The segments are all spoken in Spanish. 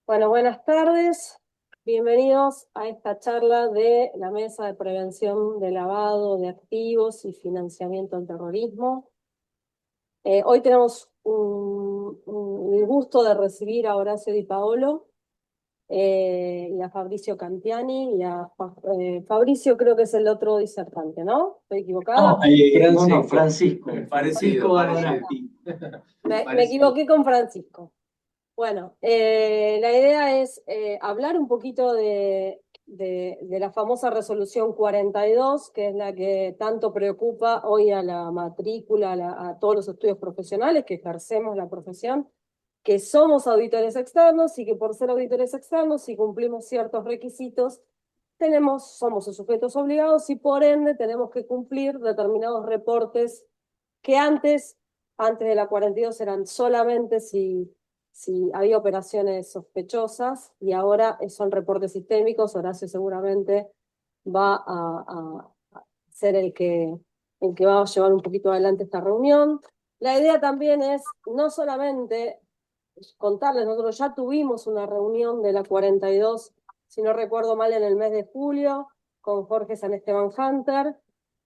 Bueno, buenas tardes. Bienvenidos a esta charla de la Mesa de Prevención de Lavado de Activos y Financiamiento del Terrorismo. Hoy tenemos el gusto de recibir a Horacio Di Paolo y a Fabricio Cantiani Fabricio creo que es el otro disertante, ¿no? ¿Estoy equivocada? No, no, Francisco. Parecido, Francisco parecido. Albanati. Me equivoqué con Francisco. Bueno, la idea es hablar un poquito de la famosa resolución 42, que es la que tanto preocupa hoy a la matrícula, a todos los estudios profesionales que ejercemos la profesión, que somos auditores externos y que por ser auditores externos, si cumplimos ciertos requisitos, somos los sujetos obligados y por ende tenemos que cumplir determinados reportes que antes de la 42 eran solamente si había operaciones sospechosas y ahora son reportes sistémicos. Horacio seguramente va a ser el que va a llevar un poquito adelante esta reunión. La idea también es no solamente contarles, nosotros ya tuvimos una reunión de la 42, si no recuerdo mal, en el mes de julio, con Jorge San Esteban Hunter.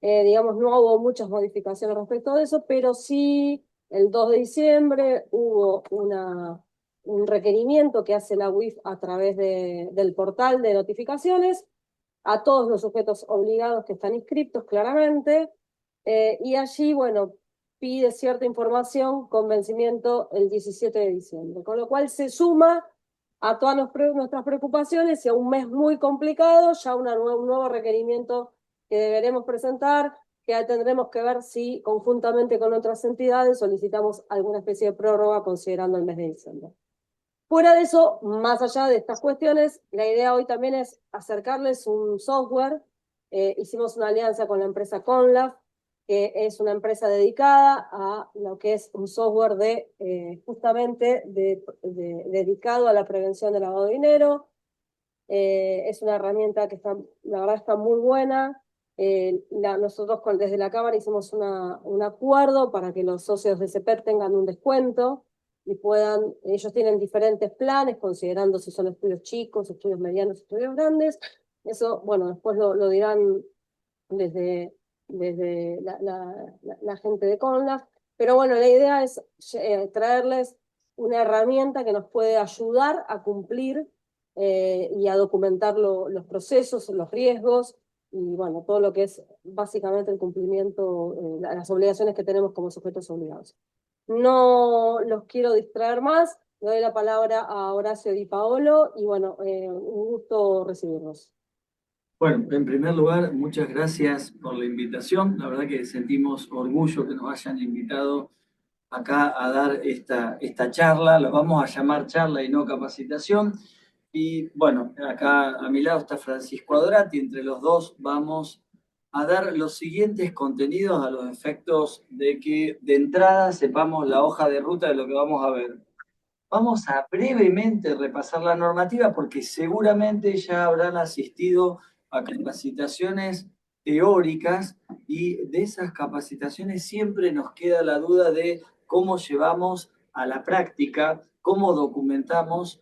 Digamos, no hubo muchas modificaciones respecto de eso, pero sí el 2 de diciembre hubo un requerimiento que hace la UIF a través del portal de notificaciones a todos los sujetos obligados que están inscriptos claramente, y allí, bueno, pide cierta información con vencimiento el 17 de diciembre, con lo cual se suma a todas nuestras preocupaciones y a un mes muy complicado, ya un nuevo requerimiento que deberemos presentar, que tendremos que ver si conjuntamente con otras entidades solicitamos alguna especie de prórroga considerando el mes de diciembre. Fuera de eso, más allá de estas cuestiones, la idea hoy también es acercarles un software. Hicimos una alianza con la empresa Conlab, que es una empresa dedicada a lo que es un software justamente dedicado a la prevención del lavado de dinero. Es una herramienta que la verdad está muy buena. Nosotros desde la Cámara hicimos un acuerdo para que los socios de CEPER tengan un descuento y ellos tienen diferentes planes, considerando si son estudios chicos, estudios medianos, estudios grandes. Eso, bueno, después lo dirán desde, desde la gente de Conlab. Pero bueno, la idea es traerles una herramienta que nos puede ayudar a cumplir y a documentar los procesos, los riesgos y bueno, todo lo que es básicamente el cumplimiento, las obligaciones que tenemos como sujetos obligados. No los quiero distraer más, le doy la palabra a Horacio Di Paolo y bueno, un gusto recibirlos. Bueno, en primer lugar, muchas gracias por la invitación. La verdad que sentimos orgullo que nos hayan invitado acá a dar esta charla. Lo vamos a llamar charla y no capacitación. Y bueno, acá a mi lado está Francisco Adrati. Entre los dos vamos a dar los siguientes contenidos a los efectos de que de entrada sepamos la hoja de ruta de lo que vamos a ver. Vamos a brevemente repasar la normativa porque seguramente ya habrán asistido a capacitaciones teóricas y de esas capacitaciones siempre nos queda la duda de cómo llevamos a la práctica, cómo documentamos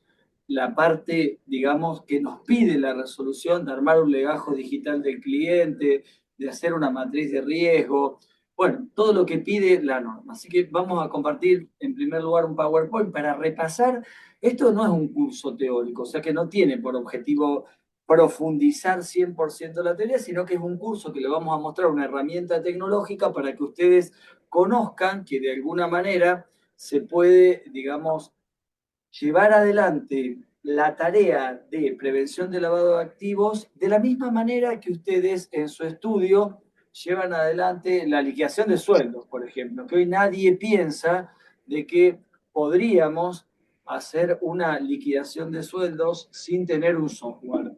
la parte, digamos, que nos pide la resolución de armar un legajo digital del cliente, de hacer una matriz de riesgo, bueno, todo lo que pide la norma. Así que vamos a compartir en primer lugar un PowerPoint para repasar. Esto no es un curso teórico, o sea que no tiene por objetivo profundizar 100% la teoría, sino que es un curso que le vamos a mostrar una herramienta tecnológica para que ustedes conozcan que de alguna manera se puede, digamos, llevar adelante la tarea de prevención de lavado de activos de la misma manera que ustedes en su estudio llevan adelante la liquidación de sueldos, por ejemplo, que hoy nadie piensa de que podríamos hacer una liquidación de sueldos sin tener un software.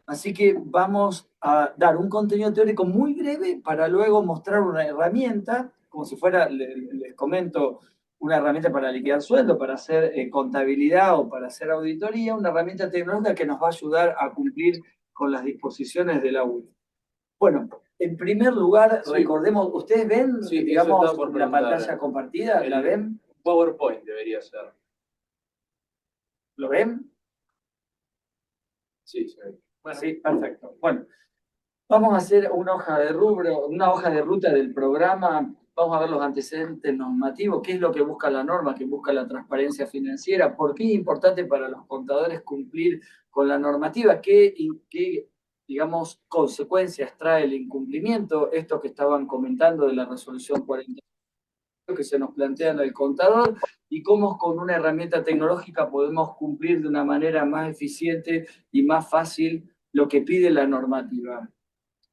Así que vamos a dar un contenido teórico muy breve para luego mostrar una herramienta, como si fuera, les comento, una herramienta para liquidar sueldo, para hacer contabilidad o para hacer auditoría, una herramienta tecnológica que nos va a ayudar a cumplir con las disposiciones de la UE. Bueno, en primer lugar, sí, recordemos, ¿ustedes ven, sí, digamos, la pantalla compartida? ¿La ven? PowerPoint debería ser. ¿Lo ven? Sí, sí. Bueno, sí, perfecto. Bueno, vamos a hacer una hoja de rubro, una hoja de ruta del programa. Vamos a ver los antecedentes normativos, qué es lo que busca la norma, qué busca la transparencia financiera, por qué es importante para los contadores cumplir con la normativa, qué digamos, consecuencias trae el incumplimiento, esto que estaban comentando de la resolución 40 que se nos plantean el contador y cómo con una herramienta tecnológica podemos cumplir de una manera más eficiente y más fácil lo que pide la normativa.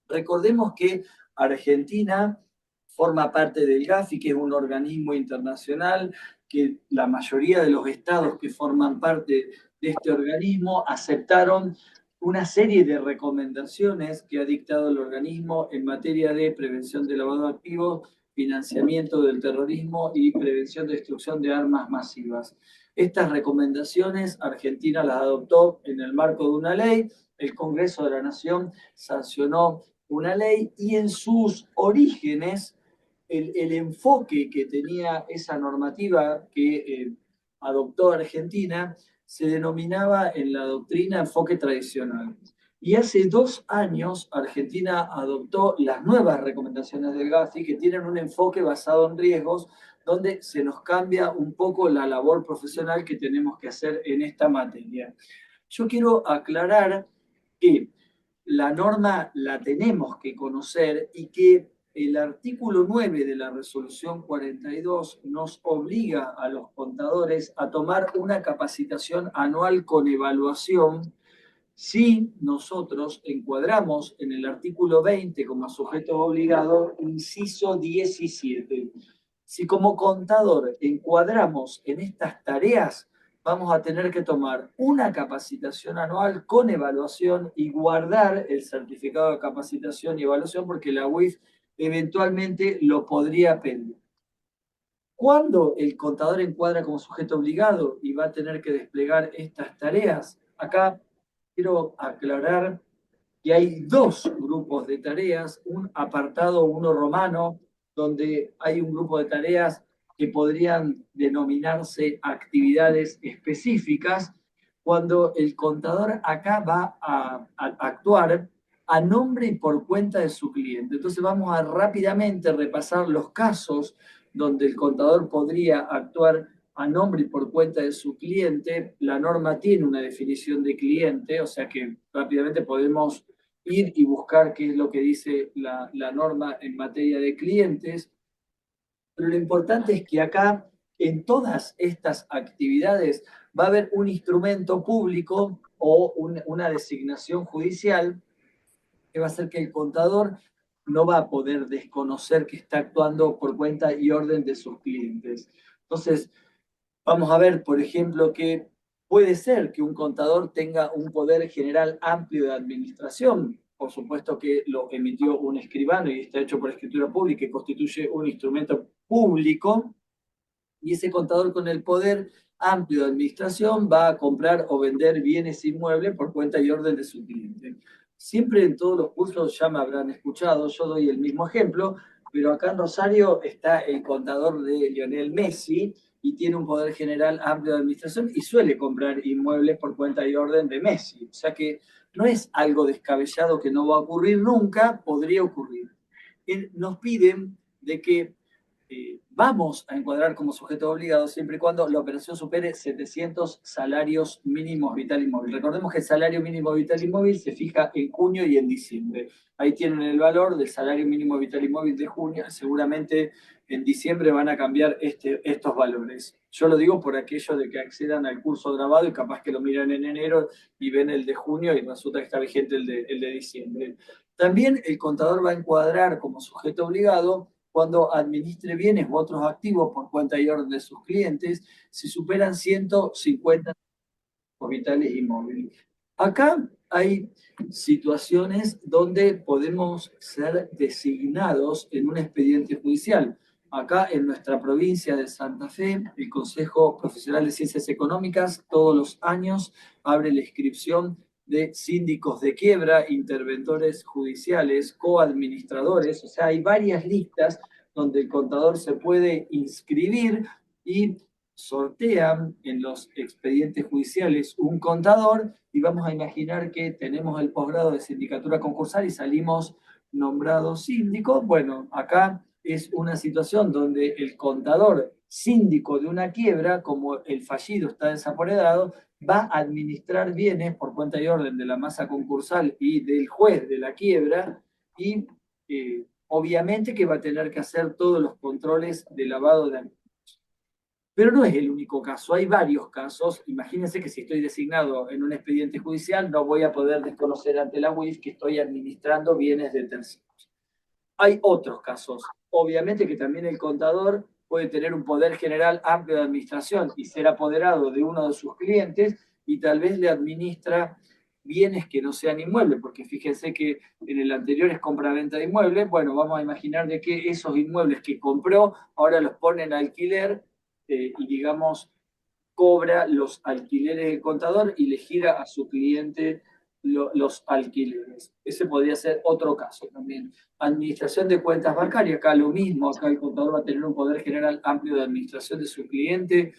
Recordemos que Argentina forma parte del GAFI, que es un organismo internacional, que la mayoría de los estados que forman parte de este organismo aceptaron una serie de recomendaciones que ha dictado el organismo en materia de prevención de lavado de activos, financiamiento del terrorismo y prevención de destrucción de armas masivas. Estas recomendaciones Argentina las adoptó en el marco de una ley, el Congreso de la Nación sancionó una ley y en sus orígenes el enfoque que tenía esa normativa que adoptó Argentina se denominaba en la doctrina enfoque tradicional. Y hace 2 años Argentina adoptó las nuevas recomendaciones del GAFI que tienen un enfoque basado en riesgos donde se nos cambia un poco la labor profesional que tenemos que hacer en esta materia. Yo quiero aclarar que la norma la tenemos que conocer y que el artículo 9 de la resolución 42 nos obliga a los contadores a tomar una capacitación anual con evaluación si nosotros encuadramos en el artículo 20 como sujeto obligado, inciso 17. Si como contador encuadramos en estas tareas, vamos a tener que tomar una capacitación anual con evaluación y guardar el certificado de capacitación y evaluación porque la UIF eventualmente lo podría pedir. ¿Cuándo el contador encuadra como sujeto obligado y va a tener que desplegar estas tareas? Acá quiero aclarar que hay 2 grupos de tareas, un apartado, uno romano, donde hay un grupo de tareas que podrían denominarse actividades específicas, cuando el contador acá va a actuar a nombre y por cuenta de su cliente. Entonces vamos a rápidamente repasar los casos donde el contador podría actuar a nombre y por cuenta de su cliente. La norma tiene una definición de cliente, o sea que rápidamente podemos ir y buscar qué es lo que dice la norma en materia de clientes. Pero lo importante es que acá, en todas estas actividades, va a haber un instrumento público o una designación judicial que va a hacer que el contador no va a poder desconocer que está actuando por cuenta y orden de sus clientes. Entonces, vamos a ver, por ejemplo, que puede ser que un contador tenga un poder general amplio de administración. Por supuesto que lo emitió un escribano y está hecho por escritura pública y constituye un instrumento público. Y ese contador con el poder amplio de administración va a comprar o vender bienes inmuebles por cuenta y orden de su cliente. Siempre en todos los cursos ya me habrán escuchado, yo doy el mismo ejemplo, pero acá en Rosario está el contador de Lionel Messi y tiene un poder general amplio de administración y suele comprar inmuebles por cuenta y orden de Messi. O sea que no es algo descabellado que no va a ocurrir nunca, podría ocurrir. Nos piden de que vamos a encuadrar como sujeto obligado siempre y cuando la operación supere 700 salarios mínimos vital y móvil. Recordemos que el salario mínimo vital y móvil se fija en junio y en diciembre. Ahí tienen el valor del salario mínimo vital y móvil de junio. Seguramente en diciembre van a cambiar estos valores. Yo lo digo por aquello de que accedan al curso grabado y capaz que lo miran en enero y ven el de junio y resulta que está vigente el de diciembre. También el contador va a encuadrar como sujeto obligado cuando administre bienes u otros activos por cuenta y orden de sus clientes, si superan 150 vitales y móviles. Acá hay situaciones donde podemos ser designados en un expediente judicial. Acá en nuestra provincia de Santa Fe, el Consejo Profesional de Ciencias Económicas todos los años abre la inscripción de síndicos de quiebra, interventores judiciales, coadministradores, o sea, hay varias listas donde el contador se puede inscribir y sortean en los expedientes judiciales un contador y vamos a imaginar que tenemos el posgrado de sindicatura concursal y salimos nombrados síndico. Bueno, acá es una situación donde el contador síndico de una quiebra, como el fallido está desapoderado, va a administrar bienes por cuenta y orden de la masa concursal y del juez de la quiebra y obviamente que va a tener que hacer todos los controles de lavado de activos. Pero no es el único caso, hay varios casos. Imagínense que si estoy designado en un expediente judicial, no voy a poder desconocer ante la UIF que estoy administrando bienes de terceros. Hay otros casos. Obviamente que también el contador puede tener un poder general amplio de administración y ser apoderado de uno de sus clientes y tal vez le administra bienes que no sean inmuebles, porque fíjense que en el anterior es compra-venta de inmuebles. Bueno, vamos a imaginar de que esos inmuebles que compró ahora los ponen a alquiler y digamos cobra los alquileres del contador y le gira a su cliente los alquileres. Ese podría ser otro caso también. Administración de cuentas bancarias, acá lo mismo, acá el contador va a tener un poder general amplio de administración de su cliente.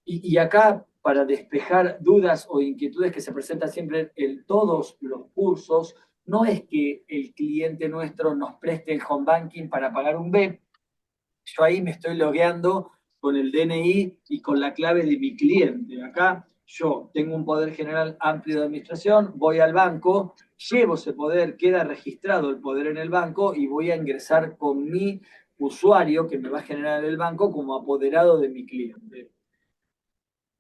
Y acá, para despejar dudas o inquietudes que se presentan siempre en todos los cursos, no es que el cliente nuestro nos preste el home banking para pagar un B. Yo ahí me estoy logueando con el DNI y con la clave de mi cliente. Acá yo tengo un poder general amplio de administración, voy al banco, llevo ese poder, queda registrado el poder en el banco y voy a ingresar con mi usuario que me va a generar el banco como apoderado de mi cliente.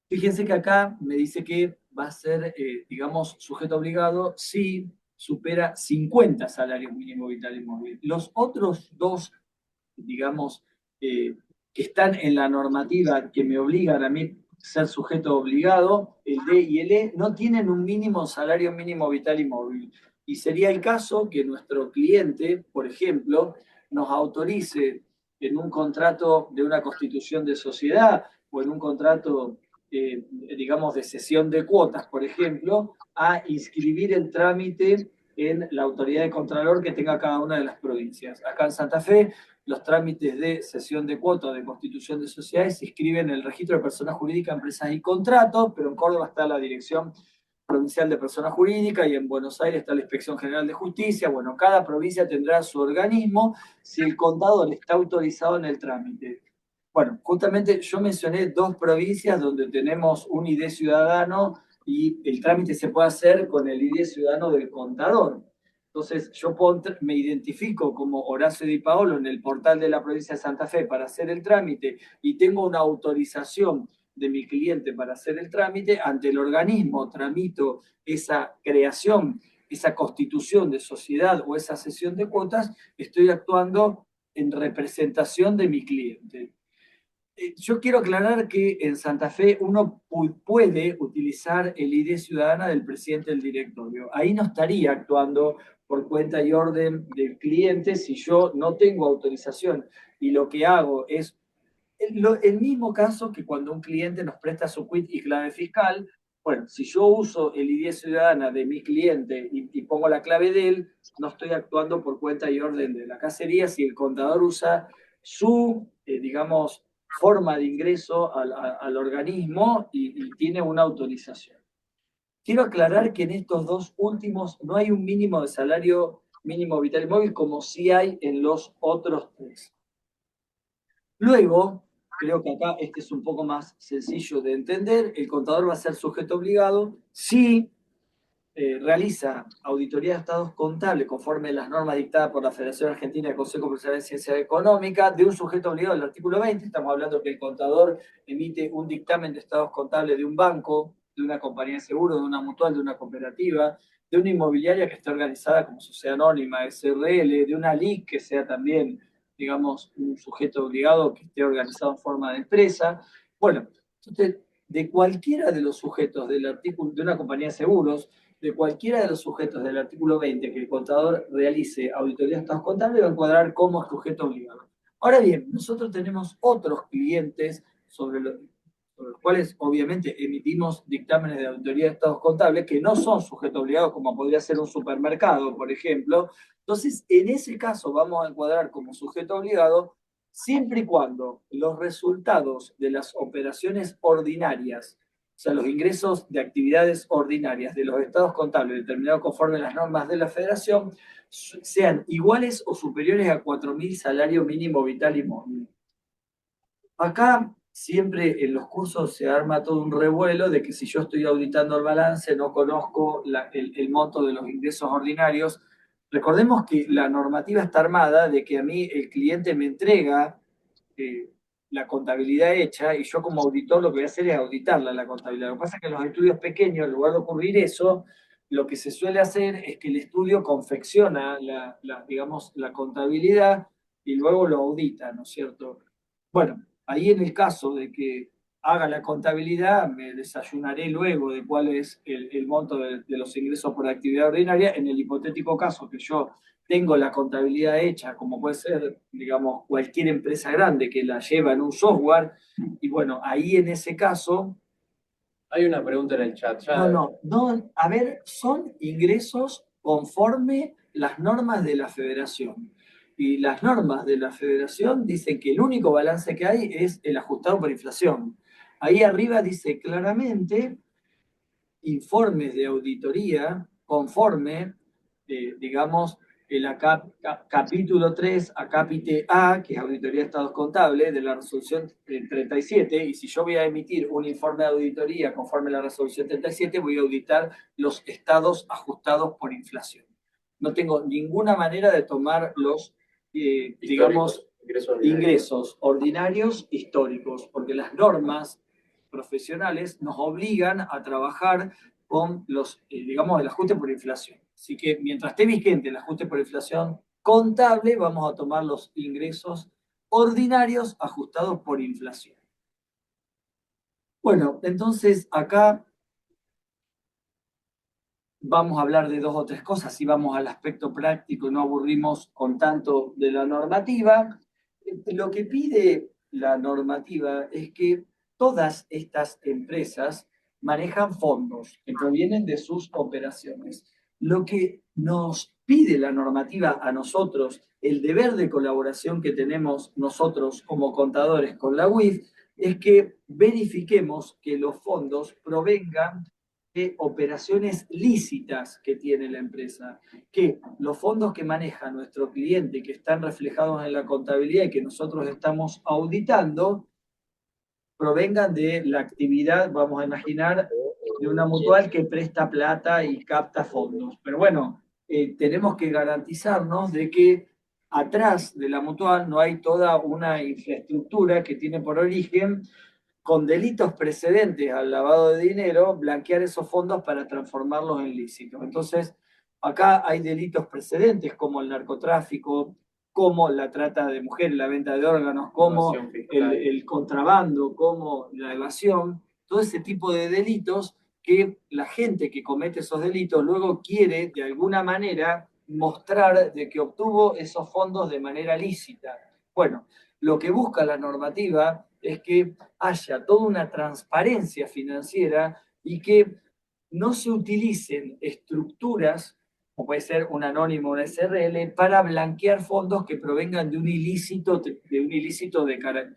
Fíjense que acá me dice que va a ser, digamos, sujeto obligado si supera 50 salarios mínimo vital y móvil. Los otros dos, digamos, que están en la normativa que me obligan a mí ser sujeto obligado, el D y el E, no tienen un mínimo salario mínimo vital y móvil. Y sería el caso que nuestro cliente, por ejemplo, nos autorice en un contrato de una constitución de sociedad o en un contrato, digamos, de cesión de cuotas, por ejemplo, a inscribir el trámite en la autoridad de contralor que tenga cada una de las provincias. Acá en Santa Fe, los trámites de cesión de cuotas o de constitución de sociedades se inscriben en el registro de personas jurídicas, empresas y contratos, pero en Córdoba está la Dirección Provincial de Personas Jurídicas y en Buenos Aires está la Inspección General de Justicia. Bueno, cada provincia tendrá su organismo si el contador está autorizado en el trámite. Bueno, justamente yo mencioné dos provincias donde tenemos un ID ciudadano y el trámite se puede hacer con el ID ciudadano del contador. Entonces, yo me identifico como Horacio Di Paolo en el portal de la provincia de Santa Fe para hacer el trámite y tengo una autorización de mi cliente para hacer el trámite, ante el organismo tramito esa creación, esa constitución de sociedad o esa cesión de cuotas, estoy actuando en representación de mi cliente. Yo quiero aclarar que en Santa Fe uno puede utilizar el ID ciudadana del presidente del directorio. Ahí no estaría actuando por cuenta y orden del cliente si yo no tengo autorización y lo que hago es el mismo caso que cuando un cliente nos presta su quit y clave fiscal. Bueno, si yo uso el ID ciudadana de mi cliente y pongo la clave de él, no estoy actuando por cuenta y orden de la casería si el contador usa su, digamos, forma de ingreso al organismo y tiene una autorización. Quiero aclarar que en estos dos últimos no hay un mínimo de salario mínimo vital y móvil como sí hay en los otros tres. Luego, creo que acá este es un poco más sencillo de entender, el contador va a ser sujeto obligado si realiza auditoría de estados contables conforme a las normas dictadas por la Federación Argentina de Consejo Profesional de Ciencia Económica de un sujeto obligado del artículo 20. Estamos hablando que el contador emite un dictamen de estados contables de un banco, de una compañía de seguro, de una mutual, de una cooperativa, de una inmobiliaria que esté organizada como sociedad anónima, SRL, de una LIC que sea también, digamos, un sujeto obligado que esté organizado en forma de empresa. Bueno, entonces, de cualquiera de los sujetos del artículo de una compañía de seguros, de cualquiera de los sujetos del artículo 20 que el contador realice auditoría de estados contables va a encuadrar como sujeto obligado. Ahora bien, nosotros tenemos otros clientes sobre los cuales obviamente emitimos dictámenes de auditoría de estados contables que no son sujetos obligados, como podría ser un supermercado, por ejemplo. Entonces, en ese caso vamos a encuadrar como sujeto obligado siempre y cuando los resultados de las operaciones ordinarias, o sea, los ingresos de actividades ordinarias de los estados contables determinados conforme a las normas de la Federación, sean iguales o superiores a 4.000 salario mínimo vital y móvil. Acá siempre en los cursos se arma todo un revuelo de que si yo estoy auditando el balance, no conozco el monto de los ingresos ordinarios. Recordemos que la normativa está armada de que a mí el cliente me entrega la contabilidad hecha y yo como auditor lo que voy a hacer es auditarla la contabilidad. Lo que pasa es que en los estudios pequeños, en lugar de ocurrir eso, lo que se suele hacer es que el estudio confecciona digamos, la contabilidad y luego lo audita, ¿no es cierto? Bueno, ahí en el caso de que haga la contabilidad, me desayunaré luego de cuál es el monto de los ingresos por actividad ordinaria. En el hipotético caso que yo tengo la contabilidad hecha, como puede ser, digamos, cualquier empresa grande que la lleva en un software, y bueno, ahí en ese caso... Hay una pregunta en el chat. No, a ver, son ingresos conforme las normas de la federación. Y las normas de la federación dicen que el único balance que hay es el ajustado por inflación. Ahí arriba dice claramente informes de auditoría conforme, digamos, el capítulo 3, acápite A, que es Auditoría de Estados Contables, de la resolución 37, y si yo voy a emitir un informe de auditoría conforme a la resolución 37, voy a auditar los estados ajustados por inflación. No tengo ninguna manera de tomar los, digamos, ingresos ordinarios históricos, porque las normas profesionales nos obligan a trabajar con los, digamos, el ajuste por inflación. Así que mientras esté vigente el ajuste por inflación contable, vamos a tomar los ingresos ordinarios ajustados por inflación. Bueno, entonces acá vamos a hablar de dos o tres cosas y vamos al aspecto práctico, no aburrimos con tanto de la normativa. Lo que pide la normativa es que todas estas empresas manejan fondos que provienen de sus operaciones. Lo que nos pide la normativa a nosotros, el deber de colaboración que tenemos nosotros como contadores con la UIF, es que verifiquemos que los fondos provengan de operaciones lícitas que tiene la empresa, que los fondos que maneja nuestro cliente, que están reflejados en la contabilidad y que nosotros estamos auditando, provengan de la actividad, vamos a imaginar, de una mutual que presta plata y capta fondos. Pero bueno, tenemos que garantizarnos de que atrás de la mutual no hay toda una infraestructura que tiene por origen con delitos precedentes al lavado de dinero, blanquear esos fondos para transformarlos en lícitos. Entonces, acá hay delitos precedentes como el narcotráfico, como la trata de mujeres, la venta de órganos, como el contrabando, como la evasión, todo ese tipo de delitos que la gente que comete esos delitos luego quiere de alguna manera mostrar de que obtuvo esos fondos de manera lícita. Bueno, lo que busca la normativa es que haya toda una transparencia financiera y que no se utilicen estructuras, como puede ser un anónimo, una SRL, para blanquear fondos que provengan de un ilícito,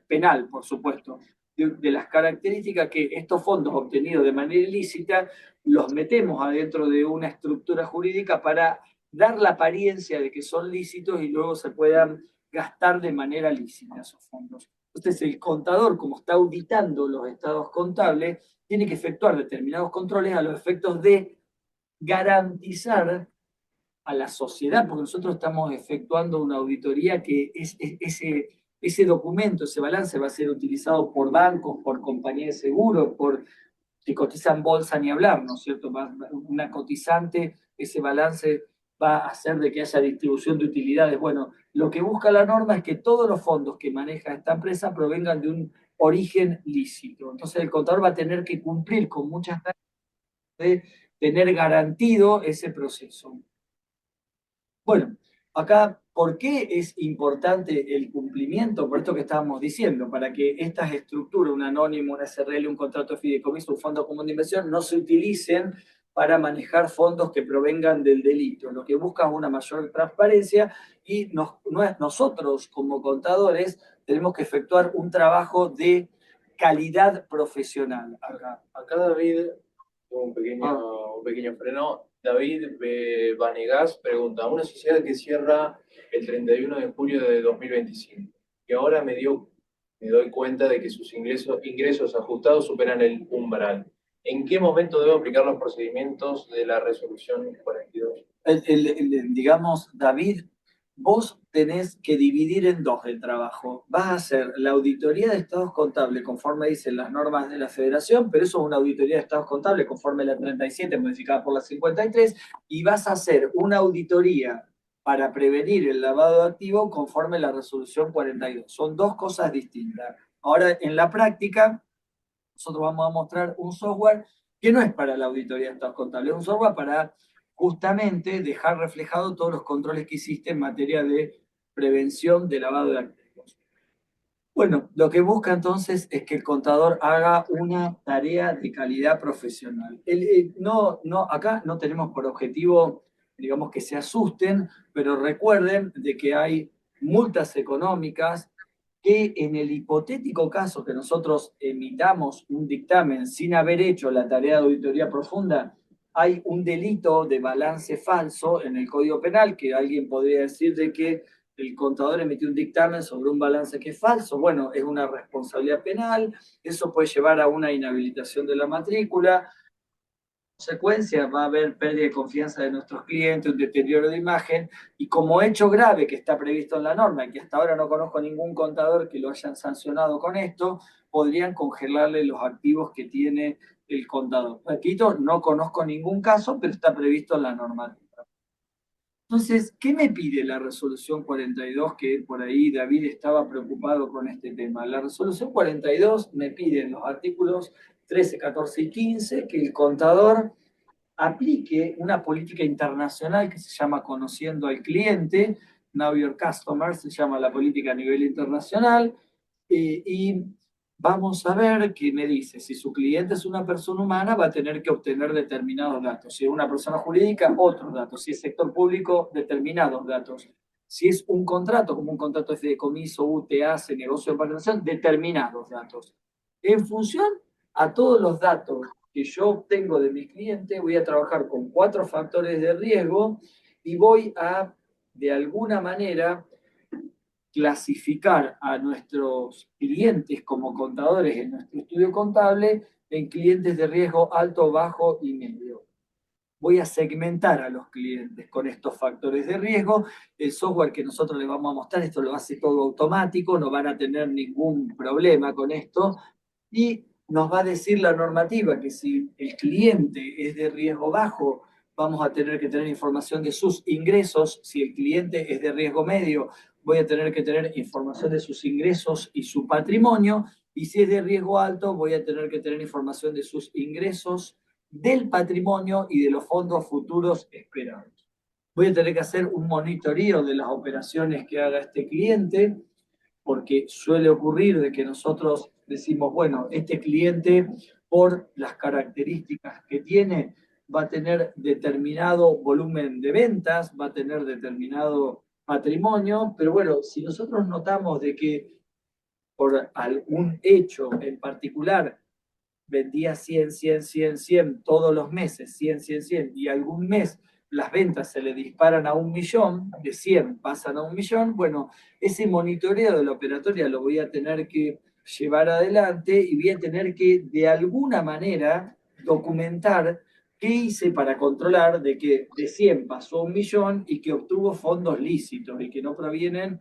penal, por supuesto, de las características que estos fondos obtenidos de manera ilícita los metemos adentro de una estructura jurídica para dar la apariencia de que son lícitos y luego se puedan gastar de manera lícita esos fondos. Entonces, el contador, como está auditando los estados contables, tiene que efectuar determinados controles a los efectos de garantizar a la sociedad, porque nosotros estamos efectuando una auditoría que ese documento, ese balance va a ser utilizado por bancos, por compañías de seguros, por que cotizan bolsa ni hablar, ¿no es cierto? Una cotizante, ese balance va a hacer de que haya distribución de utilidades. Bueno, lo que busca la norma es que todos los fondos que maneja esta empresa provengan de un origen lícito. Entonces el contador va a tener que cumplir con muchas tareas de tener garantido ese proceso. Bueno, acá, ¿por qué es importante el cumplimiento? Por esto que estábamos diciendo, para que estas estructuras, un anónimo, un SRL, un contrato de fideicomiso, un fondo común de inversión, no se utilicen para manejar fondos que provengan del delito. Lo que busca es una mayor transparencia y nosotros como contadores tenemos que efectuar un trabajo de calidad profesional acá. Acá David, un pequeño freno. David Vanegas pregunta, una sociedad que cierra el 31 de julio de 2025 y ahora me doy cuenta de que sus ingresos ajustados superan el umbral. ¿En qué momento debo aplicar los procedimientos de la resolución 42? Digamos, David, vos tenés que dividir en dos el trabajo. Vas a hacer la auditoría de estados contables conforme dicen las normas de la Federación, pero eso es una auditoría de estados contables conforme la 37 modificada por la 53, y vas a hacer una auditoría para prevenir el lavado de activos conforme la resolución 42. Son dos cosas distintas. Ahora, en la práctica, nosotros vamos a mostrar un software que no es para la auditoría de estados contables, es un software para justamente dejar reflejado todos los controles que hiciste en materia de prevención de lavado de activos. Bueno, lo que busca entonces es que el contador haga una tarea de calidad profesional. Acá no tenemos por objetivo, digamos, que se asusten, pero recuerden de que hay multas económicas que en el hipotético caso que nosotros emitamos un dictamen sin haber hecho la tarea de auditoría profunda, hay un delito de balance falso en el Código Penal, que alguien podría decir de que el contador emitió un dictamen sobre un balance que es falso. Bueno, es una responsabilidad penal, eso puede llevar a una inhabilitación de la matrícula. Consecuencia, va a haber pérdida de confianza de nuestros clientes, un deterioro de imagen, y como hecho grave que está previsto en la norma, y que hasta ahora no conozco ningún contador que lo hayan sancionado con esto, podrían congelarle los activos que tiene el contador. Repito, no conozco ningún caso, pero está previsto en la norma. Entonces, ¿qué me pide la resolución 42? Que por ahí David estaba preocupado con este tema. La resolución 42 me pide en los artículos 13, 14 y 15 que el contador aplique una política internacional que se llama Conociendo al Cliente, Know Your Customer, se llama la política a nivel internacional, y vamos a ver qué me dice. Si su cliente es una persona humana, va a tener que obtener determinados datos. Si es una persona jurídica, otros datos. Si es sector público, determinados datos. Si es un contrato, como un contrato de fideicomiso, UTAC, negocio de participación, determinados datos. En función a todos los datos que yo obtengo de mis clientes, voy a trabajar con 4 factores de riesgo y voy a, de alguna manera, clasificar a nuestros clientes como contadores en nuestro estudio contable en clientes de riesgo alto, bajo y medio. Voy a segmentar a los clientes con estos factores de riesgo. El software que nosotros les vamos a mostrar, esto lo hace todo automático, no van a tener ningún problema con esto. Y nos va a decir la normativa que si el cliente es de riesgo bajo, vamos a tener que tener información de sus ingresos. Si el cliente es de riesgo medio, voy a tener que tener información de sus ingresos y su patrimonio. Y si es de riesgo alto, voy a tener que tener información de sus ingresos, del patrimonio y de los fondos futuros esperados. Voy a tener que hacer un monitoreo de las operaciones que haga este cliente, porque suele ocurrir de que nosotros decimos, bueno, este cliente, por las características que tiene, va a tener determinado volumen de ventas, va a tener determinado patrimonio, pero bueno, si nosotros notamos de que por algún hecho en particular vendía 100, 100, 100, 100 todos los meses, 100, 100, 100, y algún mes las ventas se le disparan a 1.000.000, de 100 pasan a 1.000.000, bueno, ese monitoreo de la operatoria lo voy a tener que llevar adelante y voy a tener que de alguna manera documentar qué hice para controlar de que de 100 pasó a 1.000.000 y que obtuvo fondos lícitos y que no provienen,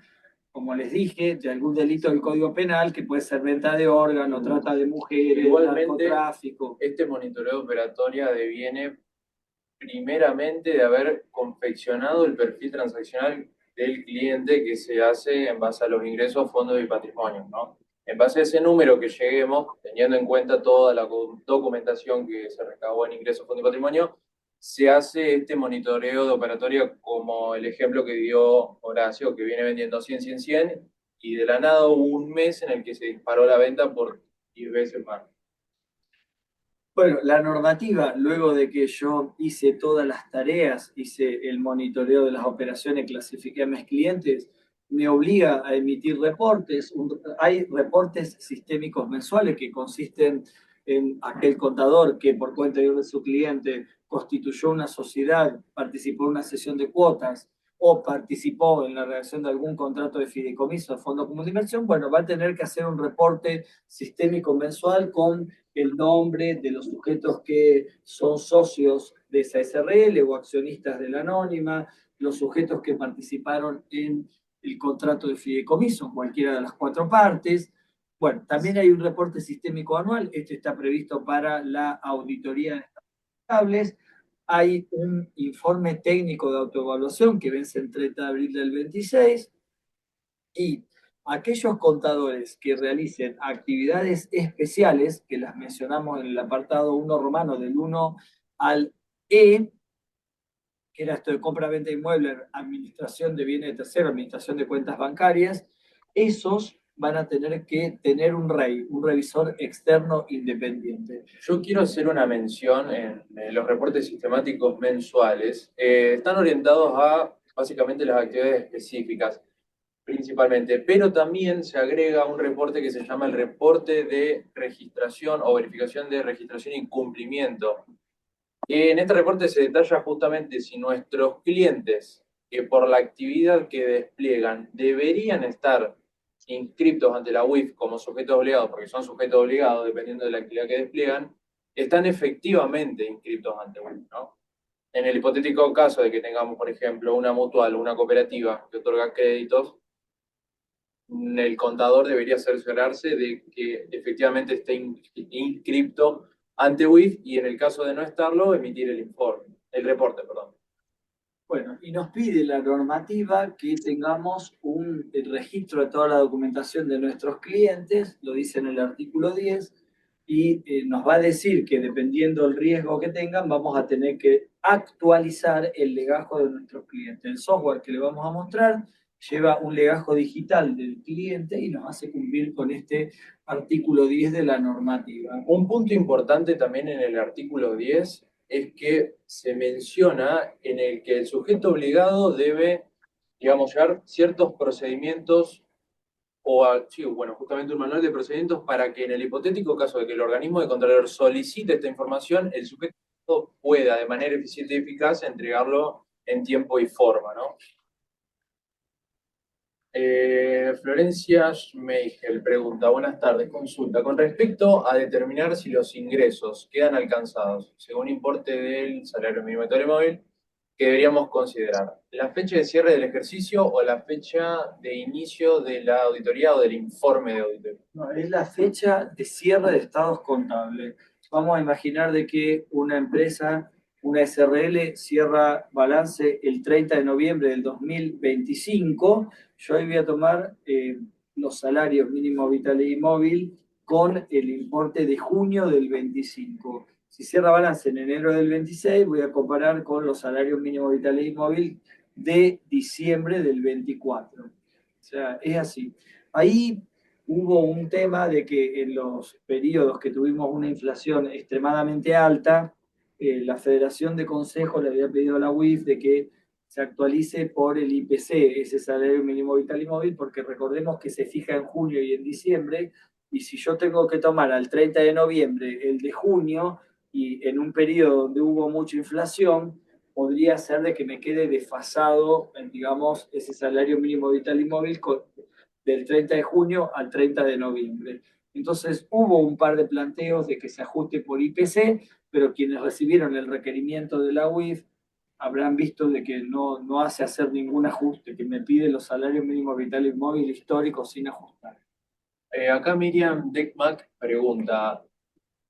como les dije, de algún delito del Código Penal, que puede ser venta de órganos, trata de mujeres, narcotráfico. Este monitoreo de operatoria deviene primeramente de haber confeccionado el perfil transaccional del cliente que se hace en base a los ingresos, fondos y patrimonio, ¿no? En base a ese número que lleguemos, teniendo en cuenta toda la documentación que se recabó en ingresos, fondos y patrimonio, se hace este monitoreo de operatoria como el ejemplo que dio Horacio, que viene vendiendo 100, 100, 100, y de la nada hubo un mes en el que se disparó la venta por 10 veces más. Bueno, la normativa, luego de que yo hice todas las tareas, hice el monitoreo de las operaciones, clasifiqué a mis clientes, me obliga a emitir reportes. Hay reportes sistémicos mensuales que consisten en aquel contador que por cuenta de su cliente constituyó una sociedad, participó en una sesión de cuotas o participó en la redacción de algún contrato de fideicomiso de fondo común de inversión. Bueno, va a tener que hacer un reporte sistémico mensual con el nombre de los sujetos que son socios de esa SRL o accionistas de la anónima, los sujetos que participaron en el contrato de fideicomiso, cualquiera de las cuatro partes. Bueno, también hay un reporte sistémico anual, este está previsto para la auditoría de estados contables. Hay un informe técnico de autoevaluación que vence el 30 de abril del 26 y aquellos contadores que realicen actividades especiales, que las mencionamos en el apartado 1 romano del 1 al E, que era esto de compra, venta de inmuebles, administración de bienes de tercero, administración de cuentas bancarias, esos van a tener que tener un REI, un revisor externo independiente. Yo quiero hacer una mención en los reportes sistemáticos mensuales. Están orientados a básicamente las actividades específicas, principalmente, pero también se agrega un reporte que se llama el reporte de registración o verificación de registración y cumplimiento. En este reporte se detalla justamente si nuestros clientes, que por la actividad que despliegan, deberían estar inscritos ante la UIF como sujetos obligados, porque son sujetos obligados dependiendo de la actividad que despliegan, están efectivamente inscritos ante UIF, ¿no? En el hipotético caso de que tengamos, por ejemplo, una mutual o una cooperativa que otorga créditos, el contador debería cerciorarse de que efectivamente esté inscripto ante UIF y en el caso de no estarlo, emitir el informe, el reporte, perdón. Bueno, y nos pide la normativa que tengamos el registro de toda la documentación de nuestros clientes, lo dice en el artículo 10, y nos va a decir que dependiendo del riesgo que tengan, vamos a tener que actualizar el legajo de nuestros clientes. El software que le vamos a mostrar lleva un legajo digital del cliente y nos hace cumplir con este artículo 10 de la normativa. Un punto importante también en el artículo 10 es que se menciona en el que el sujeto obligado debe, digamos, llevar ciertos procedimientos sí, bueno, justamente un manual de procedimientos para que en el hipotético caso de que el organismo de Contralor solicite esta información, el sujeto pueda de manera eficiente y eficaz entregarlo en tiempo y forma, ¿no? Florencia Schmeigel pregunta, buenas tardes, consulta, con respecto a determinar si los ingresos quedan alcanzados según importe del salario mínimo vital y móvil, ¿qué deberíamos considerar? ¿La fecha de cierre del ejercicio o la fecha de inicio de la auditoría o del informe de auditoría? No, es la fecha de cierre de estados contables. Vamos a imaginar de que una empresa, una SRL, cierra balance el 30 de noviembre del 2025. Yo ahí voy a tomar los salarios mínimo vital y móvil con el importe de junio del 25. Si cierra balance en enero del 26, voy a comparar con los salarios mínimo vital y móvil de diciembre del 24. O sea, es así. Ahí hubo un tema de que en los periodos que tuvimos una inflación extremadamente alta, la Federación de Consejos le había pedido a la UIF de que se actualice por el IPC, ese salario mínimo vital y móvil, porque recordemos que se fija en junio y en diciembre, y si yo tengo que tomar al 30 de noviembre el de junio, y en un periodo donde hubo mucha inflación, podría ser de que me quede desfasado, digamos, ese salario mínimo vital y móvil del 30 de junio al 30 de noviembre. Entonces hubo un par de planteos de que se ajuste por IPC, pero quienes recibieron el requerimiento de la UIF habrán visto de que no hace hacer ningún ajuste, que me pide los salarios mínimos vitales móviles históricos sin ajustar. Acá Miriam Deckmack pregunta,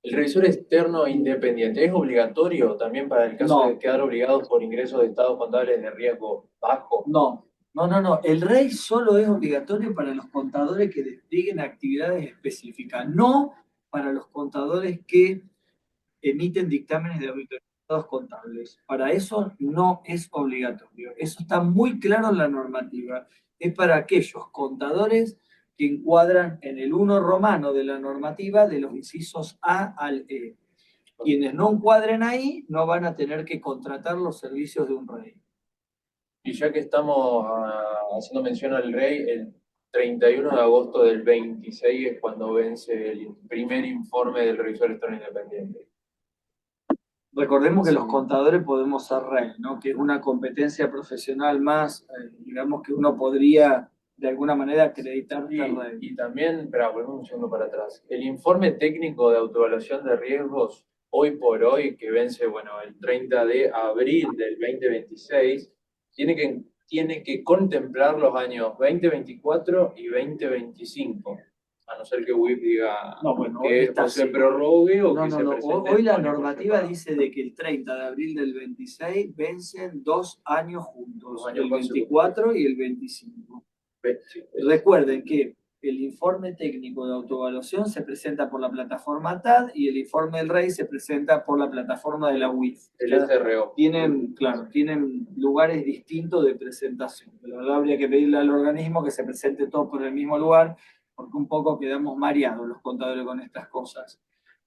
¿el revisor externo independiente es obligatorio también para el caso de quedar obligados por ingresos de estados contables de riesgo bajo? No. El REI solo es obligatorio para los contadores que desplieguen actividades específicas, no para los contadores que emiten dictámenes de auditoría de estados contables. Para eso no es obligatorio. Eso está muy claro en la normativa. Es para aquellos contadores que encuadran en el 1 romano de la normativa de los incisos A al E. Quienes no encuadren ahí no van a tener que contratar los servicios de un REI. Y ya que estamos haciendo mención al REI, el 31 de agosto del 26 es cuando vence el primer informe del revisor externo independiente. Recordemos que Sí. los contadores podemos ser REI, ¿no? Que es una competencia profesional más, digamos que uno podría de alguna manera acreditar REI. Y también, espera, volvemos un segundo para atrás. El informe técnico de autoevaluación de riesgos, hoy por hoy, que vence, bueno, el 30 de abril del 2026, tiene que contemplar los años 2024 y 2025. A no ser que WIP diga no, bueno, que o se prorrogue o que se presente. Hoy la normativa dice de que el 30 de abril del 26 vencen 2 años juntos, el 24 y el 25. Sí. Recuerden que el informe técnico de autoevaluación se presenta por la plataforma TAD y el informe del REI se presenta por la plataforma de la UIF. El SRO. Tienen lugares distintos de presentación. Pero la verdad habría que pedirle al organismo que se presente todo por el mismo lugar, porque un poco quedamos mareados los contadores con estas cosas.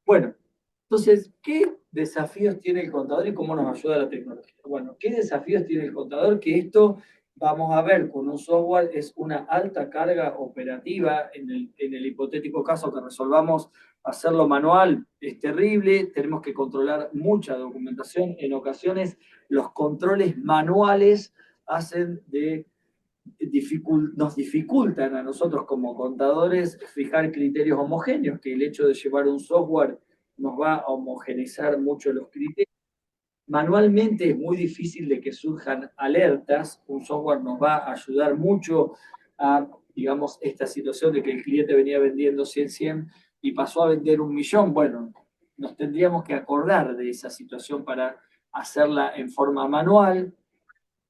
Bueno, entonces, ¿qué desafíos tiene el contador y cómo nos ayuda la tecnología? Bueno, ¿qué desafíos tiene el contador? Que esto, vamos a ver, con un software es una alta carga operativa. En el hipotético caso que resolvamos hacerlo manual, es terrible. Tenemos que controlar mucha documentación. En ocasiones, los controles manuales hacen nos dificultan a nosotros como contadores fijar criterios homogéneos, que el hecho de llevar un software nos va a homogeneizar mucho los criterios. Manualmente es muy difícil de que surjan alertas. Un software nos va a ayudar mucho a, digamos, esta situación de que el cliente venía vendiendo 100 y pasó a vender 1.000.000. Bueno, nos tendríamos que acordar de esa situación para hacerla en forma manual.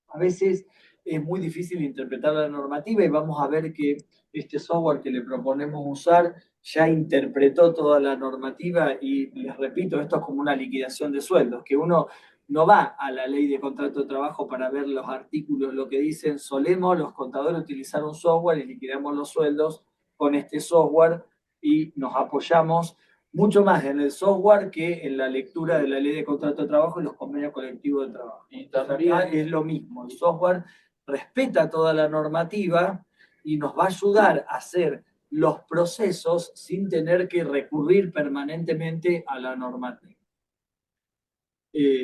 A veces es muy difícil interpretar la normativa y vamos a ver que este software que le proponemos usar ya interpretó toda la normativa y les repito, esto es como una liquidación de sueldos, que uno no va a la ley de contrato de trabajo para ver los artículos, lo que dicen, solemos los contadores utilizar un software y liquidamos los sueldos con este software y nos apoyamos mucho más en el software que en la lectura de la ley de contrato de trabajo y los convenios colectivos de trabajo. Y también es lo mismo, el software respeta toda la normativa y nos va a ayudar a hacer los procesos sin tener que recurrir permanentemente a la normativa.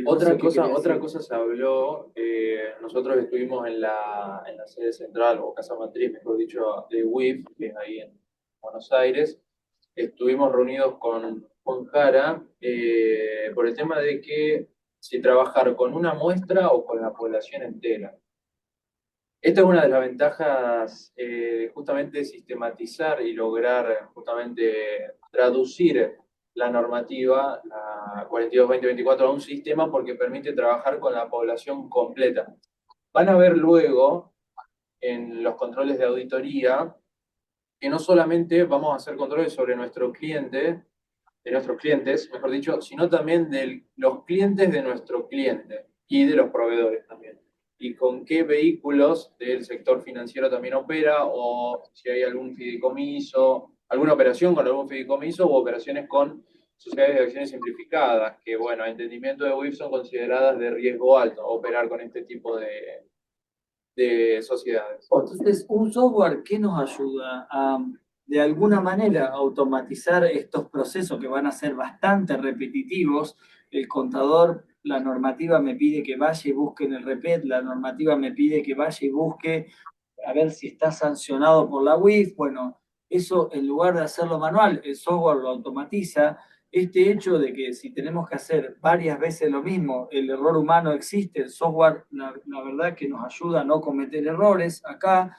Otra cosa se habló, nosotros estuvimos en la sede central, o casa matriz, mejor dicho, de WIF, que es ahí en Buenos Aires. Estuvimos reunidos con Jara por el tema de que si trabajar con una muestra o con la población entera. Esta es una de las ventajas justamente sistematizar y lograr justamente traducir la normativa, la 42-2024, a un sistema porque permite trabajar con la población completa. Van a ver luego en los controles de auditoría que no solamente vamos a hacer controles sobre nuestro cliente, de nuestros clientes, mejor dicho, sino también de los clientes de nuestro cliente y de los proveedores también. Y con qué vehículos del sector financiero también opera, o si hay algún fideicomiso, alguna operación con algún fideicomiso o operaciones con sociedades de acciones simplificadas, que bueno, a entendimiento de WIF son consideradas de riesgo alto operar con este tipo de sociedades. Entonces, un software que nos ayuda a, de alguna manera, automatizar estos procesos que van a ser bastante repetitivos. El contador, la normativa me pide que vaya y busque en el REPET, la normativa me pide que vaya y busque a ver si está sancionado por la UIF. Bueno, eso en lugar de hacerlo manual, el software lo automatiza. Este hecho de que si tenemos que hacer varias veces lo mismo, el error humano existe, el software, la verdad que nos ayuda a no cometer errores. Acá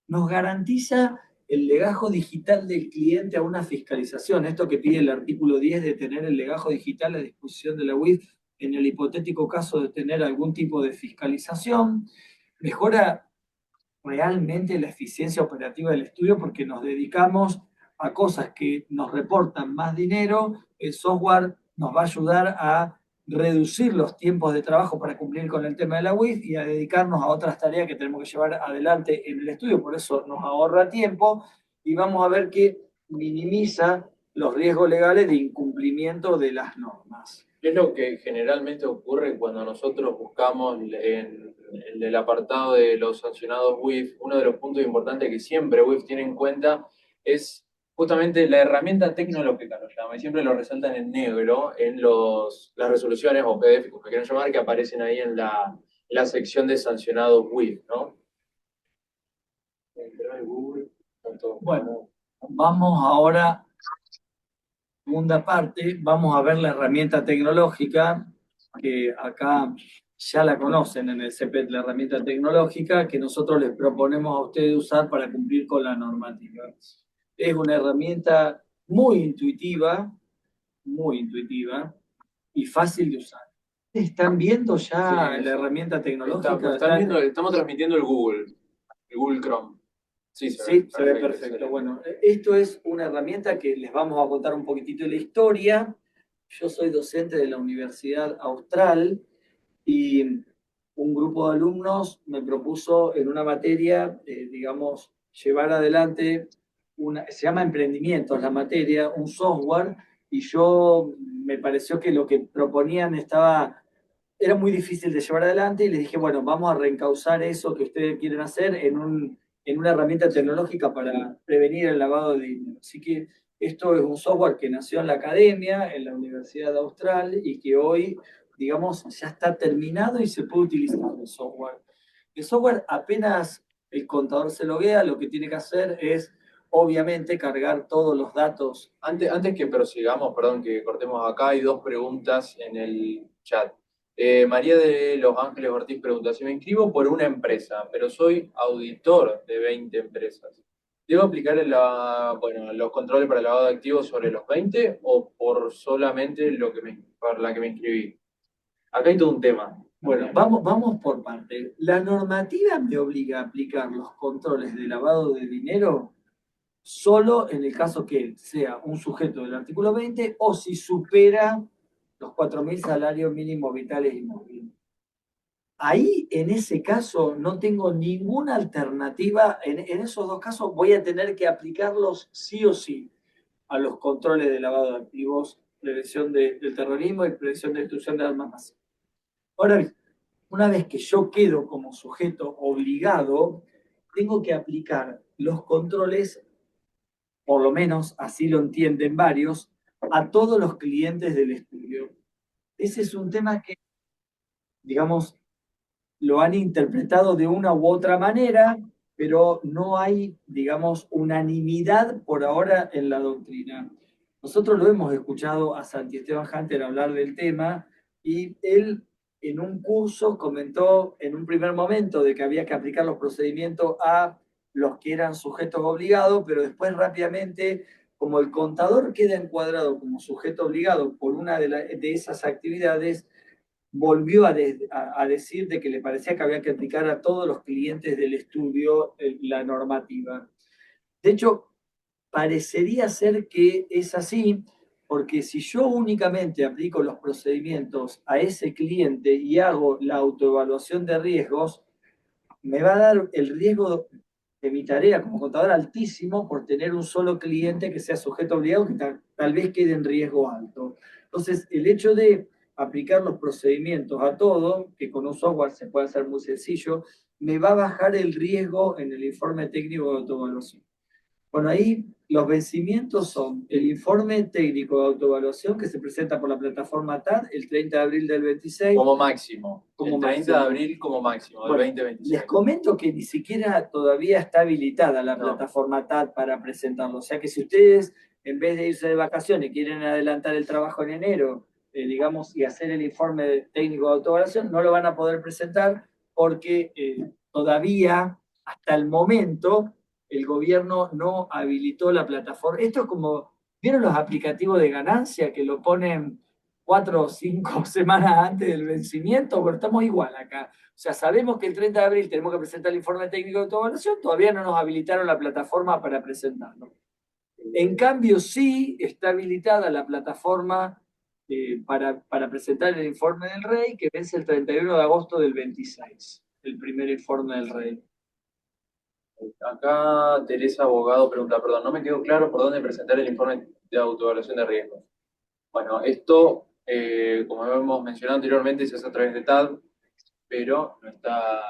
nos garantiza el legajo digital del cliente a una fiscalización. Esto que pide el artículo 10 de tener el legajo digital a disposición de la UIF en el hipotético caso de tener algún tipo de fiscalización. Mejora realmente la eficiencia operativa del estudio porque nos dedicamos a cosas que nos reportan más dinero. El software nos va a ayudar a reducir los tiempos de trabajo para cumplir con el tema de la UIF y a dedicarnos a otras tareas que tenemos que llevar adelante en el estudio. Por eso nos ahorra tiempo y vamos a ver que minimiza los riesgos legales de incumplimiento de las normas. ¿Qué es lo que generalmente ocurre cuando nosotros buscamos en el apartado de los sancionados WIF? Uno de los puntos importantes que siempre WIF tiene en cuenta es justamente la herramienta tecnológica, lo llama, y siempre lo resaltan en negro en las resoluciones o PDF, como quieran llamar, que aparecen ahí en la sección de sancionados WIF, ¿no? Bueno, vamos ahora, segunda parte, vamos a ver la herramienta tecnológica, que acá ya la conocen en el CPET, la herramienta tecnológica que nosotros les proponemos a ustedes usar para cumplir con la normativa. Es una herramienta muy intuitiva y fácil de usar. ¿Están viendo ya Sí, la herramienta tecnológica? estamos transmitiendo el Google Chrome. Sí, Sí, se ve perfecto. excelente. Bueno, esto es una herramienta que les vamos a contar un poquitito de la historia. Yo soy docente de la Universidad Austral y un grupo de alumnos me propuso en una materia, digamos, llevar adelante se llama emprendimientos la materia, un software, y yo me pareció que lo que proponían era muy difícil de llevar adelante y les dije, bueno, vamos a reencauzar eso que ustedes quieren hacer en una herramienta tecnológica para prevenir el lavado de dinero. Así que esto es un software que nació en la academia, en la Universidad Austral, y que hoy, digamos, ya está terminado y se puede utilizar el software. El software apenas el contador se loguea, lo que tiene que hacer es, obviamente, cargar todos los datos. Antes que prosigamos, perdón que cortemos acá, hay dos preguntas en el chat. María de Los Ángeles Ortiz pregunta, si me inscribo por una empresa, pero soy auditor de 20 empresas, ¿debo aplicar los controles para el lavado de activos sobre los 20 o por solamente por la que me inscribí? Acá hay todo un tema. Bueno, vamos por parte. La normativa me obliga a aplicar los controles de lavado de dinero solo en el caso que sea un sujeto del artículo 20 o si supera los 4.000 salarios mínimos vitales y móviles. Ahí, en ese caso, no tengo ninguna alternativa. En esos dos casos voy a tener que aplicarlos sí o sí a los controles de lavado de activos, prevención del terrorismo y prevención de destrucción de armas masivas. Ahora bien, una vez que yo quedo como sujeto obligado, tengo que aplicar los controles, por lo menos así lo entienden varios, a todos los clientes del estudio. Ese es un tema que, digamos, lo han interpretado de una u otra manera, pero no hay, digamos, unanimidad por ahora en la doctrina. Nosotros lo hemos escuchado a Santi Esteban Hunter hablar del tema y él en un curso comentó en un primer momento de que había que aplicar los procedimientos a los que eran sujetos obligados, pero después rápidamente, como el contador queda encuadrado como sujeto obligado por una de esas actividades, volvió a decir de que le parecía que había que aplicar a todos los clientes del estudio la normativa. De hecho, parecería ser que es así, porque si yo únicamente aplico los procedimientos a ese cliente y hago la autoevaluación de riesgos, me va a dar el riesgo de mi tarea como contador altísimo por tener un solo cliente que sea sujeto obligado que tal vez quede en riesgo alto. Entonces, el hecho de aplicar los procedimientos a todo, que con un software se puede hacer muy sencillo, me va a bajar el riesgo en el informe técnico de autoevaluación. Bueno, ahí los vencimientos son el informe técnico de autoevaluación que se presenta por la plataforma TAD el 30 de abril del 26. Como máximo. Como el 30 máximo. de abril como máximo, del Bueno, 2026. les comento que ni siquiera todavía está habilitada la No. plataforma TAD para presentarlo. O sea que si ustedes, en vez de irse de vacaciones, quieren adelantar el trabajo en enero, digamos, y hacer el informe técnico de autoevaluación, no lo van a poder presentar porque todavía, hasta el momento, el gobierno no habilitó la plataforma. Esto es como, ¿vieron los aplicativos de ganancia que lo ponen 4 o 5 semanas antes del vencimiento? Bueno, estamos igual acá. O sea, sabemos que el 30 de abril tenemos que presentar el informe técnico de autoevaluación, todavía no nos habilitaron la plataforma para presentarlo. En cambio, sí está habilitada la plataforma para presentar el informe del REI, que vence el 31 de agosto del 26, el primer informe del REI. Acá Teresa Abogado pregunta, perdón, no me quedó claro por dónde presentar el informe de autoevaluación de riesgos. Bueno, esto, como hemos mencionado anteriormente, se hace a través de TAD, pero no está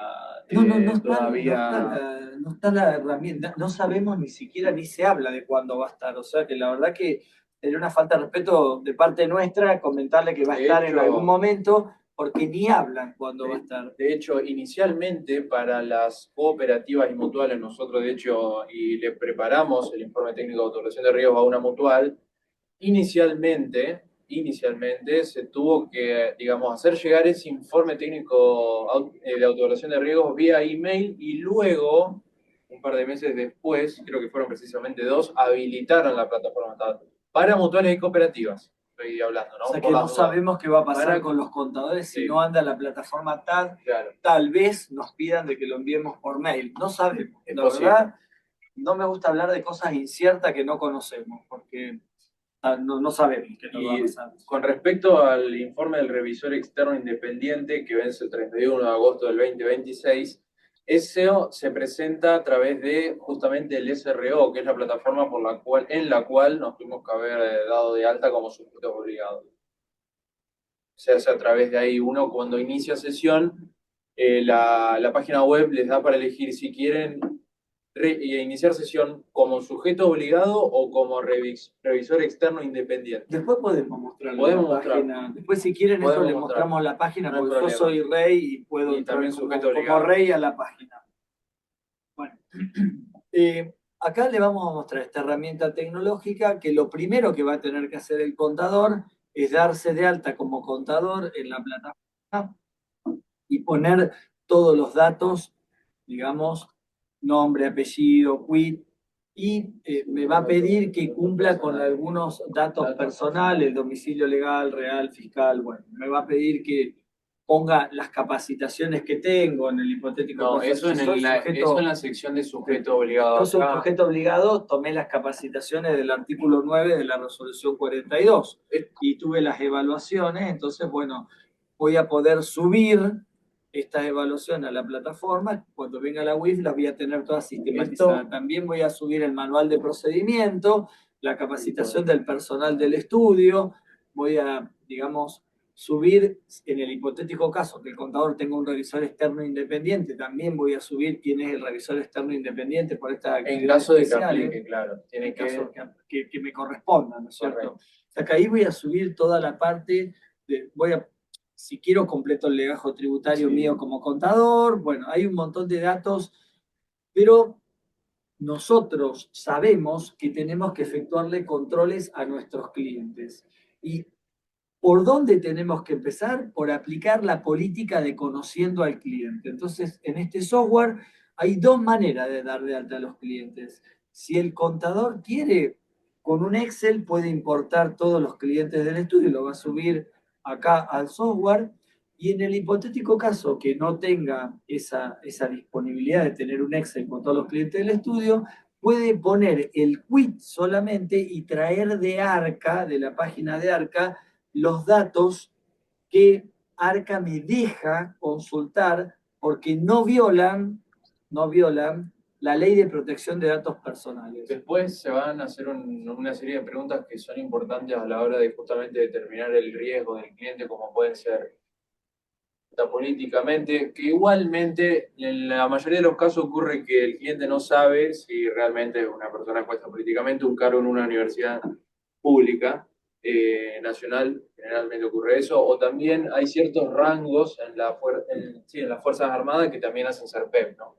No todavía no está la herramienta, no sabemos ni siquiera ni se habla de cuándo va a estar. O sea que la verdad que sería una falta de respeto de parte nuestra comentarle que va a de estar en algún hecho. momento, porque ni hablan cuándo va a estar. De hecho, inicialmente para las cooperativas y mutuales, nosotros de hecho y le preparamos el informe técnico de autorización de riesgos a una mutual, inicialmente se tuvo que, digamos, hacer llegar ese informe técnico de autorización de riesgos vía email y luego, un par de meses después, creo que fueron precisamente 2, habilitaron la plataforma para mutuales y cooperativas. Estoy hablando, O ¿no? sea Por que las no dudas. sabemos qué va a pasar Para, con los contadores si sí, no anda la plataforma TAD. claro, Tal vez nos pidan de que lo enviemos por mail. No sabemos. es La posible. verdad, no me gusta hablar de cosas inciertas que no conocemos, porque no sabemos qué nos va a pasar. Con respecto al informe del revisor externo independiente que vence el 31 de agosto del 2026, ese se presenta a través de justamente el SRO, que es la plataforma en la cual nos tuvimos que haber dado de alta como sujetos obligados. Se hace a través de ahí. Uno cuando inicia sesión, la página web les da para elegir si quieren iniciar sesión como sujeto obligado o como revisor externo independiente. Después podemos mostrar Podemos la mostrar. página. Después, si quieren, eso Podemos le mostrar. mostramos la página, No hay porque yo problema. soy rey y puedo Y entrar también como, sujeto obligado. como rey a la página. Bueno, acá le vamos a mostrar esta herramienta tecnológica que lo primero que va a tener que hacer el contador es darse de alta como contador en la plataforma y poner todos los datos, digamos, nombre, apellido, quit, y me va a pedir que cumpla con algunos datos personales, domicilio legal, real, fiscal, bueno, me va a pedir que ponga las capacitaciones que tengo en el hipotético No, caso. eso, eso en la sección de sujeto obligado. Yo soy sujeto obligado, tomé las capacitaciones del artículo 9 de la resolución 42 y tuve las evaluaciones, entonces, bueno, voy a poder subir estas evaluaciones a la plataforma. Cuando venga la WIF las voy a tener todas sistematizadas. También voy a subir el manual de procedimiento, la capacitación del personal del estudio, voy a, digamos, subir, en el hipotético caso que el contador tenga un revisor externo independiente, también voy a subir quién es el revisor externo independiente por esta actividad. En caso de que especial, aplique, claro. Tiene que me corresponda, ¿no es cierto? Correcto. O sea que ahí voy a subir toda la parte, si quiero completo el legajo tributario mío como contador, bueno, hay un montón de datos, pero nosotros sabemos que tenemos que efectuarle controles a nuestros clientes. ¿Y por dónde tenemos que empezar? Por aplicar la política de conociendo al cliente. Entonces, en este software hay dos maneras de dar de alta a los clientes. Si el contador quiere, con un Excel puede importar todos los clientes del estudio, lo va a subir acá al software, y en el hipotético caso que no tenga esa disponibilidad de tener un Excel con todos los clientes del estudio, puede poner el quit solamente y traer de Arca, de la página de Arca, los datos que Arca me deja consultar porque no violan la ley de protección de datos personales. Después se van a hacer una serie de preguntas que son importantes a la hora de justamente determinar el riesgo del cliente, como pueden ser políticamente, que igualmente en la mayoría de los casos ocurre que el cliente no sabe si realmente una persona expuesta políticamente un cargo en una universidad pública, nacional, generalmente ocurre eso, o también hay ciertos rangos en las Fuerzas Armadas que también hacen ser PEP, ¿no?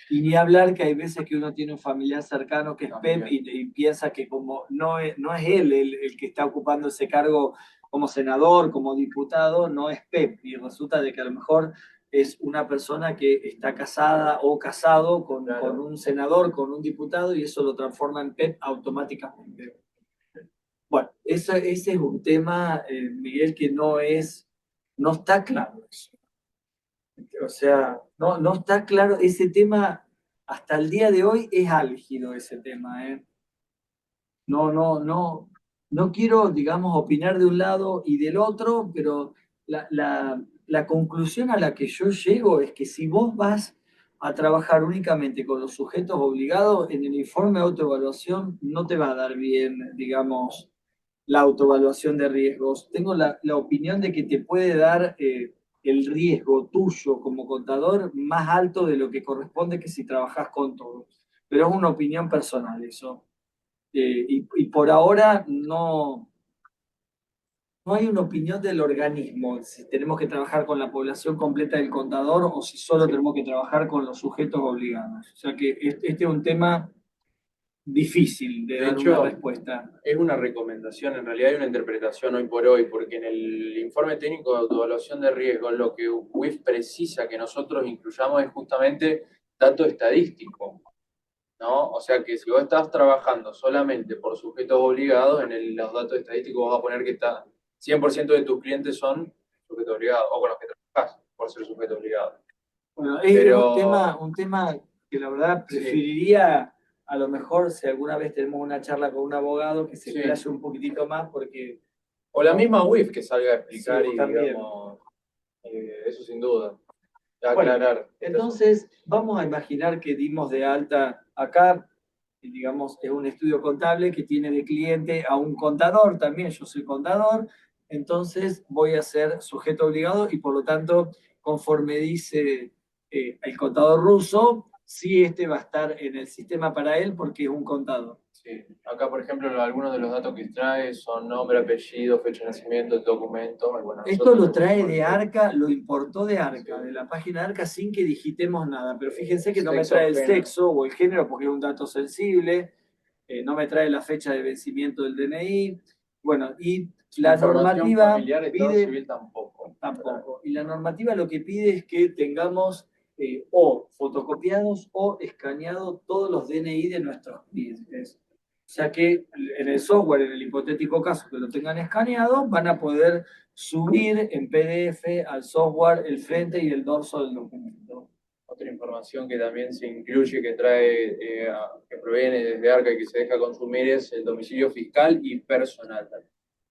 Y ni hablar que hay veces que uno tiene un familiar cercano que es PEP y piensa que como no es él el que está ocupando ese cargo como senador, como diputado, no es PEP. Y resulta de que a lo mejor es una persona que está casada o casado con un senador, con un diputado, y eso lo transforma en PEP automáticamente. Bueno, ese es un tema, Miguel, que no está claro eso. O sea, no está claro ese tema, hasta el día de hoy es álgido ese tema, ¿eh? No quiero, digamos, opinar de un lado y del otro, pero la conclusión a la que yo llego es que si vos vas a trabajar únicamente con los sujetos obligados, en el informe de autoevaluación no te va a dar bien, digamos, la autoevaluación de riesgos. Tengo la opinión de que te puede dar el riesgo tuyo como contador más alto de lo que corresponde que si trabajas con todos. Pero es una opinión personal eso. Y por ahora no hay una opinión del organismo, si tenemos que trabajar con la población completa del contador o si solo tenemos que trabajar con los sujetos obligados. O sea que este es un tema difícil de De dar una hecho, respuesta. es una recomendación, en realidad hay una interpretación hoy por hoy, porque en el informe técnico de autoevaluación de riesgo lo que WIF precisa que nosotros incluyamos es justamente dato estadístico, ¿no? O sea que si vos estás trabajando solamente por sujetos obligados, los datos estadísticos vas a poner que está 100% de tus clientes son sujetos obligados, o con los que trabajas por ser sujeto obligado. Bueno, es Pero un tema que la verdad sí, preferiría, a lo mejor, si alguna vez tenemos una charla con un abogado, que se sí. explaye un poquitito más, porque O la misma WIF que salga a explicar sí, y también. digamos, eso sin duda. Bueno, Aclarar. entonces, vamos a imaginar que dimos de alta acá, digamos, es un estudio contable que tiene de cliente a un contador también, yo soy contador, entonces voy a ser sujeto obligado y por lo tanto, conforme dice el contador ruso, sí este va a estar en el sistema para él porque es un contador. Sí. Acá, por ejemplo, algunos de los datos que extrae son nombre, apellido, fecha de nacimiento, documento. Bueno, Esto lo nosotros trae tenemos de Arca, lo importó de Arca, sí. de la página de Arca sin que digitemos nada, pero fíjense que no me Sexo, trae el género. sexo o el género porque es un dato sensible, no me trae la fecha de vencimiento del DNI, bueno, y la Información normativa familiar, estado pide civil tampoco. tampoco, y la normativa lo que pide es que tengamos o fotocopiados o escaneados todos los DNI de nuestros clientes. O sea que en el software, en el hipotético caso que lo tengan escaneado, van a poder subir en PDF al software el frente y el dorso del documento. Otra información que también se incluye, que trae, que proviene desde ARCA y que se deja consumir es el domicilio fiscal y personal.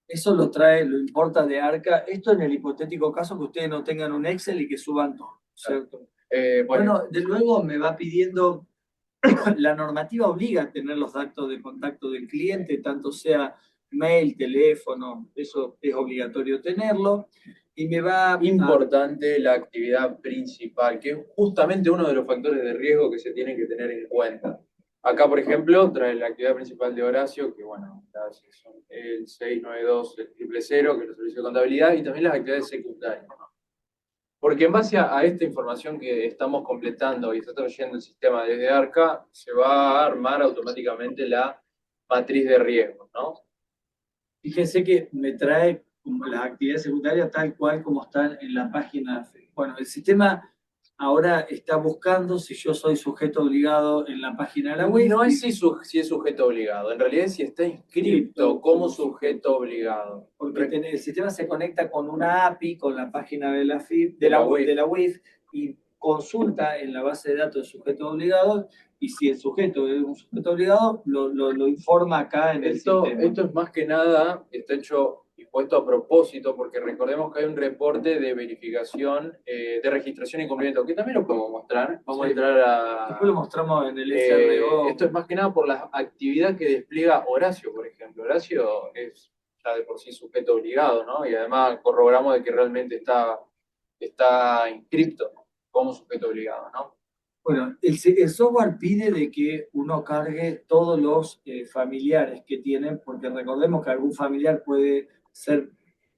Eso lo trae, lo importa de Arca. Esto en el hipotético caso que ustedes no tengan un Excel y que suban todo, ¿cierto? Bueno, de luego me va pidiendo, la normativa obliga a tener los datos de contacto del cliente, tanto sea mail, teléfono, eso es obligatorio tenerlo. Y me va Importante la actividad principal, que es justamente uno de los factores de riesgo que se tienen que tener en cuenta. Acá, por ejemplo, trae la actividad principal de Horacio, que bueno, son el 692, el 000, que es el servicio de contabilidad, y también las actividades secundarias, ¿no? Porque en base a esta información que estamos completando y está trayendo el sistema desde ARCA, se va a armar automáticamente la matriz de riesgo, ¿no? Fíjense que me trae como las actividades secundarias tal cual como están en la página. Bueno, el sistema ahora está buscando si yo soy sujeto obligado en la página de la web. No es si es sujeto obligado, en realidad es si está inscrito como sujeto obligado. Porque el sistema se conecta con una API, con la página de la FIP, de la WIF, y consulta en la base de datos de sujetos obligados, y si el sujeto es un sujeto obligado, lo informa acá en el sistema. Esto es más que nada, está hecho y puesto a propósito, porque recordemos que hay un reporte de verificación, de registración y cumplimiento, que también lo podemos mostrar. Vamos a entrar a... Después lo mostramos en el SRO. Esto es más que nada por la actividad que despliega Horacio, por ejemplo. Horacio es ya de por sí sujeto obligado, ¿no? Y además corroboramos de que realmente está inscrito como sujeto obligado, ¿no? Bueno, el software pide de que uno cargue todos los familiares que tienen, porque recordemos que algún familiar puede ser,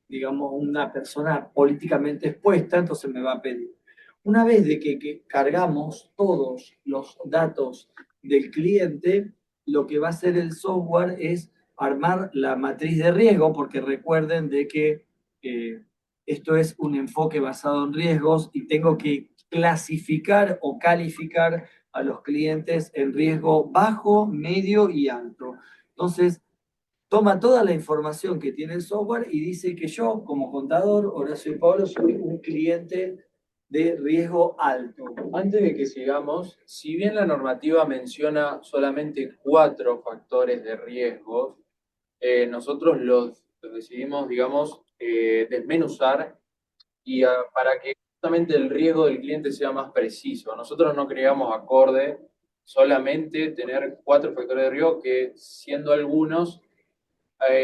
digamos, una persona políticamente expuesta, entonces me va a pedir. Una vez de que cargamos todos los datos del cliente, lo que va a hacer el software es armar la matriz de riesgo, porque recuerden de que esto es un enfoque basado en riesgos y tengo que clasificar o calificar a los clientes en riesgo bajo, medio y alto. Entonces, toma toda la información que tiene el software y dice que yo, como contador, Horacio y Pablo, soy un cliente de riesgo alto. Antes de que sigamos, si bien la normativa menciona solamente 4 factores de riesgo, nosotros los decidimos, digamos, desmenuzar y para que justamente el riesgo del cliente sea más preciso. Nosotros no creamos acorde solamente tener 4 factores de riesgo que, siendo algunos,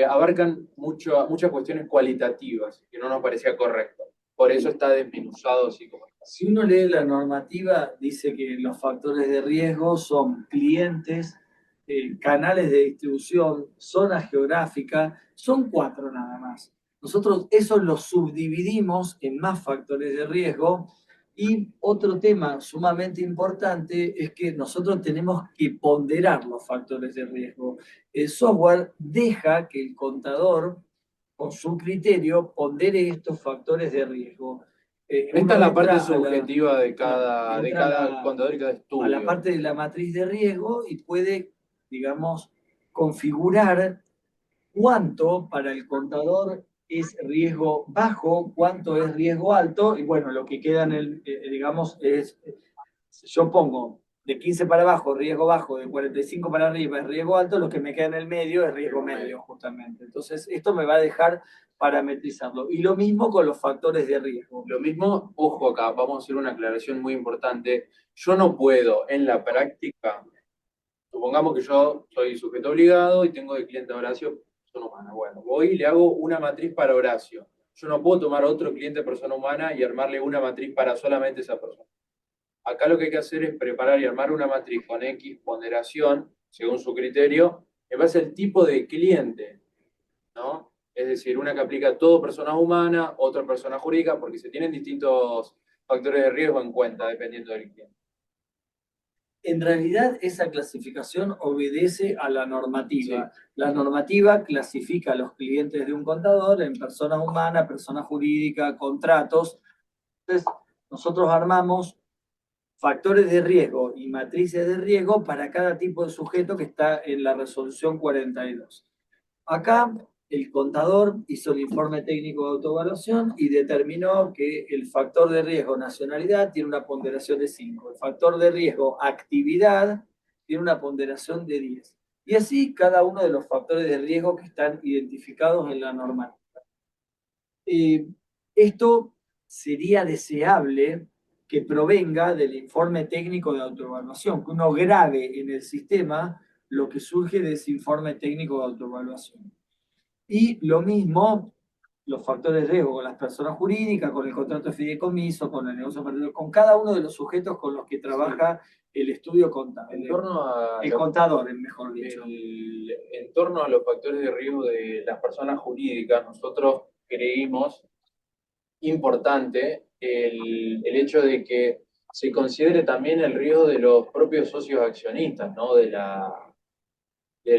abarcan muchas cuestiones cualitativas, que no nos parecía correcto. Por eso está desmenuzado así como está. Si uno lee la normativa, dice que los factores de riesgo son clientes, canales de distribución, zonas geográficas, son 4 nada más. Nosotros eso lo subdividimos en más factores de riesgo. Y otro tema sumamente importante es que nosotros tenemos que ponderar los factores de riesgo. El software deja que el contador, con su criterio, pondere estos factores de riesgo. Esta Uno es la parte entra subjetiva de cada contador y cada a la estudio. parte de la matriz de riesgo y puede, digamos, configurar cuánto para el contador es riesgo bajo, cuánto es riesgo alto, y bueno, lo que queda en el, digamos, es, yo pongo de 15 para abajo riesgo bajo, de 45 para arriba es riesgo alto, lo que me queda en el medio es riesgo medio, justamente. Entonces, esto me va a dejar parametrizarlo. Y lo mismo con los factores de riesgo. Lo mismo, ojo acá, vamos a hacer una aclaración muy importante. Yo no puedo en la práctica, supongamos que yo soy sujeto obligado y tengo de cliente a Horacio persona humana. Bueno, voy y le hago una matriz para Horacio. Yo no puedo tomar otro cliente persona humana y armarle una matriz para solamente esa persona. Acá lo que hay que hacer es preparar y armar una matriz con X ponderación, según su criterio, en base al tipo de cliente, ¿no? Es decir, una que aplica a todo persona humana, otra persona jurídica, porque se tienen distintos factores de riesgo en cuenta dependiendo del cliente. En realidad, esa clasificación obedece a la normativa. Sí. La normativa clasifica a los clientes de un contador en persona humana, persona jurídica, contratos. Entonces, nosotros armamos factores de riesgo y matrices de riesgo para cada tipo de sujeto que está en la resolución 42. Acá el contador hizo el informe técnico de autoevaluación y determinó que el factor de riesgo nacionalidad tiene una ponderación de 5, el factor de riesgo actividad tiene una ponderación de 10. Y así cada uno de los factores de riesgo que están identificados en la normativa. Esto sería deseable que provenga del informe técnico de autoevaluación, que uno grabe en el sistema lo que surge de ese informe técnico de autoevaluación. Y lo mismo, los factores de riesgo con las personas jurídicas, con el contrato de fideicomiso, con el negocio particular, con cada uno de los sujetos con los que trabaja el estudio contable. En torno a el contador, mejor dicho. En torno a los factores de riesgo de las personas jurídicas, nosotros creímos importante el hecho de que se considere también el riesgo de los propios socios accionistas, ¿no? de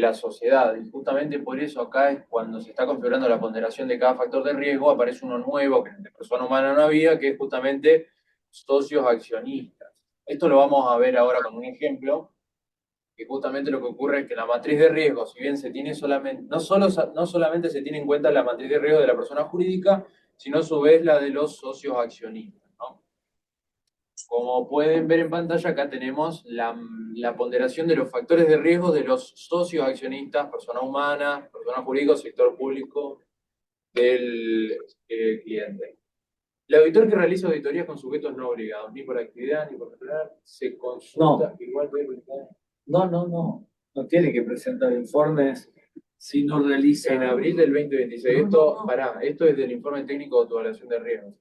la sociedad. Y justamente por eso acá es cuando se está configurando la ponderación de cada factor de riesgo, aparece uno nuevo que de persona humana no había, que es justamente socios accionistas. Esto lo vamos a ver ahora con un ejemplo, que justamente lo que ocurre es que la matriz de riesgo, si bien se tiene solamente, no solamente se tiene en cuenta la matriz de riesgo de la persona jurídica, sino a su vez la de los socios accionistas, ¿no? Como pueden ver en pantalla, acá tenemos la ponderación de los factores de riesgo de los socios accionistas, persona humana, persona jurídica, sector público del cliente. El auditor que realiza auditorías con sujetos no obligados, ni por actividad ni por natural, se consulta igual de... No tiene que presentar informes si no realiza... En abril del 2026. Esto es del informe técnico de autoevaluación de riesgos.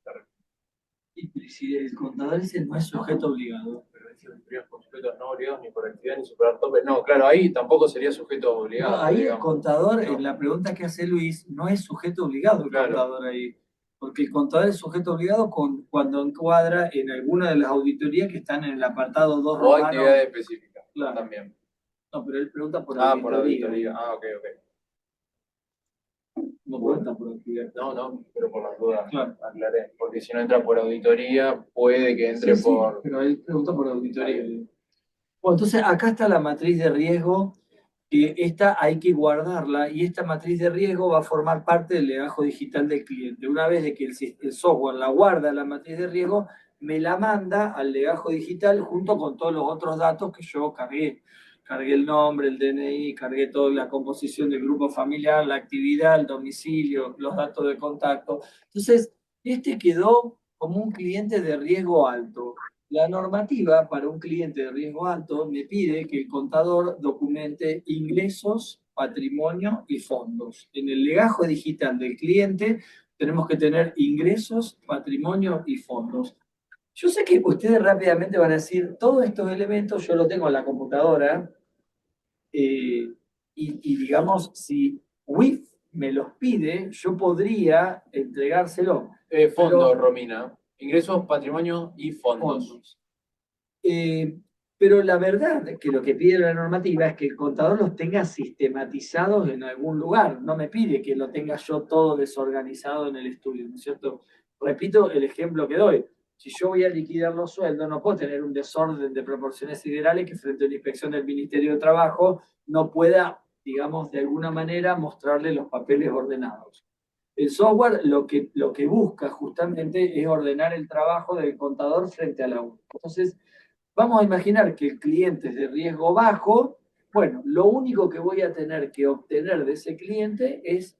Y si el contador ese no es sujeto obligado. Pero es con sujetos no obligados ni por actividad ni superar tope. No, claro, ahí tampoco sería sujeto obligado. No, ahí digamos. El contador, en la pregunta que hace Luis, no es sujeto obligado el contador ahí. Porque el contador es sujeto obligado cuando encuadra en alguna de las auditorías que están en el apartado 2 o actividades específicas, claro. También. No, pero él pregunta por auditoría. Por auditoría. Ok. No pregunta por actividad. No, pero por las dudas, claro. Aclaré. Porque si no entra por auditoría, puede que entre por... Sí, pero él pregunta por auditoría. Bueno, entonces acá está la matriz de riesgo, que esta hay que guardarla, y esta matriz de riesgo va a formar parte del legajo digital del cliente. Una vez de que el software la guarda, la matriz de riesgo, me la manda al legajo digital junto con todos los otros datos que yo cargué. Cargué el nombre, el DNI, cargué toda la composición del grupo familiar, la actividad, el domicilio, los datos de contacto. Entonces, este quedó como un cliente de riesgo alto. La normativa para un cliente de riesgo alto me pide que el contador documente ingresos, patrimonio y fondos. En el legajo digital del cliente tenemos que tener ingresos, patrimonio y fondos. Yo sé que ustedes rápidamente van a decir, todos estos elementos yo lo tengo en la computadora, y digamos, si WIF me los pide, yo podría entregárselo. Fondos, Pero- Romina. Ingresos, patrimonio y fondos. fondos. Pero la verdad es que lo que pide la normativa es que el contador los tenga sistematizados en algún lugar. No me pide que lo tenga yo todo desorganizado en el estudio, ¿no es cierto? Repito el ejemplo que doy. Si yo voy a liquidar los sueldos, no puedo tener un desorden de proporciones siderales que frente a la inspección del Ministerio de Trabajo no pueda, digamos, de alguna manera mostrarle los papeles ordenados. El software lo que busca justamente es ordenar el trabajo del contador frente a la U. Entonces, vamos a imaginar que el cliente es de riesgo bajo. Bueno, lo único que voy a tener que obtener de ese cliente es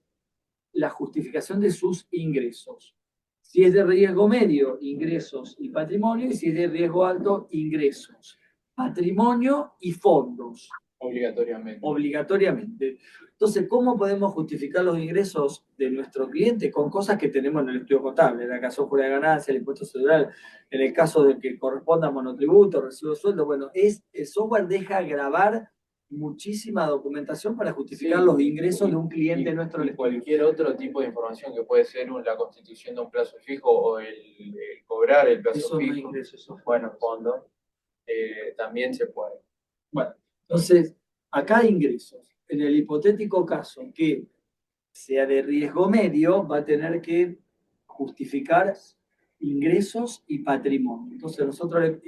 la justificación de sus ingresos. Si es de riesgo medio, ingresos y patrimonio, y si es de riesgo alto, ingresos, patrimonio y fondos. Obligatoriamente. Obligatoriamente. Entonces, ¿cómo podemos justificar los ingresos de nuestro cliente? Con cosas que tenemos en el estudio contable, en la caso de ganancia, el impuesto cedular, en el caso de que corresponda a monotributo, recibo de sueldo. Bueno, el software deja grabar muchísima documentación para justificar los ingresos de un cliente nuestro. Y cualquier otro tipo de información que puede ser la constitución de un plazo fijo o el cobrar el plazo Eso no es fijo. ingreso, eso es Bueno, fondo, también se puede. Bueno, entonces, acá hay ingresos. En el hipotético caso que sea de riesgo medio, va a tener que justificar ingresos y patrimonio. Entonces, nosotros,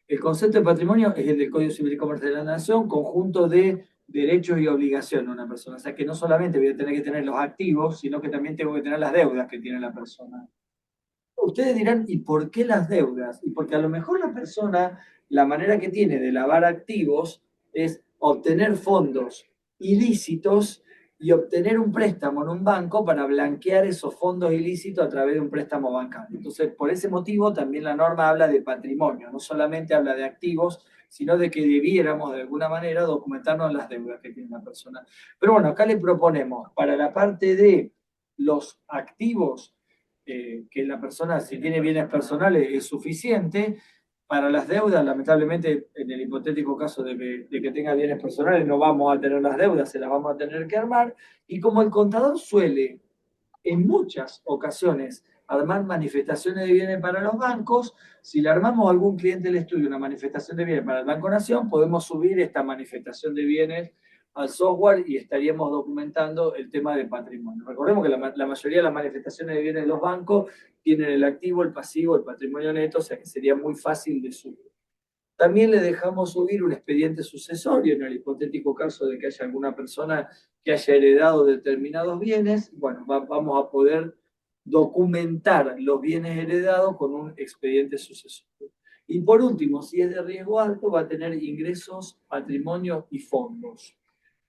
el concepto de patrimonio es el del Código Civil y Comercio de la Nación, conjunto de derechos y obligaciones de una persona. O sea, que no solamente voy a tener que tener los activos, sino que también tengo que tener las deudas que tiene la persona. Ustedes dirán, ¿y por qué las deudas? Y porque a lo mejor la persona, la manera que tiene de lavar activos es obtener fondos ilícitos y obtener un préstamo en un banco para blanquear esos fondos ilícitos a través de un préstamo bancario. Entonces, por ese motivo, también la norma habla de patrimonio, no solamente habla de activos, sino de que debiéramos de alguna manera documentarnos las deudas que tiene la persona. Pero bueno, acá le proponemos, para la parte de los activos, que la persona, si tiene bienes personales, es suficiente. Para las deudas, lamentablemente, en el hipotético caso de que tenga bienes personales, no vamos a tener las deudas, se las vamos a tener que armar. Y como el contador suele, en muchas ocasiones, armar manifestaciones de bienes para los bancos, si le armamos a algún cliente del estudio una manifestación de bienes para el Banco Nación, podemos subir esta manifestación de bienes al software y estaríamos documentando el tema de patrimonio. Recordemos que la mayoría de las manifestaciones de bienes de los bancos tienen el activo, el pasivo, el patrimonio neto, o sea que sería muy fácil de subir. También le dejamos subir un expediente sucesorio en el hipotético caso de que haya alguna persona que haya heredado determinados bienes. Bueno, vamos a poder documentar los bienes heredados con un expediente sucesorio. Y por último, si es de riesgo alto, va a tener ingresos, patrimonio y fondos.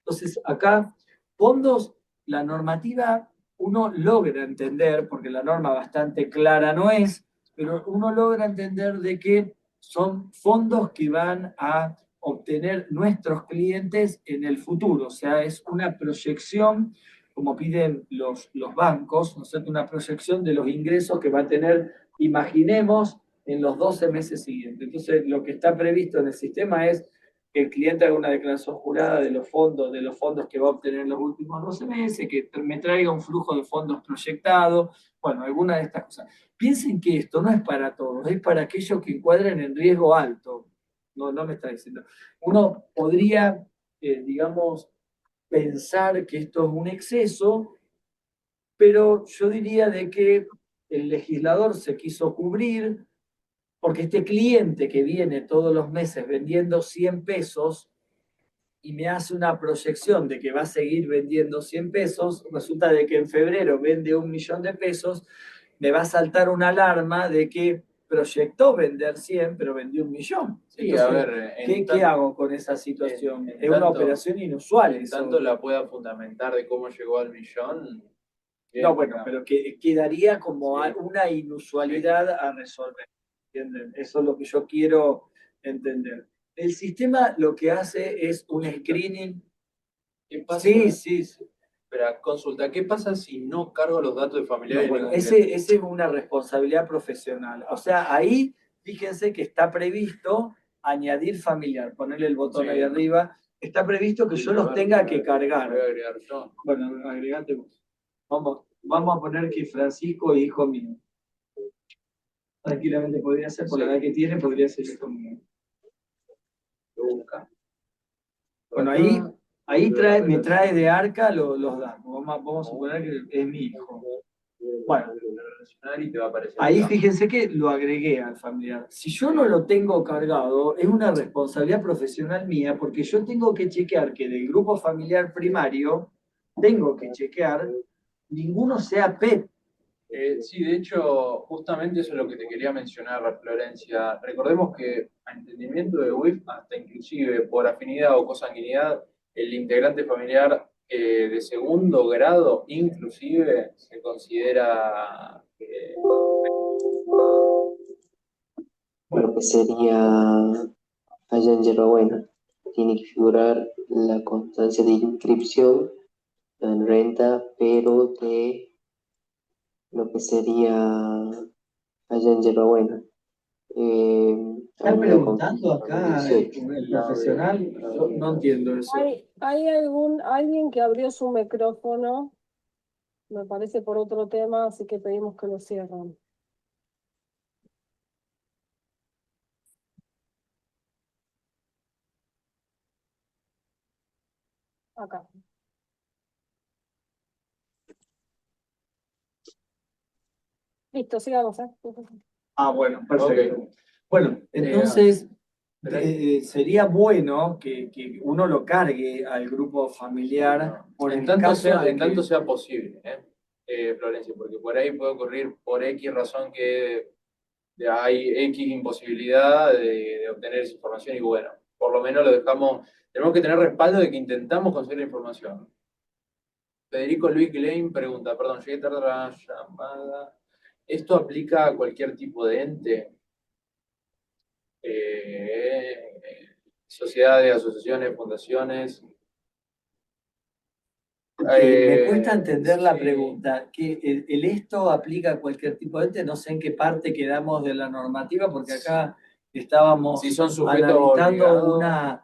Entonces, acá, fondos, la normativa uno logra entender, porque la norma bastante clara no es, pero uno logra entender de que son fondos que van a obtener nuestros clientes en el futuro. O sea, es una proyección, como piden los bancos, ¿no es cierto? Una proyección de los ingresos que va a tener, imaginemos, en los 12 meses siguientes. Entonces, lo que está previsto en el sistema es que el cliente haga una declaración jurada de los fondos que va a obtener en los últimos 12 meses, que me traiga un flujo de fondos proyectado, bueno, alguna de estas cosas. Piensen que esto no es para todos, es para aquellos que encuadren en riesgo alto. No, no me está diciendo. Uno podría, digamos, pensar que esto es un exceso, pero yo diría de que el legislador se quiso cubrir porque este cliente que viene todos los meses vendiendo 100 pesos y me hace una proyección de que va a seguir vendiendo 100 pesos, resulta de que en febrero vende 1.000.000 de pesos, me va a saltar una alarma de que proyectó vender 100, pero vendió 1.000.000. Sí, entonces, a ver, ¿qué hago con esa situación? en Es una tanto- operación inusual. En eso. tanto la pueda fundamentar de cómo llegó al millón, No, bueno, pero que quedaría como una inusualidad a resolver. ¿Entienden? Eso es lo que yo quiero entender. El sistema lo que hace es un screening. ¿Qué pasa? Sí, sí, sí. Pero consulta, ¿qué pasa si no cargo los datos de No, familiares? bueno, ese es una responsabilidad profesional. O sea, ahí fíjense que está previsto añadir familiar, ponerle el botón ahí arriba. Está previsto que yo los tenga que cargar. Voy a agregar yo. Bueno, agregate vos. Vamos a poner que Francisco es hijo mío. Tranquilamente podría ser, por la edad que tiene, podría ser hijo mío. Lo busca. Bueno, ahí me trae de arca los datos. Vamos a suponer que es mi hijo. Bueno, Y te va a aparecer ahí acá. fíjense que lo agregué al familiar. Si yo no lo tengo cargado, es una responsabilidad profesional mía porque yo tengo que chequear que del grupo familiar primario, tengo que chequear, ninguno sea PET. Sí, de hecho, justamente eso es lo que te quería mencionar, Florencia. Recordemos que a entendimiento de WIF, hasta inclusive por afinidad o cosanguinidad, el integrante familiar de segundo grado, inclusive, se considera Lo que sería allá en Yerbabuena. Tiene que figurar la constancia de inscripción en renta, pero de lo que sería allá en Yerbabuena. ¿Están Año preguntando acá 18. el profesional? Yo no entiendo eso. Hay alguien que abrió su micrófono, me parece por otro tema, así que pedimos que lo cierren. Acá. Listo, sigamos, ¿eh? Ah, bueno, perfecto. Bueno, entonces sería bueno que uno lo cargue al grupo familiar por el caso de en tanto sea posible, Florencia, porque por ahí puede ocurrir por X razón que hay X imposibilidad de obtener esa información y bueno, por lo menos lo dejamos, tenemos que tener respaldo de que intentamos conseguir la información. Federico Luis Klein pregunta, perdón, llegué tarde a la llamada. ¿Esto aplica a cualquier tipo de ente? Sociedades, asociaciones, fundaciones. Me cuesta entender la Sí. pregunta. ¿Que el esto aplica a cualquier tipo de ente? No sé en qué parte quedamos de la normativa, porque acá estábamos Si son sujetos analizando obligados.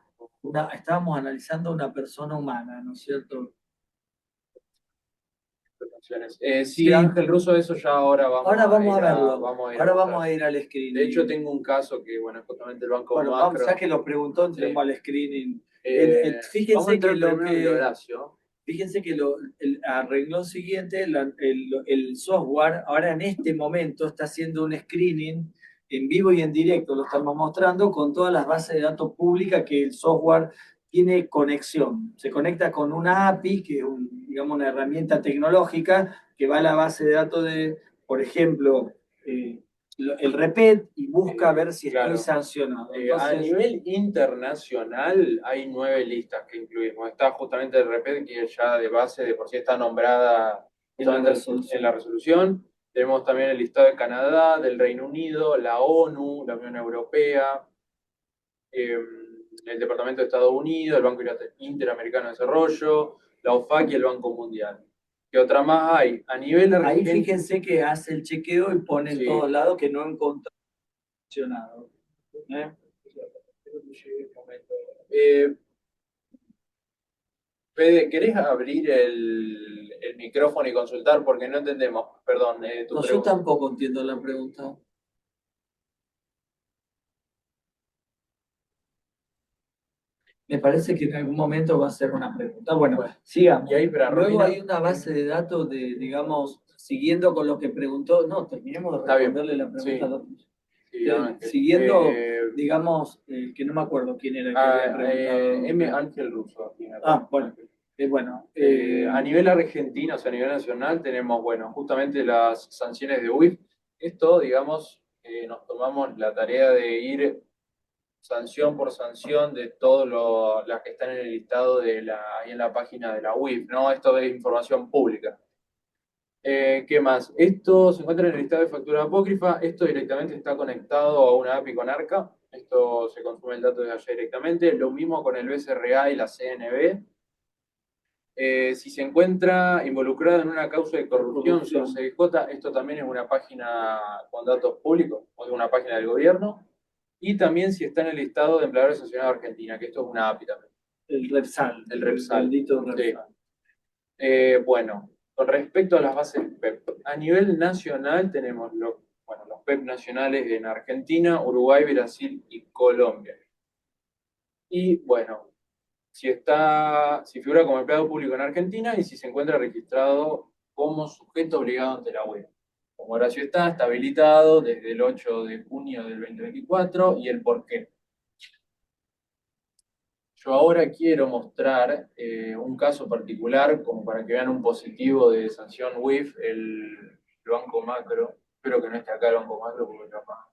estábamos analizando una persona humana, ¿no es cierto? Sí, Ángel Russo, eso ya ahora Vamos a verlo. vamos a ir Ahora a vamos buscar. a ir al screening. De hecho, tengo un caso que, bueno, es justamente el Banco Bueno, Macro. ya que lo preguntó, entremos Sí. al screening. Vamos a Fíjense entrar que lo primero en que... Horacio. Fíjense que al renglón siguiente, el software ahora en este momento está haciendo un screening en vivo y en directo, lo estamos mostrando con todas las bases de datos públicas que el software tiene conexión. Se conecta con una API, que es digamos, una herramienta tecnológica que va a la base de datos de, por ejemplo, el REPET y busca ver si estoy sancionado. A nivel internacional hay 9 listas que incluimos. Está justamente el REPET, que ya de base de por sí está nombrada en la resolución. Tenemos también el listado de Canadá, del Reino Unido, la ONU, la Unión Europea, el Departamento de Estados Unidos, el Banco Interamericano de Desarrollo, la OFAC y el Banco Mundial. ¿Qué otra más hay? A nivel argentino. Ahí fíjense que hace el chequeo y pone en todos lados que no encontró sancionado. Fede, ¿querés abrir el micrófono y consultar? Porque no entendemos, perdón, tu pregunta. Yo tampoco entiendo la pregunta. Me parece que en algún momento va a ser una pregunta. Bueno, sigamos. Luego hay una base de datos de, digamos, siguiendo con lo que preguntó. No, terminemos de responderle la pregunta. Sí. Siguiendo, digamos, que no me acuerdo quién era el que había preguntado. M. Ángel Russo. Bueno. A nivel argentino, o sea, a nivel nacional, tenemos, bueno, justamente las sanciones de UIF. Esto, digamos, nos tomamos la tarea de ir sanción por sanción de todas las que están en el listado ahí en la página de la UIF, ¿no? Esto es información pública. ¿Qué más? Esto se encuentra en el listado de factura apócrifa. Esto directamente está conectado a una API con Arca. Esto se consume el dato de allá directamente. Lo mismo con el BCRA y la CNB. Si se encuentra involucrado en una causa de corrupción sobre CDJ, esto también es una página con datos públicos o de una página del gobierno. Y también si está en el listado de empleadores sancionados de Argentina, que esto es una API también. El Repsal. El Repsal. El bendito Repsal. Sí. Bueno, con respecto a las bases PEP, a nivel nacional tenemos los PEP nacionales en Argentina, Uruguay, Brasil y Colombia. Y bueno, si figura como empleado público en Argentina y si se encuentra registrado como sujeto obligado ante la UE. Como Horacio está habilitado desde el 8 de junio del 2024 y el por qué. Yo ahora quiero mostrar un caso particular como para que vean un positivo de sanción WIF, el Banco Macro. Espero que no esté acá el Banco Macro porque capaz.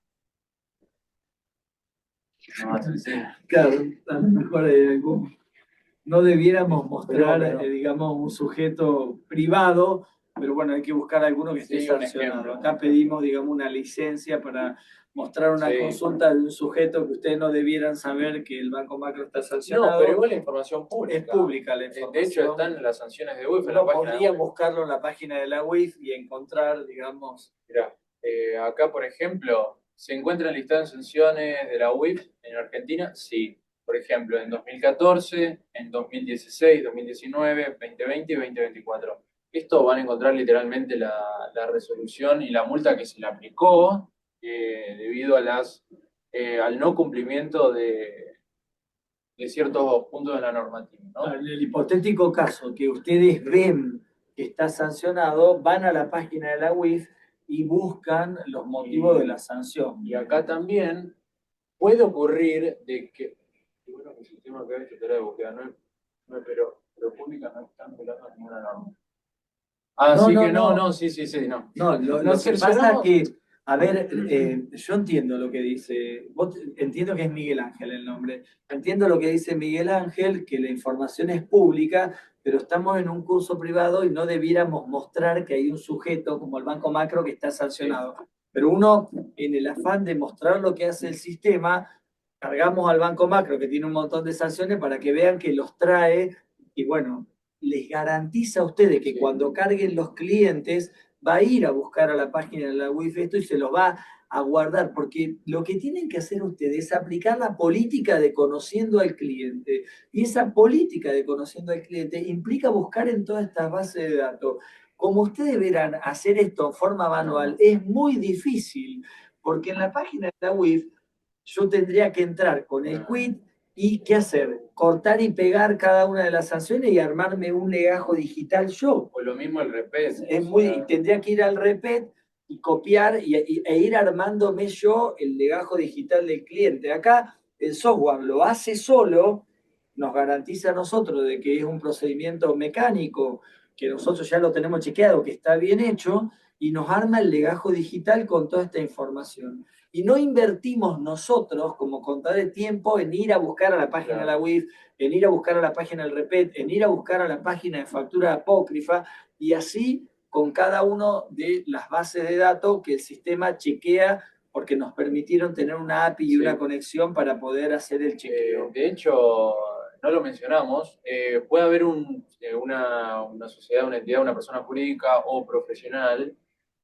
No, sí. Claro, a lo mejor no debiéramos mostrar, Pero, digamos, un sujeto privado, pero bueno, hay que buscar alguno que esté Sí, un sancionado. ejemplo. Acá pedimos, digamos, una licencia para mostrar una Sí. consulta de un sujeto que ustedes no debieran saber que el Banco Macro está No, sancionado. pero igual la información pública. Es pública la información. De hecho, están las sanciones de WIF en la Uno página de podría WIF. buscarlo en la página de la UIF y encontrar, digamos. Mirá, acá, por ejemplo, ¿se encuentran listadas sanciones de la UIF en Argentina? Sí. Por ejemplo, en 2014, en 2016, 2019, 2020 y 2024. Esto van a encontrar literalmente la resolución y la multa que se le aplicó debido a al no cumplimiento de ciertos puntos de la normativa, ¿no? En el hipotético caso que ustedes ven que está sancionado, van a la página de la UIF y buscan los motivos de la sanción. Y acá también puede ocurrir de que, bueno, el sistema que ha hecho tarea de búsqueda, pero pública no están violando ninguna norma. Así que no, sí, no. No, lo que pasa es que, a ver, yo entiendo lo que dice, entiendo que es Miguel Ángel el nombre, entiendo lo que dice Miguel Ángel, que la información es pública, pero estamos en un curso privado y no debiéramos mostrar que hay un sujeto como el Banco Macro que está sancionado. Sí. Pero uno, en el afán de mostrar lo que hace el sistema, cargamos al Banco Macro, que tiene un montón de sanciones, para que vean que los trae y bueno, les garantiza a ustedes que cuando carguen los clientes va a ir a buscar a la página de la UIF esto y se los va a guardar, porque lo que tienen que hacer ustedes es aplicar la política de conociendo al cliente. Y esa política de conociendo al cliente implica buscar en todas estas bases de datos. Como ustedes verán, hacer esto en forma manual es muy difícil, porque en la página de la UIF yo tendría que entrar con el quit y ¿qué hacer? Cortar y pegar cada una de las sanciones y armarme un legajo digital yo. O lo mismo el repet. Tendría que ir al repet y copiar e ir armándome yo el legajo digital del cliente. Acá el software lo hace solo, nos garantiza a nosotros de que es un procedimiento mecánico, que nosotros ya lo tenemos chequeado, que está bien hecho, y nos arma el legajo digital con toda esta información. Y no invertimos nosotros como contadores tiempo en ir a buscar a la página de la UIF, en ir a buscar a la página del repet, en ir a buscar a la página de factura apócrifa, y así con cada uno de las bases de datos que el sistema chequea porque nos permitieron tener una API y una conexión para poder hacer el chequeo. De hecho, no lo mencionamos, puede haber una sociedad, una entidad, una persona jurídica o profesional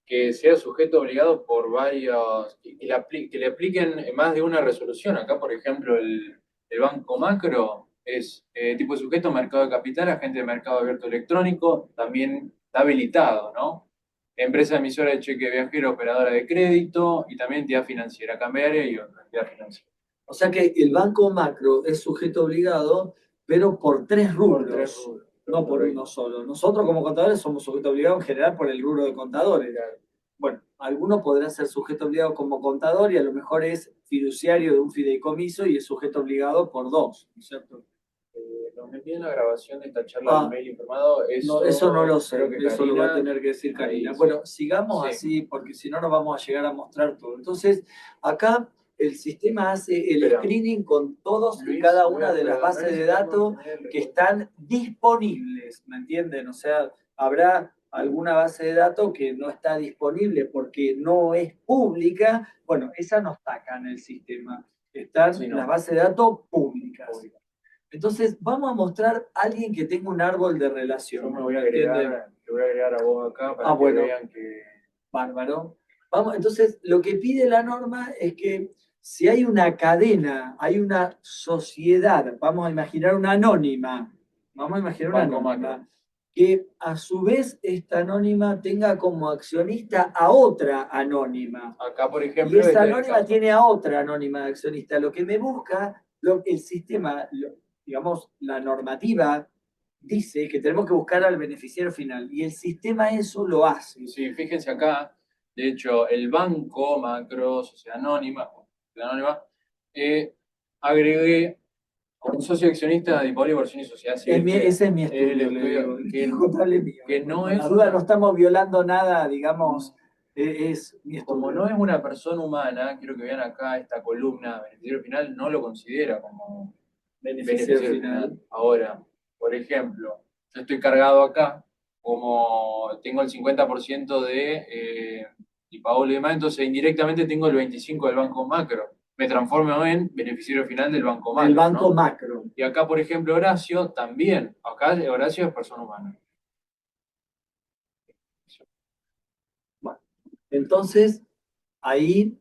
que sea sujeto obligado por varios, que le apliquen más de una resolución. Acá, por ejemplo, el Banco Macro es tipo de sujeto, mercado de capital, agente de mercado abierto electrónico, también está habilitado, ¿no? Empresa emisora de cheque viajero, operadora de crédito y también entidad financiera, cambiaria y otra entidad financiera. O sea que el Banco Macro es sujeto obligado, pero por tres rubros. No por uno solo. Nosotros como contadores somos sujeto obligado en general por el rubro de contadores. Bueno, alguno podrá ser sujeto obligado como contador y a lo mejor es fiduciario de un fideicomiso y es sujeto obligado por dos, ¿no es cierto? Nos envíen la grabación de esta charla del mail informado. Eso no lo sé, eso Karina, lo va a tener que decir Karina. Bueno, sigamos así porque si no, no vamos a llegar a mostrar todo. Entonces, acá el sistema hace el Espera. screening con todos y Luis, cada voy una a de las bases de datos que están disponibles, ¿me entienden? O sea, habrá alguna base de datos que no está disponible porque no es pública. Bueno, esa no está acá en el sistema. Están Sí, no. las bases de datos públicas. Entonces, vamos a mostrar a alguien que tenga un árbol de relación. Yo me voy a ¿entienden? agregar a vos acá para que bueno. vean que... Bárbaro. Vamos, entonces, lo que pide la norma es que si hay una cadena, hay una sociedad, vamos a imaginar una anónima, vamos a imaginar una Banco anónima, Macro. que a su vez esta anónima tenga como accionista a otra anónima. Acá, por Y ejemplo, esa este es el anónima caso. tiene a otra anónima de accionista. Lo que me busca, el sistema, digamos, la normativa dice que tenemos que buscar al beneficiario final y el sistema eso lo hace. Sí, fíjense acá, de hecho, el Banco Macro, Sociedad Anónima, agregué a un socio accionista de Hipólito Inversión y Sociedad Civil. Ese es mi el estudio, le estudio digo. Contable mío. que no Por es la duda una- no estamos violando nada, digamos, es mi estudio. Como no es una persona humana, quiero que vean acá esta columna, beneficiario final no lo considera como beneficiario final. Ahora, por ejemplo, yo estoy cargado acá, como tengo el 50% de Paolo y demás, entonces indirectamente tengo el 25% del Banco Macro. Me transformo en beneficiario final del Banco Macro. Del Banco ¿no? Macro. Y acá, por ejemplo, Horacio también. Acá Horacio es persona humana. Bueno, entonces, ahí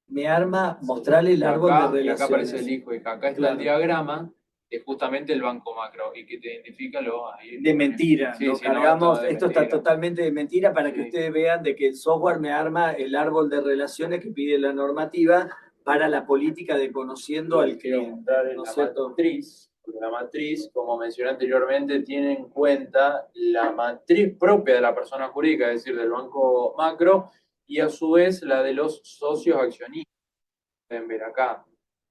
me arma mostrarle el árbol de relaciones. Y acá aparece el hijo, y acá está Claro. el diagrama de justamente el Banco Macro, y que te identifica de mentira, Sí, lo sí, cargamos, no, esto mentira. está totalmente de mentira para que ustedes vean de que el software me arma el árbol de relaciones que pide la normativa para la política de conociendo al cliente. ¿No es cierto? La matriz, como mencioné anteriormente, tiene en cuenta la matriz propia de la persona jurídica, es decir, del Banco Macro, y a su vez la de los socios accionistas. Pueden ver acá.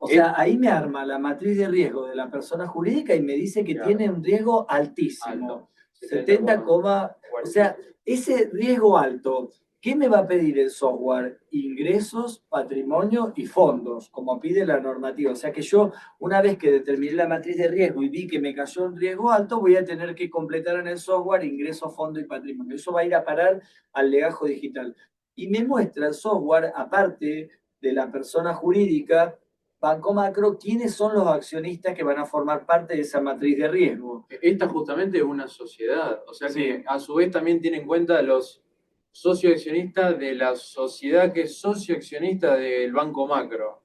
O sea, ahí me arma la matriz de riesgo de la persona jurídica y me dice que tiene un riesgo altísimo. Alto. 70, o sea, ese riesgo alto, ¿qué me va a pedir el software? Ingresos, patrimonio y fondos, como pide la normativa. O sea que yo, una vez que determiné la matriz de riesgo y vi que me cayó un riesgo alto, voy a tener que completar en el software ingresos, fondo y patrimonio. Eso va a ir a parar al legajo digital. Y me muestra el software, aparte de la persona jurídica, Banco Macro, ¿quiénes son los accionistas que van a formar parte de esa matriz de riesgo? Esta justamente es una sociedad, o sea que a su vez también tiene en cuenta los socioaccionistas de la sociedad que es socioaccionista del Banco Macro.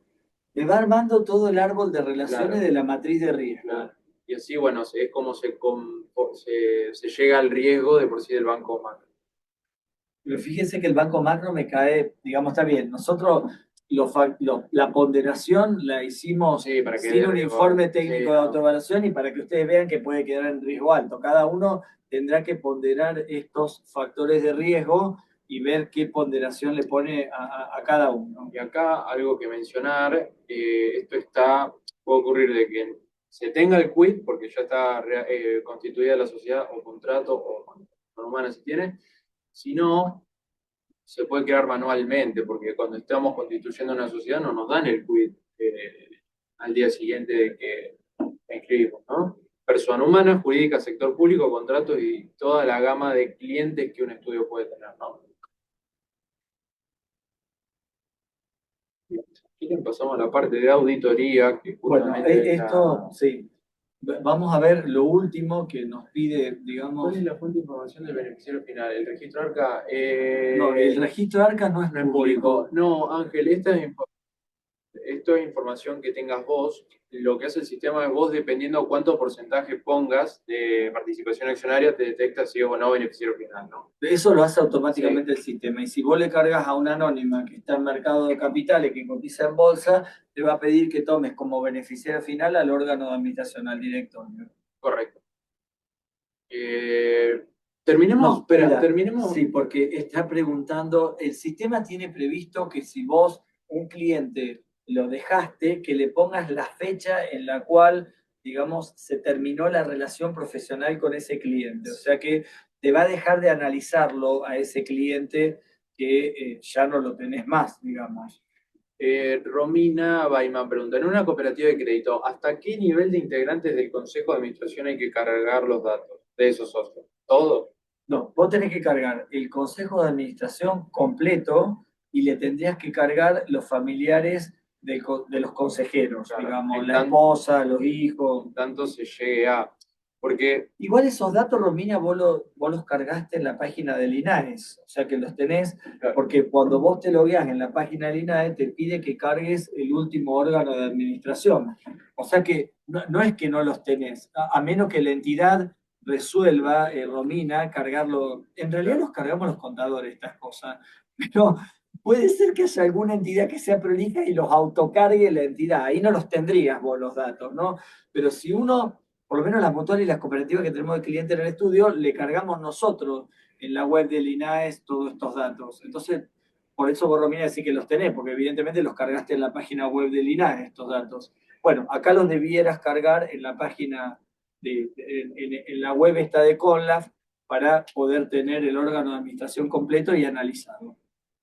Me va armando todo el árbol de relaciones de la matriz de riesgo. Claro. Y así, bueno, es como se llega al riesgo de por sí del Banco Macro. Pero fíjense que el Banco Macro me cae, digamos, está bien. Nosotros la ponderación la hicimos sin un informe técnico de autoevaluación y para que ustedes vean que puede quedar en riesgo alto. Cada uno tendrá que ponderar estos factores de riesgo y ver qué ponderación le pone a cada uno. Y acá algo que mencionar, puede ocurrir de que se tenga el quit, porque ya está constituida la sociedad o contrato o humana si tiene, si no, se puede crear manualmente, porque cuando estamos constituyendo una sociedad no nos dan el quit al día siguiente de que inscribimos, ¿no? Persona humana, jurídica, sector público, contratos y toda la gama de clientes que un estudio puede tener, ¿no? Quieren pasamos a la parte de auditoría, que justamente esto, sí. Vamos a ver lo último que nos pide, digamos... ¿Cuál es la fuente de información del beneficiario final? ¿El registro ARCA? No, el registro ARCA no es público. No, Ángel, esto es información que tengas vos. Lo que hace el sistema es vos, dependiendo cuánto porcentaje pongas de participación accionaria, te detecta si es o no beneficiario final, ¿no? Eso lo hace automáticamente el sistema. Y si vos le cargas a una anónima que está en mercado de capitales, que cotiza en bolsa, te va a pedir que tomes como beneficiario final al órgano de administración, al directorio. Correcto. ¿Terminemos? Terminemos. Sí, porque está preguntando, el sistema tiene previsto que si vos, un cliente, lo dejaste, que le pongas la fecha en la cual, digamos, se terminó la relación profesional con ese cliente. O sea que te va a dejar de analizarlo a ese cliente que ya no lo tenés más, digamos. Romina Baiman pregunta, en una cooperativa de crédito, ¿hasta qué nivel de integrantes del consejo de administración hay que cargar los datos de esos socios? ¿Todo? No, vos tenés que cargar el consejo de administración completo y le tendrías que cargar los familiares de los consejeros, Claro, digamos, la esposa, los hijos. Tanto se llegue a... Porque igual esos datos, Romina, vos los cargaste en la página del INAES, o sea que los tenés, claro, porque cuando vos te logueás en la página del INAES te pide que cargues el último órgano de administración. O sea que no es que no los tenés, a menos que la entidad resuelva, Romina, cargarlo. En realidad los cargamos los contadores, estas cosas, pero puede ser que haya alguna entidad que sea prolija y los autocargue la entidad. Ahí no los tendrías vos los datos, ¿no? Pero si uno, por lo menos las mutuales y las cooperativas que tenemos de clientes en el estudio, le cargamos nosotros en la web del INAES todos estos datos. Entonces, por eso vos, Romina, decís que los tenés, porque evidentemente los cargaste en la página web del INAES estos datos. Bueno, acá los debieras cargar en la página, en la web esta de Conlaf, para poder tener el órgano de administración completo y analizarlo.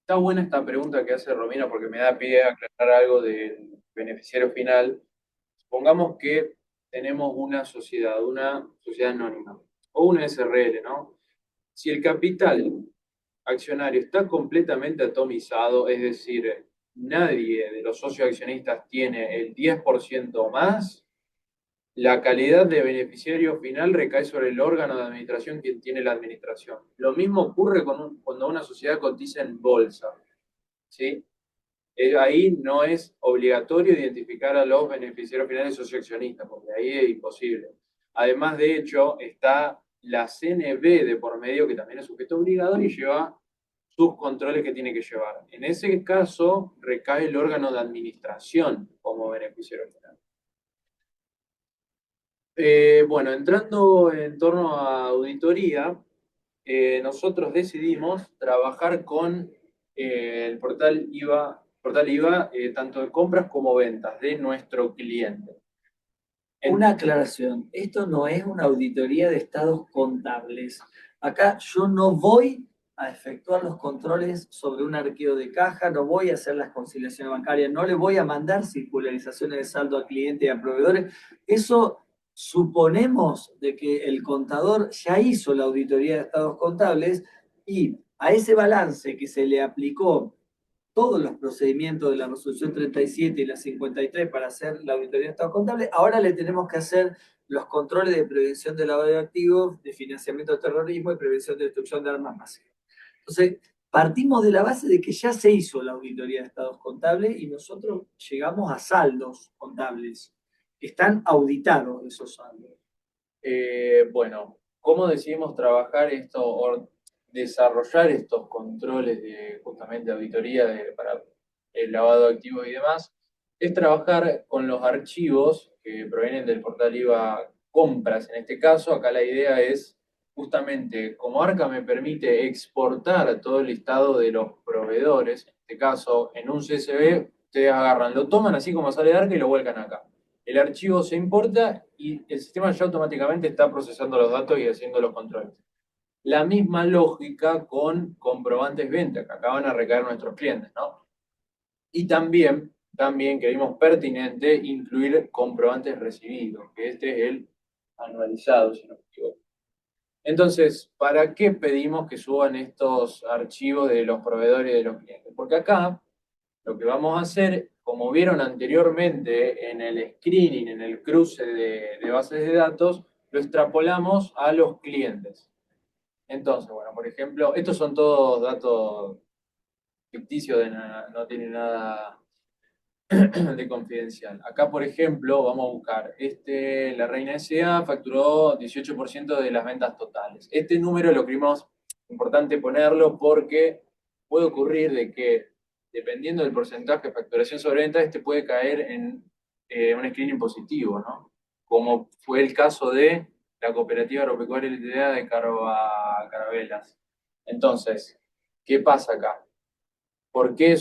está buena esta pregunta que hace Romina porque me da pie a aclarar algo del beneficiario final. Supongamos que tenemos una sociedad anónima o una SRL, ¿no? Si el capital accionario está completamente atomizado, es decir, nadie de los socios accionistas tiene el 10% o más, la calidad de beneficiario final recae sobre el órgano de administración quien tiene la administración. Lo mismo ocurre cuando una sociedad cotiza en bolsa, ¿sí? Ahí no es obligatorio identificar a los beneficiarios finales socioaccionistas, porque ahí es imposible. Además, de hecho, está la CNB de por medio, que también es sujeto obligado y lleva sus controles que tiene que llevar. En ese caso, recae el órgano de administración como beneficiario final. Bueno, entrando en torno a auditoría, nosotros decidimos trabajar con el portal IVA, tanto de compras como ventas de nuestro cliente. Una aclaración, esto no es una auditoría de estados contables. Acá yo no voy a efectuar los controles sobre un arqueo de caja, no voy a hacer las conciliaciones bancarias, no le voy a mandar circularizaciones de saldo a clientes y a proveedores. Eso suponemos de que el contador ya hizo la auditoría de estados contables y a ese balance que se le aplicó todos los procedimientos de la resolución 37 y la 53 para hacer la auditoría de estado contable, ahora le tenemos que hacer los controles de prevención de lavado de activos, de financiamiento de terrorismo y prevención de destrucción de armas masivas. Entonces, partimos de la base de que ya se hizo la auditoría de estados contables y nosotros llegamos a saldos contables. Están auditados esos saldos. Bueno, ¿cómo decidimos trabajar esto o desarrollar estos controles de justamente auditoría para el lavado de activos y demás? Es trabajar con los archivos que provienen del portal IVA Compras. En este caso, acá la idea es justamente, como Arca me permite exportar todo el listado de los proveedores, en este caso, en un CSV, ustedes agarran, lo toman así como sale de Arca y lo vuelcan acá. El archivo se importa y el sistema ya automáticamente está procesando los datos y haciendo los controles. La misma lógica con comprobantes venta, que acaban a recaer nuestros clientes, ¿no? Y también creímos pertinente incluir comprobantes recibidos, que este es el anualizado, si no me equivoco. Entonces, ¿para qué pedimos que suban estos archivos de los proveedores y de los clientes? Porque acá lo que vamos a hacer, como vieron anteriormente en el screening, en el cruce de bases de datos, lo extrapolamos a los clientes. Entonces, bueno, por ejemplo, estos son todos datos ficticios, no tienen nada de confidencial. Acá, por ejemplo, vamos a buscar, la Reina S.A. facturó 18% de las ventas totales. Este número lo creímos importante ponerlo porque puede ocurrir de que, dependiendo del porcentaje de facturación sobre ventas, este puede caer en un screening positivo, ¿no? Como fue el caso de la Cooperativa Agropecuaria Ltda. De Carabelas. Entonces, ¿qué pasa acá? ¿Por qué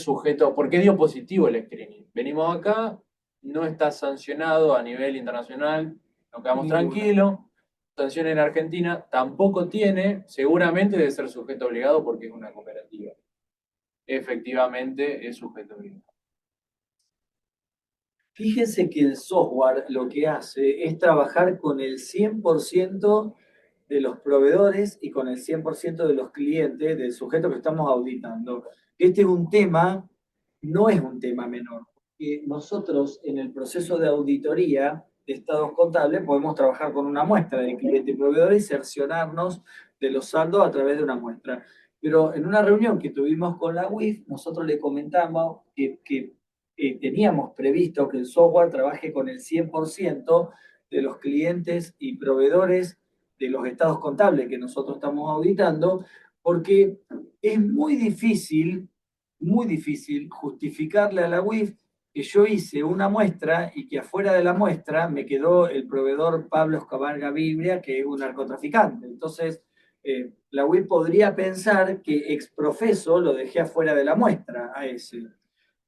dio positivo el screening? Venimos acá, no está sancionado a nivel internacional, nos quedamos tranquilos. Sanción en Argentina tampoco tiene, seguramente debe ser sujeto obligado porque es una cooperativa. Efectivamente es sujeto obligado. Fíjense que el software lo que hace es trabajar con el 100% de los proveedores y con el 100% de los clientes del sujeto que estamos auditando. Este es un tema, no es un tema menor, porque nosotros en el proceso de auditoría de estados contables podemos trabajar con una muestra de cliente y proveedor y cerciorarnos de los saldos a través de una muestra. Pero en una reunión que tuvimos con la UIF, nosotros le comentamos que teníamos previsto que el software trabaje con el 100% de los clientes y proveedores de los estados contables que nosotros estamos auditando, porque es muy difícil justificarle a la UIF que yo hice una muestra y que afuera de la muestra me quedó el proveedor Pablo Escobar Gaviria, que es un narcotraficante. Entonces, la UIF podría pensar que ex profeso lo dejé afuera de la muestra a ese.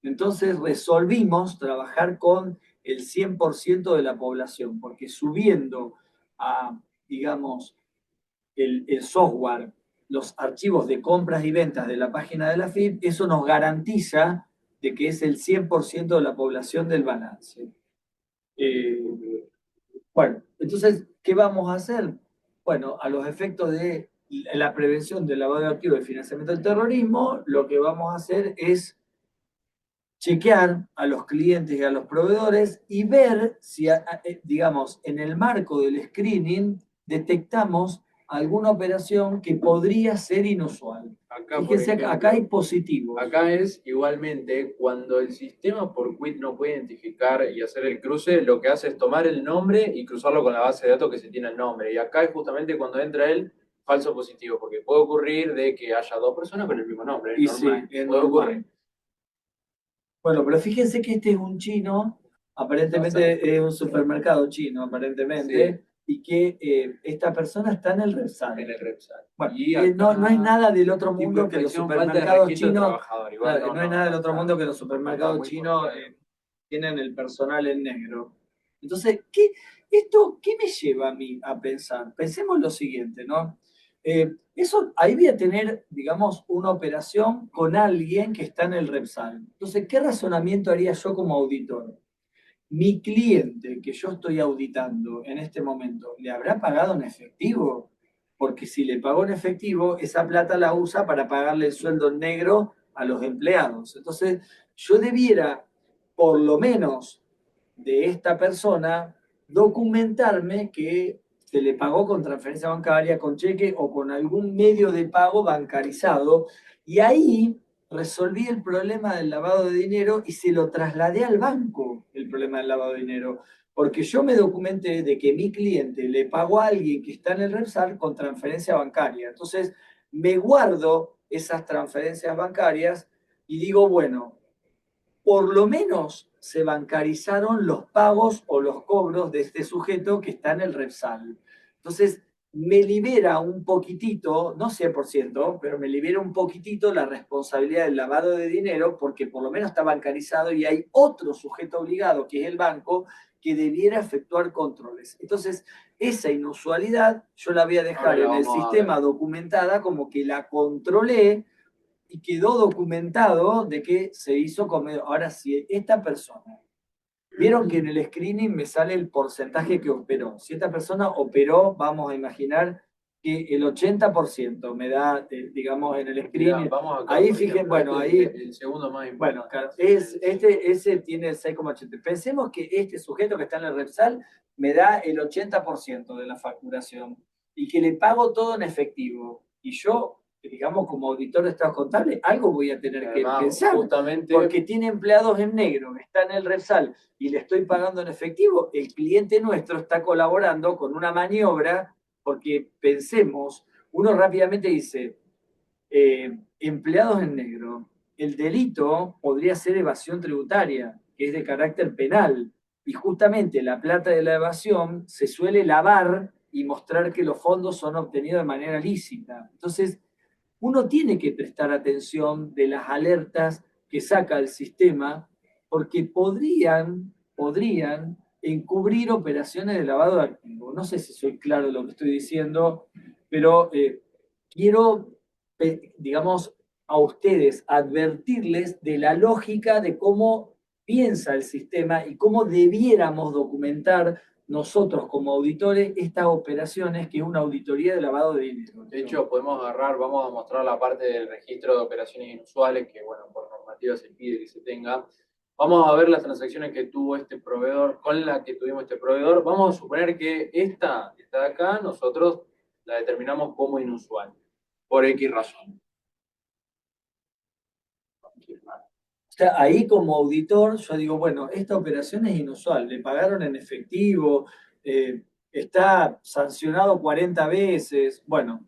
Entonces resolvimos trabajar con el 100% de la población, porque subiendo a, digamos, el software, los archivos de compras y ventas de la página de la FIP, eso nos garantiza de que es el 100% de la población del balance. Bueno, entonces, ¿qué vamos a hacer? Bueno, a los efectos de la prevención del lavado de activos y financiamiento del terrorismo, lo que vamos a hacer es chequear a los clientes y a los proveedores y ver si, digamos, en el marco del screening detectamos alguna operación que podría ser inusual. Acá, Fíjense, ejemplo, acá hay positivos. Acá es igualmente cuando el sistema por quit no puede identificar y hacer el cruce, lo que hace es tomar el nombre y cruzarlo con la base de datos que se tiene el nombre. Y acá es justamente cuando entra el falso positivo, porque puede ocurrir de que haya dos personas con el mismo nombre. Y Es normal. sí, es Puede normal. ocurrir. Bueno, pero fíjense que este es un chino, aparentemente es un supermercado chino, aparentemente, Sí. y que esta persona está en el Repsal. En el Repsal. Bueno, Y acá, no es nada del otro tipo mundo que los inspección, falta de supermercados registro de chinos, trabajador. Igual no es nada del otro mundo que los está supermercados muy chinos confiado. tienen el personal en negro. Entonces, ¿qué me lleva a mí a pensar? Pensemos lo siguiente, ¿no? Ahí voy a tener, digamos, una operación con alguien que está en el Repsal. Entonces, ¿qué razonamiento haría yo como auditor? Mi cliente que yo estoy auditando en este momento, ¿le habrá pagado en efectivo? Porque si le pagó en efectivo, esa plata la usa para pagarle el sueldo en negro a los empleados. Entonces, yo debiera, por lo menos de esta persona, documentarme que se le pagó con transferencia bancaria, con cheque o con algún medio de pago bancarizado. Y ahí resolví el problema del lavado de dinero y se lo trasladé al banco, el problema del lavado de dinero. Porque yo me documenté de que mi cliente le pagó a alguien que está en el Repsal con transferencia bancaria. Entonces, me guardo esas transferencias bancarias y digo, bueno, por lo menos se bancarizaron los pagos o los cobros de este sujeto que está en el Repsal. Entonces, me libera un poquitito, no 100%, pero me libera un poquitito la responsabilidad del lavado de dinero porque por lo menos está bancarizado y hay otro sujeto obligado, que es el banco, que debiera efectuar controles. Entonces, esa inusualidad yo la voy a dejar en el sistema documentada como que la controlé y quedó documentado de que se hizo comer. Ahora, si esta persona, vieron que en el screening me sale el porcentaje que operó. Si esta persona operó, vamos a imaginar que el 80% me da, digamos, en el screening. Vamos acá, ahí fíjense, bueno, ahí. El segundo más importante. Bueno, claro, ese tiene el 6,80. Pensemos que este sujeto que está en el Repsal me da el 80% de la facturación y que le pago todo en efectivo. Y yo, digamos, como auditor de estados contables, algo voy a tener que pensar. Justamente, porque tiene empleados en negro, está en el Repsal y le estoy pagando en efectivo, el cliente nuestro está colaborando con una maniobra, porque pensemos, uno rápidamente dice, empleados en negro, el delito podría ser evasión tributaria, que es de carácter penal, y justamente la plata de la evasión se suele lavar y mostrar que los fondos son obtenidos de manera lícita. Entonces, uno tiene que prestar atención de las alertas que saca el sistema, porque podrían encubrir operaciones de lavado de activos. No sé si soy claro de lo que estoy diciendo, pero quiero, digamos, a ustedes advertirles de la lógica de cómo piensa el sistema y cómo debiéramos documentar nosotros como auditores estas operaciones, que es una auditoría de lavado de dinero. De hecho, podemos agarrar, vamos a mostrar la parte del registro de operaciones inusuales, que bueno, por normativa se pide que se tenga. Vamos a ver las transacciones que tuvo este proveedor, con la que tuvimos este proveedor. Vamos a suponer que esta de acá, nosotros la determinamos como inusual, por X razón. O sea, ahí como auditor yo digo, bueno, esta operación es inusual, le pagaron en efectivo, está sancionado 40 veces, bueno,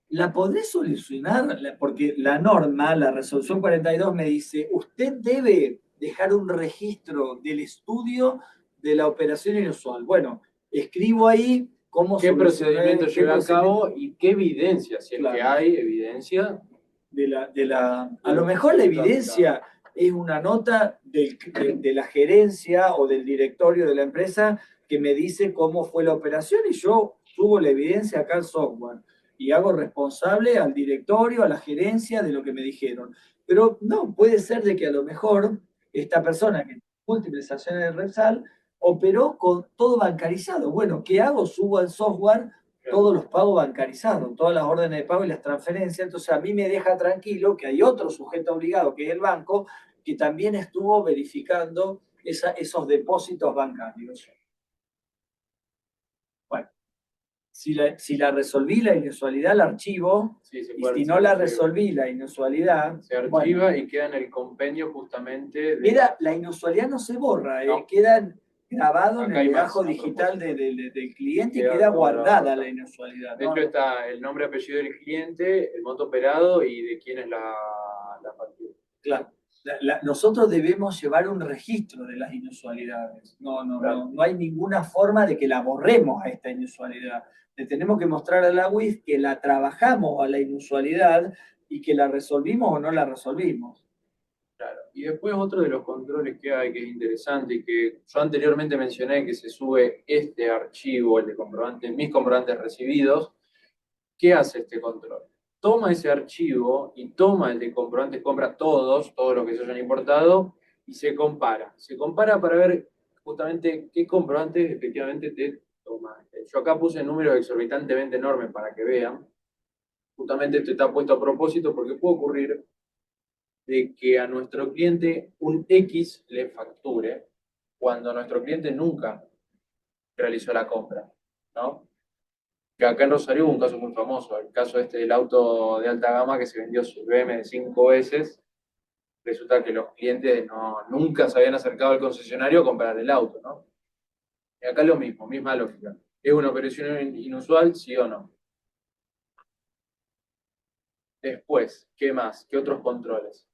¿la podré solucionar? Porque la norma, la resolución 42 me dice, usted debe dejar un registro del estudio de la operación inusual. Bueno, escribo ahí cómo ¿Qué procedimiento lleva a cabo y qué evidencia? Si es claro, que hay evidencia. A lo mejor la evidencia es una nota de la gerencia o del directorio de la empresa que me dice cómo fue la operación y yo subo la evidencia acá al software y hago responsable al directorio, a la gerencia de lo que me dijeron. Pero no, puede ser de que a lo mejor esta persona que tiene múltiples acciones de Repsol operó con todo bancarizado. Bueno, ¿qué hago? Subo al software todos los pagos bancarizados, todas las órdenes de pago y las transferencias. Entonces a mí me deja tranquilo que hay otro sujeto obligado, que es el banco, que también estuvo verificando esos depósitos bancarios. Bueno, si la resolví la inusualidad, la archivo, Sí, y si no la resolví la inusualidad... Se archiva, bueno, y queda en el compendio justamente... La inusualidad no se borra, no. Queda grabado Acá en el legajo digital del cliente y queda guardada la inusualidad. De hecho, está el nombre, apellido del cliente, el monto operado y de quién es la factura. Claro. Nosotros debemos llevar un registro de las inusualidades. No hay ninguna forma de que la borremos a esta inusualidad. Le tenemos que mostrar a la UIF que la trabajamos a la inusualidad y que la resolvimos o no la resolvimos. Claro. Y después otro de los controles que hay, que es interesante y que yo anteriormente mencioné, que se sube este archivo, el de comprobantes, mis comprobantes recibidos. ¿Qué hace este control? Toma ese archivo y toma el de comprobantes compra todos los que se hayan importado y se compara. Se compara para ver justamente qué comprobantes efectivamente te toma. Yo acá puse números exorbitantemente enormes para que vean. Justamente esto está puesto a propósito porque puede ocurrir de que a nuestro cliente un X le facture cuando nuestro cliente nunca realizó la compra, ¿no? Que acá en Rosario hubo un caso muy famoso, el caso este del auto de alta gama que se vendió su BM de 5 veces. Resulta que los clientes nunca se habían acercado al concesionario a comprar el auto, ¿no? Y acá lo mismo, misma lógica. ¿Es una operación inusual, sí o no? Después, ¿qué más? ¿Qué otros controles?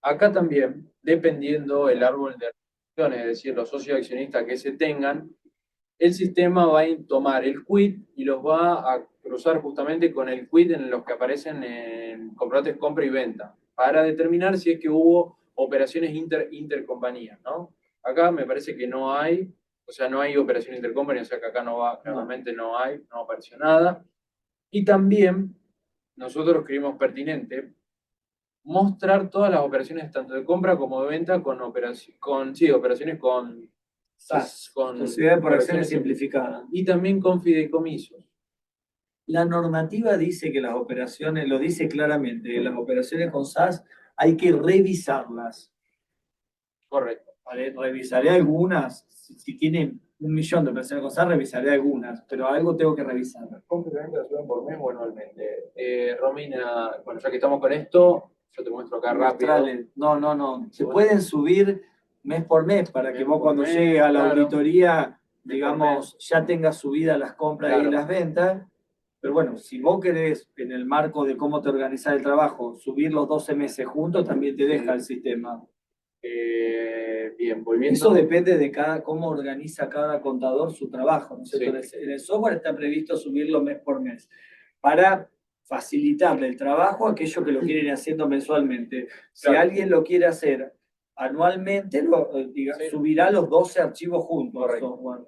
Acá también, dependiendo el árbol de acciones, es decir, los socios accionistas que se tengan, el sistema va a tomar el quit y los va a cruzar justamente con el quit en los que aparecen en comprobantes compra y venta, para determinar si es que hubo operaciones intercompañías, ¿no? Acá me parece que no hay, o sea, no hay operación intercompañía, o sea que acá claramente no apareció nada. Y también nosotros creímos pertinente mostrar todas las operaciones tanto de compra como de venta con operaciones con SAS, Sociedad por Acciones Simplificadas. Y también con fideicomisos. La normativa dice que las operaciones, lo dice claramente, que las operaciones con SAS hay que revisarlas. Correcto. ¿Vale? Revisaré algunas, si tienen 1 millón de operaciones con SAS, revisaré algunas, pero algo tengo que revisar. Completamente la suben por mes o anualmente. Romina, bueno, ya que estamos con esto, yo te muestro acá rápido. No. Se pueden subir mes por mes para que vos cuando llegues a la auditoría, digamos, ya tengas subidas las compras y las ventas. Pero bueno, si vos querés, en el marco de cómo te organizás el trabajo, subir los 12 meses juntos, también te deja el sistema. Bien, volviendo. Eso depende de cómo organiza cada contador su trabajo, ¿no es cierto? Sí. En el software está previsto subirlo mes por mes para facilitarle el trabajo a aquellos que lo quieren ir haciendo mensualmente. Si alguien lo quiere hacer anualmente, subirá los 12 archivos juntos al software.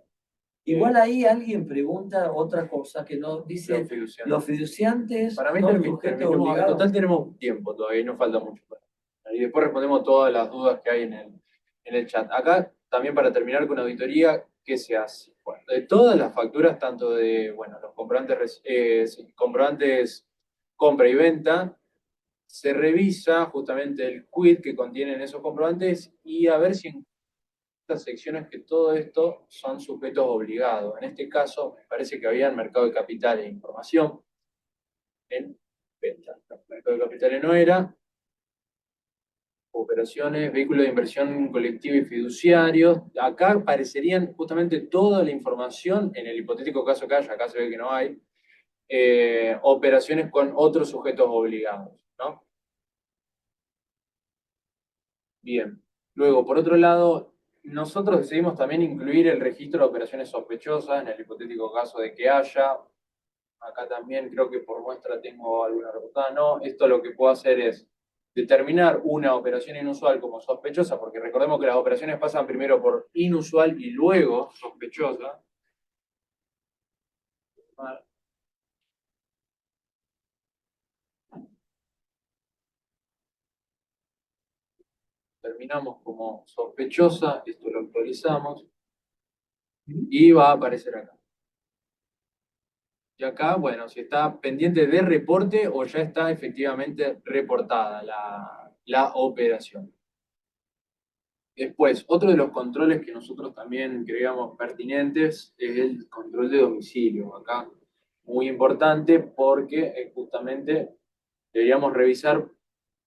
Igual ahí alguien pregunta otra cosa que no dice los fiduciantes. Para mí terminamos, en total tenemos tiempo todavía, no falta mucho. Y después respondemos todas las dudas que hay en en el chat. Acá también para terminar con auditoría, ¿qué se hace? Bueno, de todas las facturas, tanto de, bueno, los comprobantes compra y venta, se revisa justamente el quit que contienen esos comprobantes y a ver si en estas secciones que todo esto son sujetos obligados. En este caso, me parece que había en mercado de capitales e información, en venta. Mercado de capitales no era. Operaciones, vehículos de inversión colectiva y fiduciarios. Acá aparecerían justamente toda la información, en el hipotético caso que haya, acá se ve que no hay, operaciones con otros sujetos obligados, ¿no? Bien. Luego, por otro lado, nosotros decidimos también incluir el registro de operaciones sospechosas, en el hipotético caso de que haya. Acá también creo que por muestra tengo alguna reportada. No, esto lo que puedo hacer es determinar una operación inusual como sospechosa, porque recordemos que las operaciones pasan primero por inusual y luego sospechosa. Terminamos como sospechosa, esto lo actualizamos y va a aparecer acá. Y acá, bueno, si está pendiente de reporte o ya está efectivamente reportada la operación. Después, otro de los controles que nosotros también creíamos pertinentes es el control de domicilio. Acá, muy importante porque justamente deberíamos revisar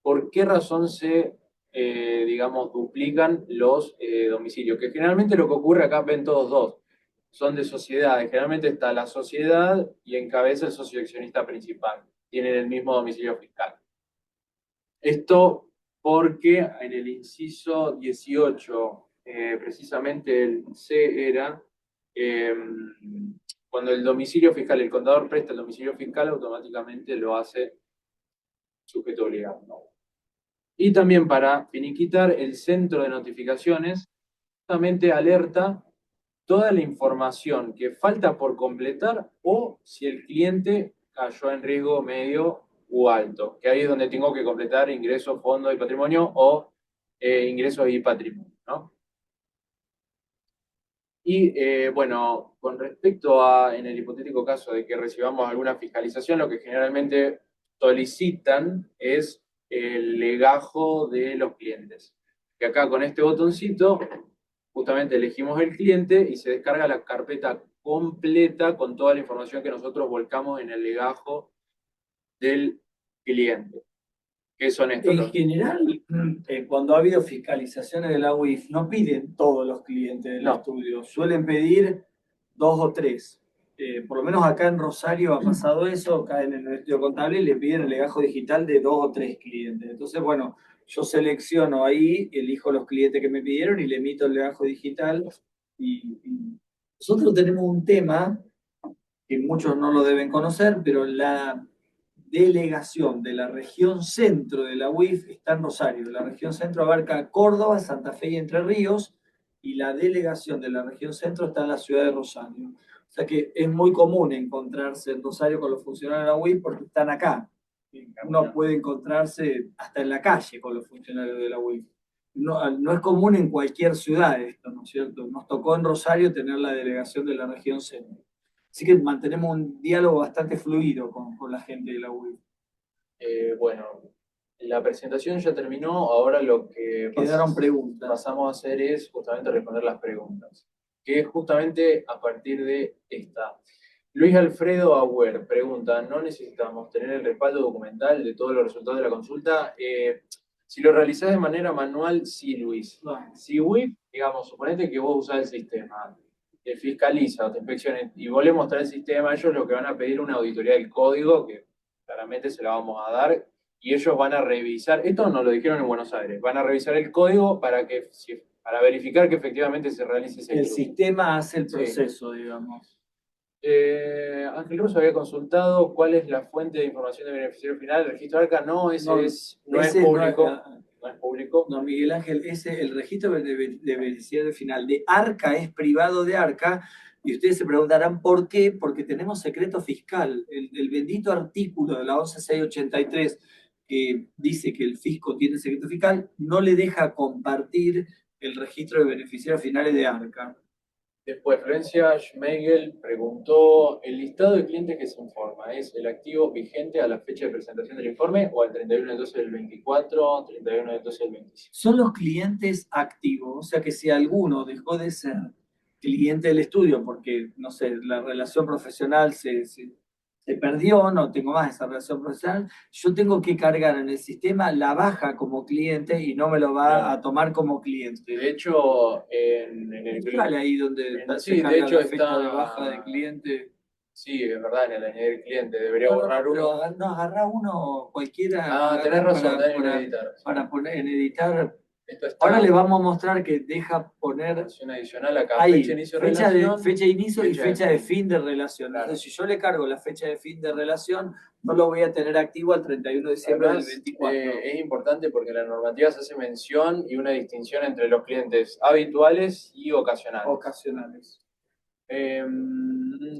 por qué razón se, digamos, duplican los domicilios. Que generalmente lo que ocurre acá, ven todos dos, son de sociedades. Generalmente está la sociedad y encabeza el socio accionista principal. Tienen el mismo domicilio fiscal. Esto porque en el inciso 18, precisamente el C era, cuando el domicilio fiscal, el contador presta el domicilio fiscal, automáticamente lo hace sujeto obligado, ¿no? Y también para finiquitar, el centro de notificaciones justamente alerta toda la información que falta por completar o si el cliente cayó en riesgo medio u alto, que ahí es donde tengo que completar ingresos, fondos y patrimonio o ingresos y patrimonio, ¿no? Y bueno, con respecto a, en el hipotético caso de que recibamos alguna fiscalización, lo que generalmente solicitan es el legajo de los clientes. Que acá con este botoncito, justamente elegimos el cliente y se descarga la carpeta completa con toda la información que nosotros volcamos en el legajo del cliente. ¿Qué son estos? En general, cuando ha habido fiscalizaciones de la UIF, no piden todos los clientes del estudio, suelen pedir 2 o 3. Por lo menos acá en Rosario ha pasado eso, acá en el estudio contable le piden el legajo digital de 2 o 3 clientes. Entonces, bueno, yo selecciono ahí, elijo los clientes que me pidieron y le emito el legajo digital. Y nosotros tenemos un tema que muchos no lo deben conocer, pero la delegación de la región centro de la UIF está en Rosario. La región centro abarca Córdoba, Santa Fe y Entre Ríos, y la delegación de la región centro está en la ciudad de Rosario. O sea que es muy común encontrarse en Rosario con los funcionarios de la UIF porque están acá. Uno puede encontrarse hasta en la calle con los funcionarios de la UIF. No es común en cualquier ciudad esto, ¿no es cierto? Nos tocó en Rosario tener la delegación de la región centro. Así que mantenemos un diálogo bastante fluido con la gente de la UIF. Bueno, la presentación ya terminó, ahora lo que quedaron preguntas. Pasamos a hacer es justamente responder las preguntas, que es justamente a partir de esta. Luis Alfredo Auer pregunta, ¿no necesitamos tener el respaldo documental de todos los resultados de la consulta? Si lo realizás de manera manual, sí, Luis. Si WIF, digamos, suponete que vos usás el sistema, te fiscaliza o te inspecciona y vos le mostrás el sistema, ellos lo que van a pedir una auditoría del código, que claramente se la vamos a dar, y ellos van a revisar, esto nos lo dijeron en Buenos Aires, van a revisar el código para verificar que efectivamente se realice ese El sistema hace el proceso, digamos. Ángel Russo había consultado cuál es la fuente de información de beneficiario final. El registro ARCA no es público. No es público. No, Miguel Ángel, el registro de beneficiario final de ARCA es privado de ARCA. Y ustedes se preguntarán por qué, porque tenemos secreto fiscal. El bendito artículo de la 11683 que dice que el fisco tiene secreto fiscal no le deja compartir el registro de beneficiarios finales de ARCA. Después, Florencia Schmeigel preguntó, ¿el listado de clientes que se informa es el activo vigente a la fecha de presentación del informe o al 31 de 12 del 24, 31 de 12 del 25? Son los clientes activos, o sea que si alguno dejó de ser cliente del estudio porque, no sé, la relación profesional se perdió, no tengo más esa relación profesional, yo tengo que cargar en el sistema la baja como cliente y no me lo va a tomar como cliente. De hecho, en el... Sale ahí donde Sí, se carga de hecho la fecha está... de baja de cliente. Sí, es verdad, en el añadir cliente debería No, borrar uno. pero no, agarrá uno cualquiera. Ah, tenés razón, también en editar. Para poner en editar. Esto está Ahora le vamos a mostrar que deja poner opción adicional acá, ahí, fecha de inicio de relación. fecha de inicio y fecha de fin. fin de relación. Claro. Entonces, si yo le cargo la fecha de fin de relación, no lo voy a tener activo al 31 de diciembre Además, del 24. Es importante porque en la normativa se hace mención y una distinción entre los clientes habituales y ocasionales.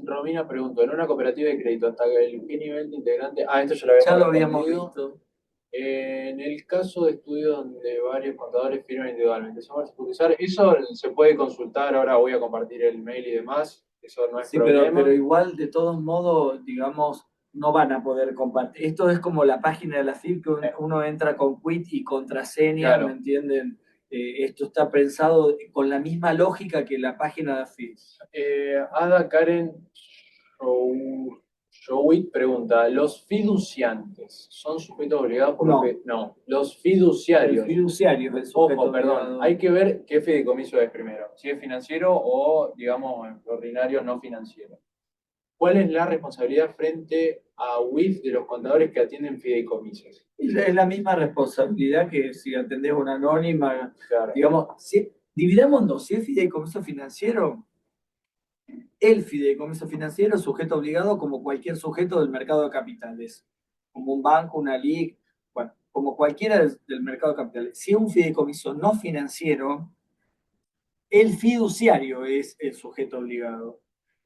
Romina preguntó, ¿en una cooperativa de crédito hasta qué nivel de integrante? Ah, esto ya lo habíamos visto. En el caso de estudios donde varios contadores firman individualmente, eso se puede consultar, ahora voy a compartir el mail y demás, eso no es problema. Pero igual, de todos modos, digamos, no van a poder compartir. Esto es como la página de la FIP que uno entra con quit y contraseña, Claro. ¿me entienden? Esto está pensado con la misma lógica que la página de la FIP. Ada Karen Showit pregunta, ¿los fiduciantes son sujetos obligados por no, los fiduciarios. El fiduciario es el sujeto obligado. Hay que ver qué fideicomiso es primero, si es financiero o, digamos, ordinario no financiero. ¿Cuál es la responsabilidad frente a UIF de los contadores que atienden fideicomisos? Es la misma responsabilidad que si atendés una anónima. Claro. Digamos, dividamos en dos, si es fideicomiso financiero, el fideicomiso financiero es sujeto obligado como cualquier sujeto del mercado de capitales, como un banco, una LIC, bueno, como cualquiera del mercado de capitales. Si es un fideicomiso no financiero, el fiduciario es el sujeto obligado.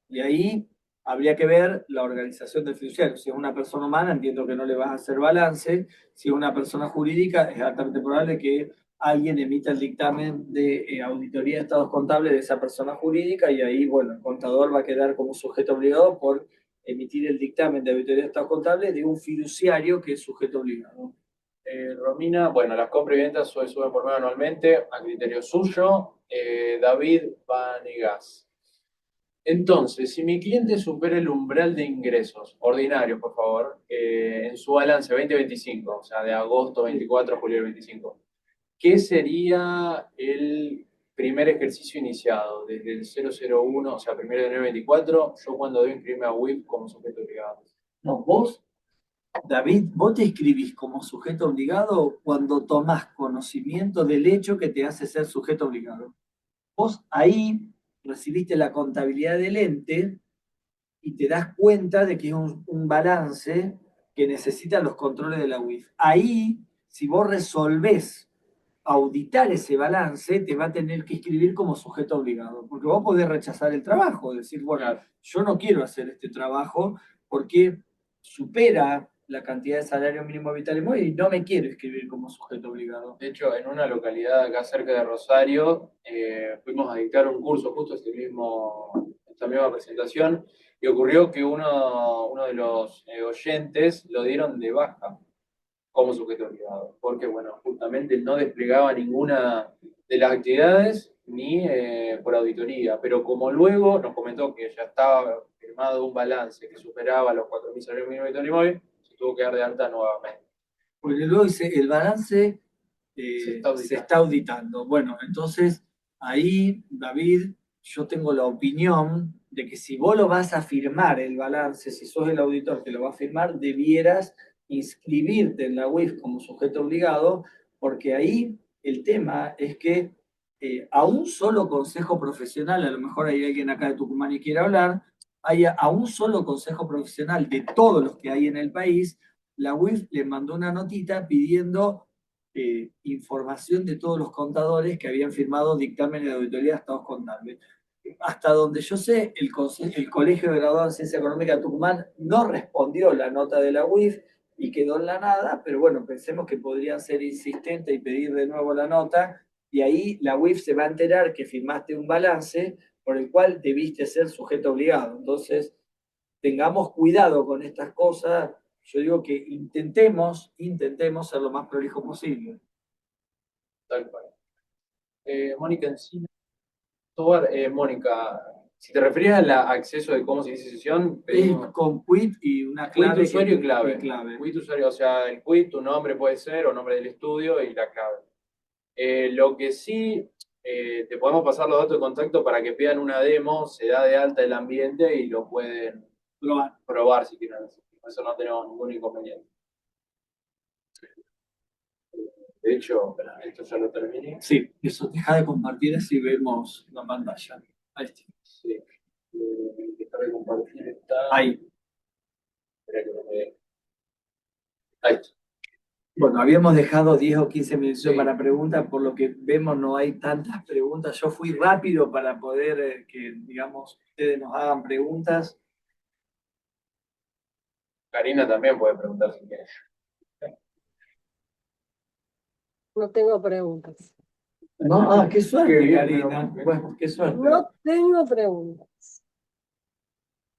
Y ahí habría que ver la organización del fiduciario. Si es una persona humana, entiendo que no le vas a hacer balance. Si es una persona jurídica, es altamente probable que alguien emita el dictamen de auditoría de estados contables de esa persona jurídica y ahí, bueno, el contador va a quedar como sujeto obligado por emitir el dictamen de auditoría de estados contables de un fiduciario que es sujeto obligado. Romina, bueno, las compras y ventas suben por medio anualmente a criterio suyo. David Vanegas. Entonces, si mi cliente supera el umbral de ingresos ordinarios, por favor, en su balance 2025, o sea, de agosto 24 a julio 25, ¿qué sería el primer ejercicio iniciado? Desde el 001, o sea, 1 de enero 24, yo cuando debo inscribirme a WIP como sujeto obligado. No, vos, David, vos te inscribís como sujeto obligado cuando tomás conocimiento del hecho que te hace ser sujeto obligado. Vos ahí recibiste la contabilidad del ente y te das cuenta de que es un balance que necesita los controles de la UIF. Ahí, si vos resolvés auditar ese balance, te va a tener que inscribir como sujeto obligado, porque vos podés rechazar el trabajo, decir, bueno, yo no quiero hacer este trabajo porque supera la cantidad de salario mínimo vital y móvil y no me quiero inscribir como sujeto obligado. De hecho, en una localidad acá cerca de Rosario, fuimos a dictar un curso, justo esta misma presentación, y ocurrió que uno de los oyentes lo dieron de baja como sujeto obligado, porque, bueno, justamente no desplegaba ninguna de las actividades ni por auditoría, pero como luego nos comentó que ya estaba firmado un balance que superaba los 4.000 salarios mínimos vital y móvil, se tuvo que dar de alta nuevamente. Porque luego dice, el balance se está auditando. Bueno, entonces ahí, David, yo tengo la opinión de que si vos lo vas a firmar el balance, si sos el auditor que lo va a firmar, debieras inscribirte en la UIF como sujeto obligado, porque ahí el tema es que a un solo consejo profesional, a lo mejor hay alguien acá de Tucumán y quiere hablar, a un solo consejo profesional de todos los que hay en el país, la UIF le mandó una notita pidiendo información de todos los contadores que habían firmado dictámenes de auditoría de estados contables. Hasta donde yo sé, el Colegio de Graduados en Ciencia Económica de Tucumán no respondió la nota de la UIF y quedó en la nada, pero bueno, pensemos que podrían ser insistentes y pedir de nuevo la nota y ahí la UIF se va a enterar que firmaste un balance por el cual debiste ser sujeto obligado. Entonces, tengamos cuidado con estas cosas. Yo digo que intentemos ser lo más prolijo posible. Tal cual. Mónica Encina. Mónica, si te referías al acceso de cómo se dice sesión, pedimos Con quit y una quit clave. usuario y clave. clave. Quit usuario, o sea, el quit, tu nombre puede ser, o nombre del estudio y la clave. Lo que sí, te podemos pasar los datos de contacto para que pidan una demo, se da de alta el ambiente y lo pueden probar si quieren. Eso no tenemos ningún inconveniente. De hecho, esto ya lo terminé. Sí, eso, deja de compartir así vemos la pantalla. Ahí está. Sí. Dejar de compartir está. Ahí. Espera que no me... Ahí está. Bueno, habíamos dejado 10 o 15 minutos Sí. para preguntas, por lo que vemos no hay tantas preguntas. Yo fui rápido para poder que, digamos, ustedes nos hagan preguntas. Karina también puede preguntar si quiere. No tengo preguntas. No, qué suerte, Qué bien, Karina. pero- Bueno, qué suerte. No tengo preguntas.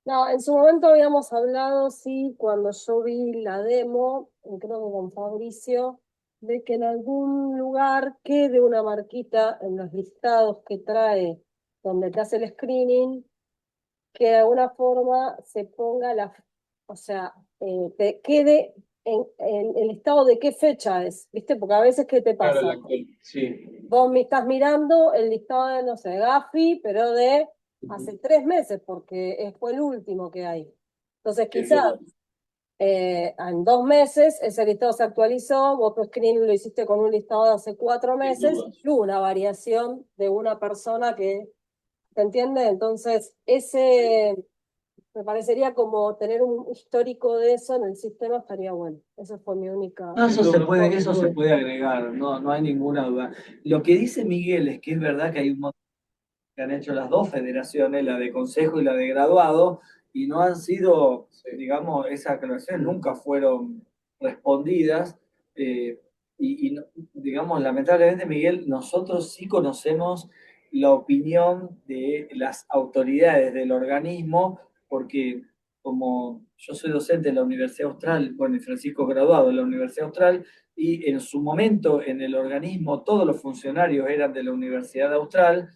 No, en su momento habíamos hablado, sí, cuando yo vi la demo, creo que con Fabricio, de que en algún lugar quede una marquita en los listados que trae donde te hace el screening, que de alguna forma se ponga o sea, te quede en el estado de qué fecha es, ¿viste? Porque a veces, ¿qué te pasa? Claro, sí. Vos me estás mirando el listado de, no sé, Gafi, pero de hace 3 meses, porque fue el último que hay. Entonces, quizás en 2 meses ese listado se actualizó, vos tu screen lo hiciste con un listado de hace 4 meses, y hubo una variación de una persona que, ¿te entiende? Entonces, me parecería como tener un histórico de eso en el sistema estaría bueno. Esa fue mi única. No, eso se puede agregar, no hay ninguna duda. Lo que dice Miguel es que es verdad que hay un montón que han hecho las dos federaciones, la de consejo y la de graduado, y no han sido, digamos, esas aclaraciones nunca fueron respondidas. Digamos, lamentablemente, Miguel, nosotros sí conocemos la opinión de las autoridades del organismo, porque como yo soy docente en la Universidad Austral, bueno, y Francisco es graduado en la Universidad Austral, y en su momento en el organismo todos los funcionarios eran de la Universidad Austral,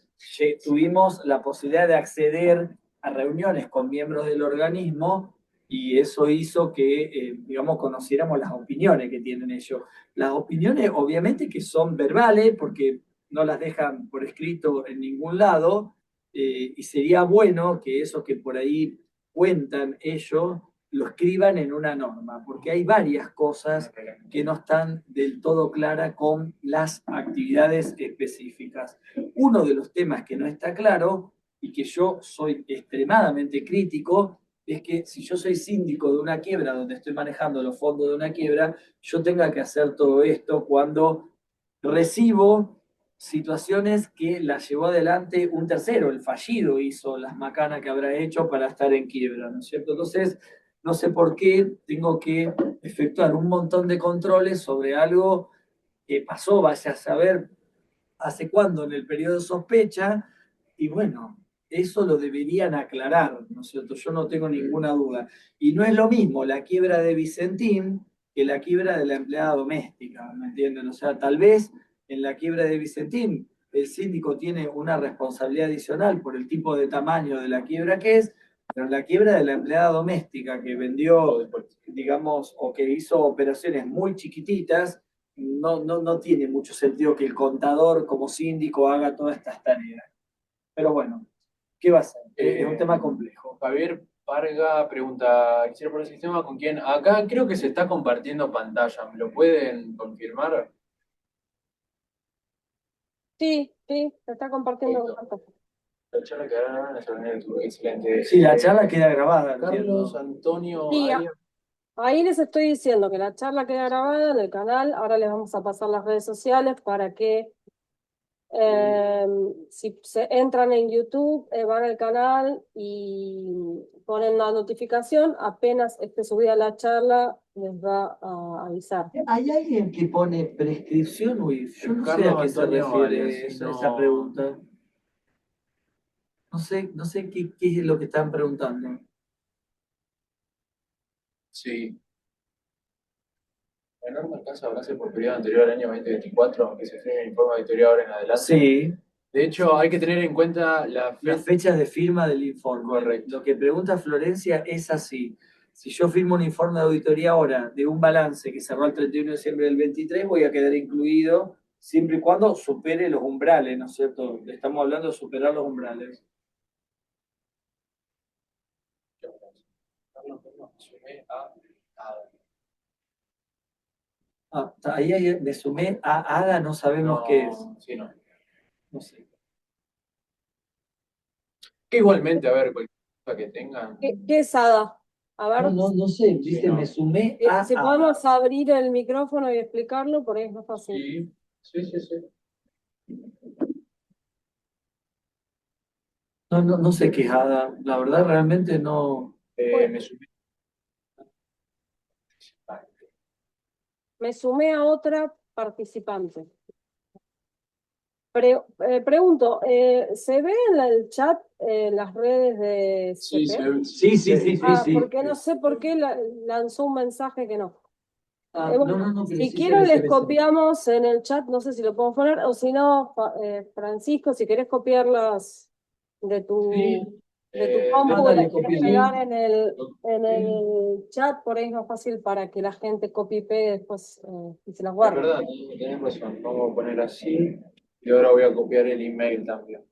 tuvimos la posibilidad de acceder a reuniones con miembros del organismo y eso hizo que, digamos, conociéramos las opiniones que tienen ellos. Las opiniones, obviamente, que son verbales, porque no las dejan por escrito en ningún lado, y sería bueno que eso que por ahí cuentan ellos lo escriban en una norma, porque hay varias cosas que no están del todo claras con las actividades específicas. Uno de los temas que no está claro y que yo soy extremadamente crítico es que si yo soy síndico de una quiebra donde estoy manejando los fondos de una quiebra, yo tenga que hacer todo esto cuando recibo situaciones que las llevó adelante un tercero, el fallido hizo las macanas que habrá hecho para estar en quiebra, ¿no es cierto? Entonces, no sé por qué tengo que efectuar un montón de controles sobre algo que pasó, vaya a saber hace cuándo en el periodo de sospecha, y bueno, eso lo deberían aclarar, ¿no es cierto? Yo no tengo ninguna duda. Y no es lo mismo la quiebra de Vicentín que la quiebra de la empleada doméstica, ¿me entienden? O sea, tal vez en la quiebra de Vicentín el síndico tiene una responsabilidad adicional por el tipo de tamaño de la quiebra que es, pero en la quiebra de la empleada doméstica que vendió, digamos, o que hizo operaciones muy chiquititas, no tiene mucho sentido que el contador como síndico haga todas estas tareas. Pero bueno, ¿qué va a ser? Es un tema complejo. Javier Parga pregunta, quisiera poner el sistema con quién. Acá creo que se está compartiendo pantalla, ¿me lo pueden confirmar? Sí, se está compartiendo. La charla quedará en la reunión de YouTube. Excelente. Sí, la charla queda grabada. Carlos entiendo. Antonio Sí, Arias. ahí les estoy diciendo que la charla queda grabada en el canal. Ahora les vamos a pasar las redes sociales para que si se entran en YouTube, van al canal y ponen la notificación. Apenas esté subida la charla, les va a avisar. ¿Hay alguien que pone prescripción UIF? Yo no sé a Carlos qué se Antonio refiere Arias, esa no. pregunta. No sé qué es lo que están preguntando. Sí. ¿La norma alcanza a hablarse por periodo anterior al año 2024, aunque se firme el informe auditoría ahora en adelante? Sí, De hecho, hay que tener en cuenta la las fecha. fechas de firma del informe. Correcto. Lo que pregunta Florencia es así. Si yo firmo un informe de auditoría ahora de un balance que cerró el 31 de diciembre del 23, voy a quedar incluido siempre y cuando supere los umbrales, ¿no es cierto? Estamos hablando de superar los umbrales. Sumé a Ada. Ahí me sumé a ADA, no sabemos qué es. Sí, no. No sé. Que igualmente, a ver, cualquier cosa que tengan. ¿Qué es ADA? A ver, No sé, Sí, dice, no. me sumé a si ADA. podemos abrir el micrófono y explicarlo, por ahí es más fácil. Sí. No sé qué es ADA. La verdad, realmente no. Me sumé. Me sumé a otra participante. Pregunto, ¿se ve en el chat las redes de Sí, CP? Sí. Porque no sé por qué lanzó un mensaje que no. Bueno, No, pero si sí quieren se les ve. copiamos en el chat, no sé si lo podemos poner, o si no, Francisco, si querés copiarlas de tu, de tu compu, Ándale, las querés copie. pegar en el chat, por ahí es más fácil para que la gente copie y pegue después y se las Es guarde. verdad, tenés razón. Vamos a poner así. Y ahora voy a copiar el email también.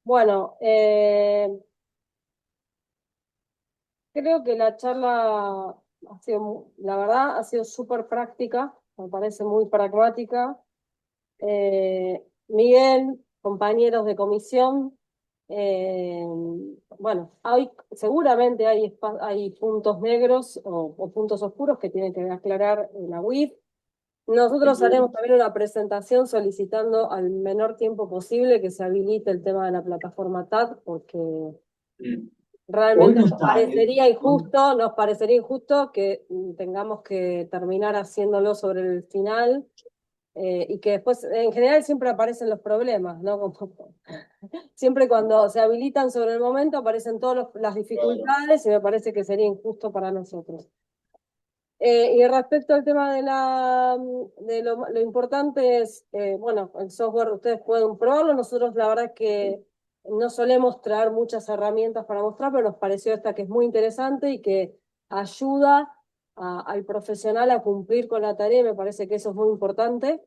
Bueno, creo que la charla ha sido, la verdad, ha sido súper práctica, me parece muy pragmática. Miguel, compañeros de comisión, eh, bueno, seguramente hay puntos negros o puntos oscuros que tiene que aclarar la UIF. Nosotros haremos también una presentación solicitando al menor tiempo posible que se habilite el tema de la plataforma TAD, porque Hoy realmente no está. nos parecería injusto que tengamos que terminar haciéndolo sobre el final y que después, en general, siempre aparecen los problemas, ¿no? Siempre cuando se habilitan sobre el momento aparecen todas las dificultades y me parece que sería injusto para nosotros. Y respecto al tema de lo importante es, bueno, el software ustedes pueden probarlo, nosotros la verdad es que no solemos traer muchas herramientas para mostrar, pero nos pareció esta que es muy interesante y que ayuda al profesional a cumplir con la tarea, y me parece que eso es muy importante.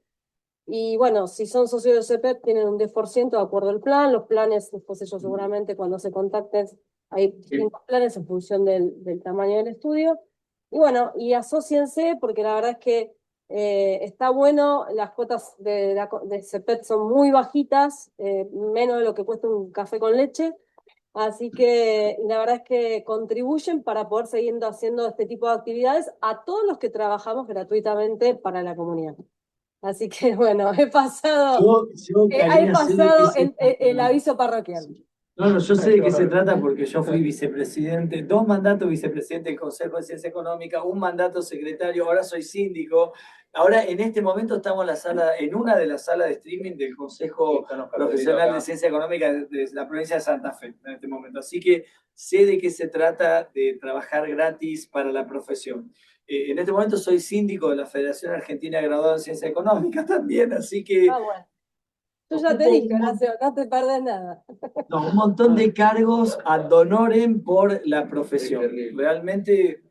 Y bueno, si son socios de CEPET tienen un 10% de acuerdo al plan, los planes, después ellos seguramente cuando se contacten, hay distintos planes en función del tamaño del estudio. Y bueno, y asóciense porque la verdad es que está bueno, las cuotas de CEPET son muy bajitas, menos de lo que cuesta un café con leche, así que la verdad es que contribuyen para poder seguir haciendo este tipo de actividades a todos los que trabajamos gratuitamente para la comunidad. Así que bueno, he Karina, sé de qué pasado se el trata. aviso parroquial. No, yo sé de qué se trata porque yo fui vicepresidente, 2 mandatos vicepresidente del Consejo de Ciencia Económica, un mandato secretario, ahora soy síndico. Ahora, en este momento estamos en una de las salas de streaming del Consejo Profesional de Ciencia Económica de la provincia de Santa Fe, en este momento. Así que sé de qué se trata de trabajar gratis para la profesión. En este momento soy síndico de la Federación Argentina Graduada en Ciencia Económica también, así que Bueno, yo ya te dije, Horacio, no te perdés nada. un montón de cargos ad honorem por la profesión. Realmente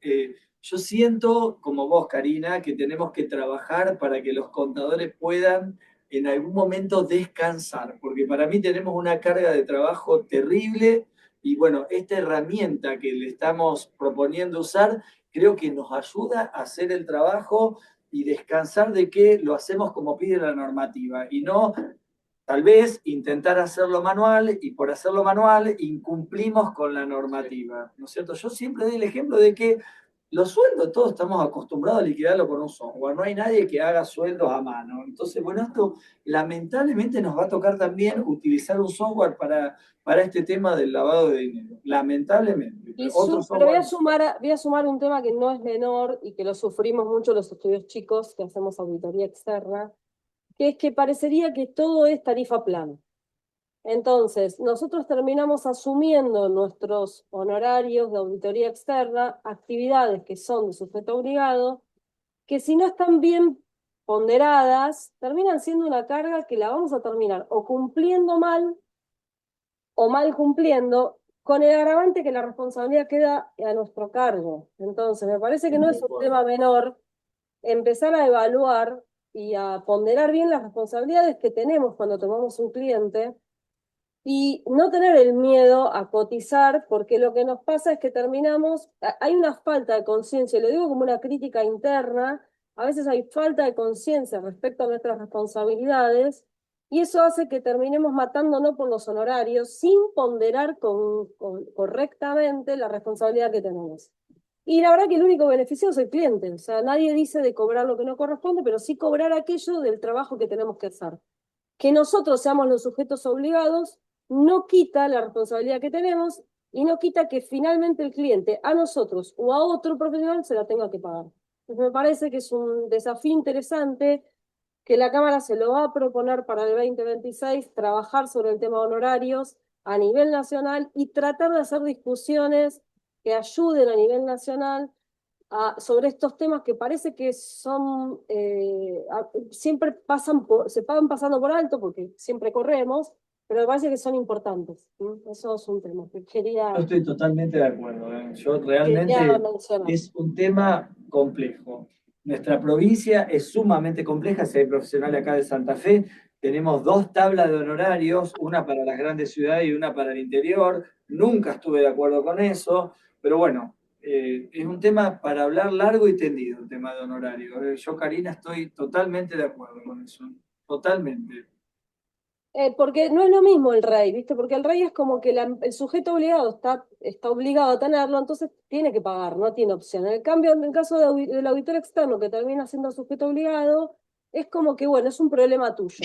yo siento, como vos, Karina, que tenemos que trabajar para que los contadores puedan en algún momento descansar, porque para mí tenemos una carga de trabajo terrible y bueno, esta herramienta que le estamos proponiendo usar, creo que nos ayuda a hacer el trabajo y descansar de que lo hacemos como pide la normativa y no tal vez intentar hacerlo manual y por hacerlo manual incumplimos con la normativa, ¿no es cierto? Yo siempre doy el ejemplo de que los sueldos todos estamos acostumbrados a liquidarlo con un software, no hay nadie que haga sueldos a mano. Entonces, bueno, esto lamentablemente nos va a tocar también utilizar un software para este tema del lavado de dinero, lamentablemente. Pero voy a sumar un tema que no es menor y que lo sufrimos mucho los estudios chicos que hacemos auditoría externa, que es que parecería que todo es tarifa plana. Entonces, nosotros terminamos asumiendo nuestros honorarios de auditoría externa, actividades que son de sujeto obligado, que si no están bien ponderadas, terminan siendo una carga que la vamos a terminar o cumpliendo mal o mal cumpliendo, con el agravante que la responsabilidad queda a nuestro cargo. Entonces, me parece que no es un tema menor empezar a evaluar y a ponderar bien las responsabilidades que tenemos cuando tomamos un cliente y no tener el miedo a cotizar, porque lo que nos pasa es que terminamos, hay una falta de conciencia, y lo digo como una crítica interna, a veces hay falta de conciencia respecto a nuestras responsabilidades, y eso hace que terminemos matándonos por los honorarios sin ponderar correctamente la responsabilidad que tenemos. Y la verdad que el único beneficioso es el cliente, o sea, nadie dice de cobrar lo que no corresponde, pero sí cobrar aquello del trabajo que tenemos que hacer. Que nosotros seamos los sujetos obligados no quita la responsabilidad que tenemos y no quita que finalmente el cliente a nosotros o a otro profesional se la tenga que pagar. Entonces me parece que es un desafío interesante que la Cámara se lo va a proponer para el 2026, trabajar sobre el tema de honorarios a nivel nacional y tratar de hacer discusiones que ayuden a nivel nacional sobre estos temas que parece que son, siempre se van pasando por alto porque siempre corremos, pero me parece que son importantes. Eso es un tema que Yo estoy totalmente de acuerdo. Yo quería realmente mencionar. es un tema complejo. Nuestra provincia es sumamente compleja. Si hay profesionales acá de Santa Fe, tenemos dos tablas de honorarios, una para las grandes ciudades y una para el interior. Nunca estuve de acuerdo con eso, pero bueno, es un tema para hablar largo y tendido, el tema de honorario. Yo, Karina, estoy totalmente de acuerdo con eso. Totalmente. Porque no es lo mismo el rey, ¿viste? Porque el rey es como que el sujeto obligado está obligado a tenerlo, entonces tiene que pagar, no tiene opción. En el cambio, en el caso del auditor externo que termina siendo sujeto obligado, es como que, bueno, es un problema tuyo.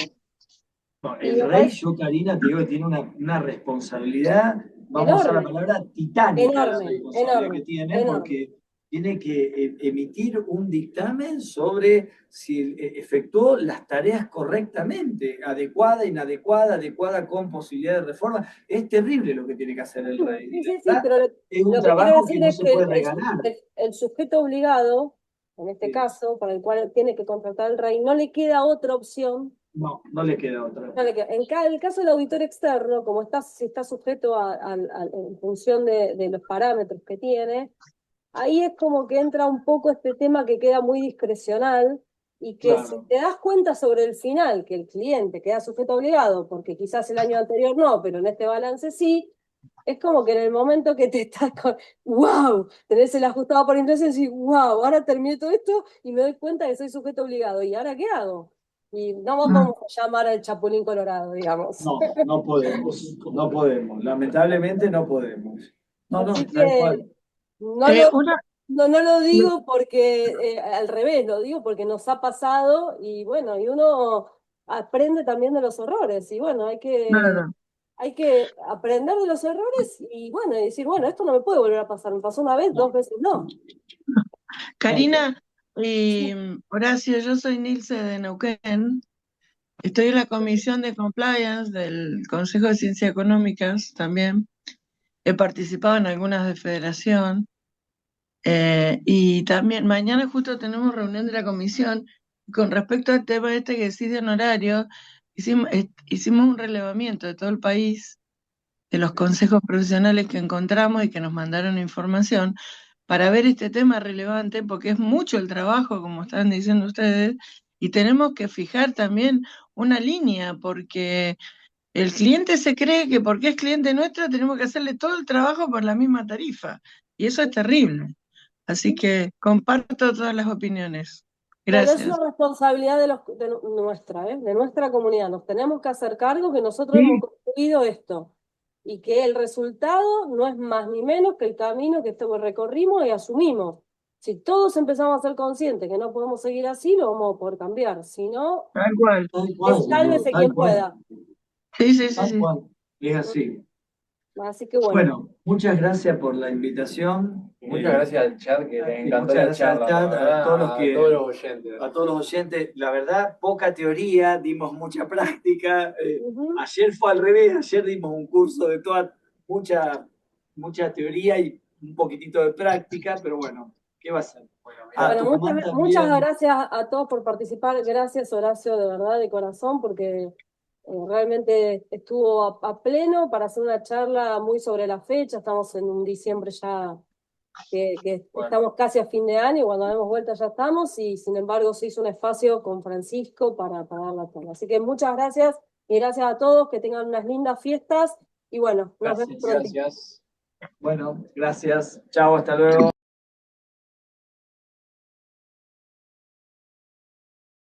No, Y el me rey, parece yo, Karina, te digo que tiene una responsabilidad, vamos a usar la enorme, palabra titánica, la enorme, responsabilidad que enorme, tiene, enorme. porque tiene que emitir un dictamen sobre si efectuó las tareas correctamente, adecuada, inadecuada, adecuada con posibilidad de reforma. Es terrible lo que tiene que hacer el rey. Sí, Y la sí, sí, verdad, pero es un lo que quiero trabajo que decir no es se que puede regalar. el sujeto obligado, en este Sí. caso, para el cual tiene que contratar el rey, no le queda otra opción. No, no le queda otra. En el caso del auditor externo, como si está sujeto en función de los parámetros que tiene, ahí es como que entra un poco este tema que queda muy discrecional y que si Claro. te das cuenta sobre el final que el cliente queda sujeto obligado, porque quizás el año anterior no, pero en este balance sí, es como que en el momento que te estás con, wow, tenés el ajustado por intereses y decís, wow, ahora terminé todo esto y me doy cuenta que soy sujeto obligado. ¿Y ahora qué hago? Y no vamos a llamar al Chapulín Colorado, digamos. No, no podemos, no podemos. Lamentablemente no podemos. No, no, Así tal cual. que no lo, Una, no lo digo porque, al revés, lo digo porque nos ha pasado y bueno, y uno aprende también de los errores y bueno, claro. hay que aprender de los errores y bueno, y decir, bueno, esto no me puede volver a pasar, me pasó una vez, dos No, veces, no. tal cual. Karina y Horacio, yo soy Nilce de Neuquén. Estoy en la Comisión de Compliance del Consejo de Ciencias Económicas también. He participado en algunas de Federación. Y también mañana justo tenemos reunión de la comisión. Con respecto al tema este que decís de honorario, hicimos un relevamiento de todo el país, de los consejos profesionales que encontramos y que nos mandaron información, para ver este tema relevante, porque es mucho el trabajo, como están diciendo ustedes, y tenemos que fijar también una línea, porque el cliente se cree que porque es cliente nuestro tenemos que hacerle todo el trabajo por la misma tarifa, y eso es terrible. Así que comparto todas las opiniones. Pero es Gracias. una responsabilidad nuestra, ¿eh? De nuestra comunidad. Nos tenemos que hacer cargo que nosotros hemos Sí, construido esto y que el resultado no es más ni menos que el camino que recorrimos y asumimos. Si todos empezamos a ser conscientes que no podemos seguir así, lo vamos a poder cambiar. Si no, Tal cual. Tal cual, sálvese tal quien cual, pueda. Sí, sí, sí, tal sí. cual. Es así. Así que bueno. Bueno, muchas gracias por la invitación. Muchas gracias al chat, que les Y encantó muchas la gracias al charla, chat, la verdad, a todos los a que, todos los oyentes. a todos los oyentes. La verdad, poca teoría, dimos mucha práctica. Ujú. Ayer fue al revés, ayer dimos un curso de mucha teoría y un poquitito de práctica, pero bueno, ¿qué va a ser? Bueno, Tucumán muchas también. gracias a todos por participar. Gracias, Horacio, de verdad, de corazón, porque realmente estuvo a pleno para hacer una charla muy sobre la fecha. Estamos en un diciembre ya que Bueno, estamos casi a fin de año, cuando demos vuelta ya estamos, y sin embargo se hizo un espacio con Francisco para dar la charla. Así que muchas gracias y gracias a todos, que tengan unas lindas fiestas y bueno, nos vemos Gracias. pronto. gracias. Bueno, gracias. Chao, hasta luego.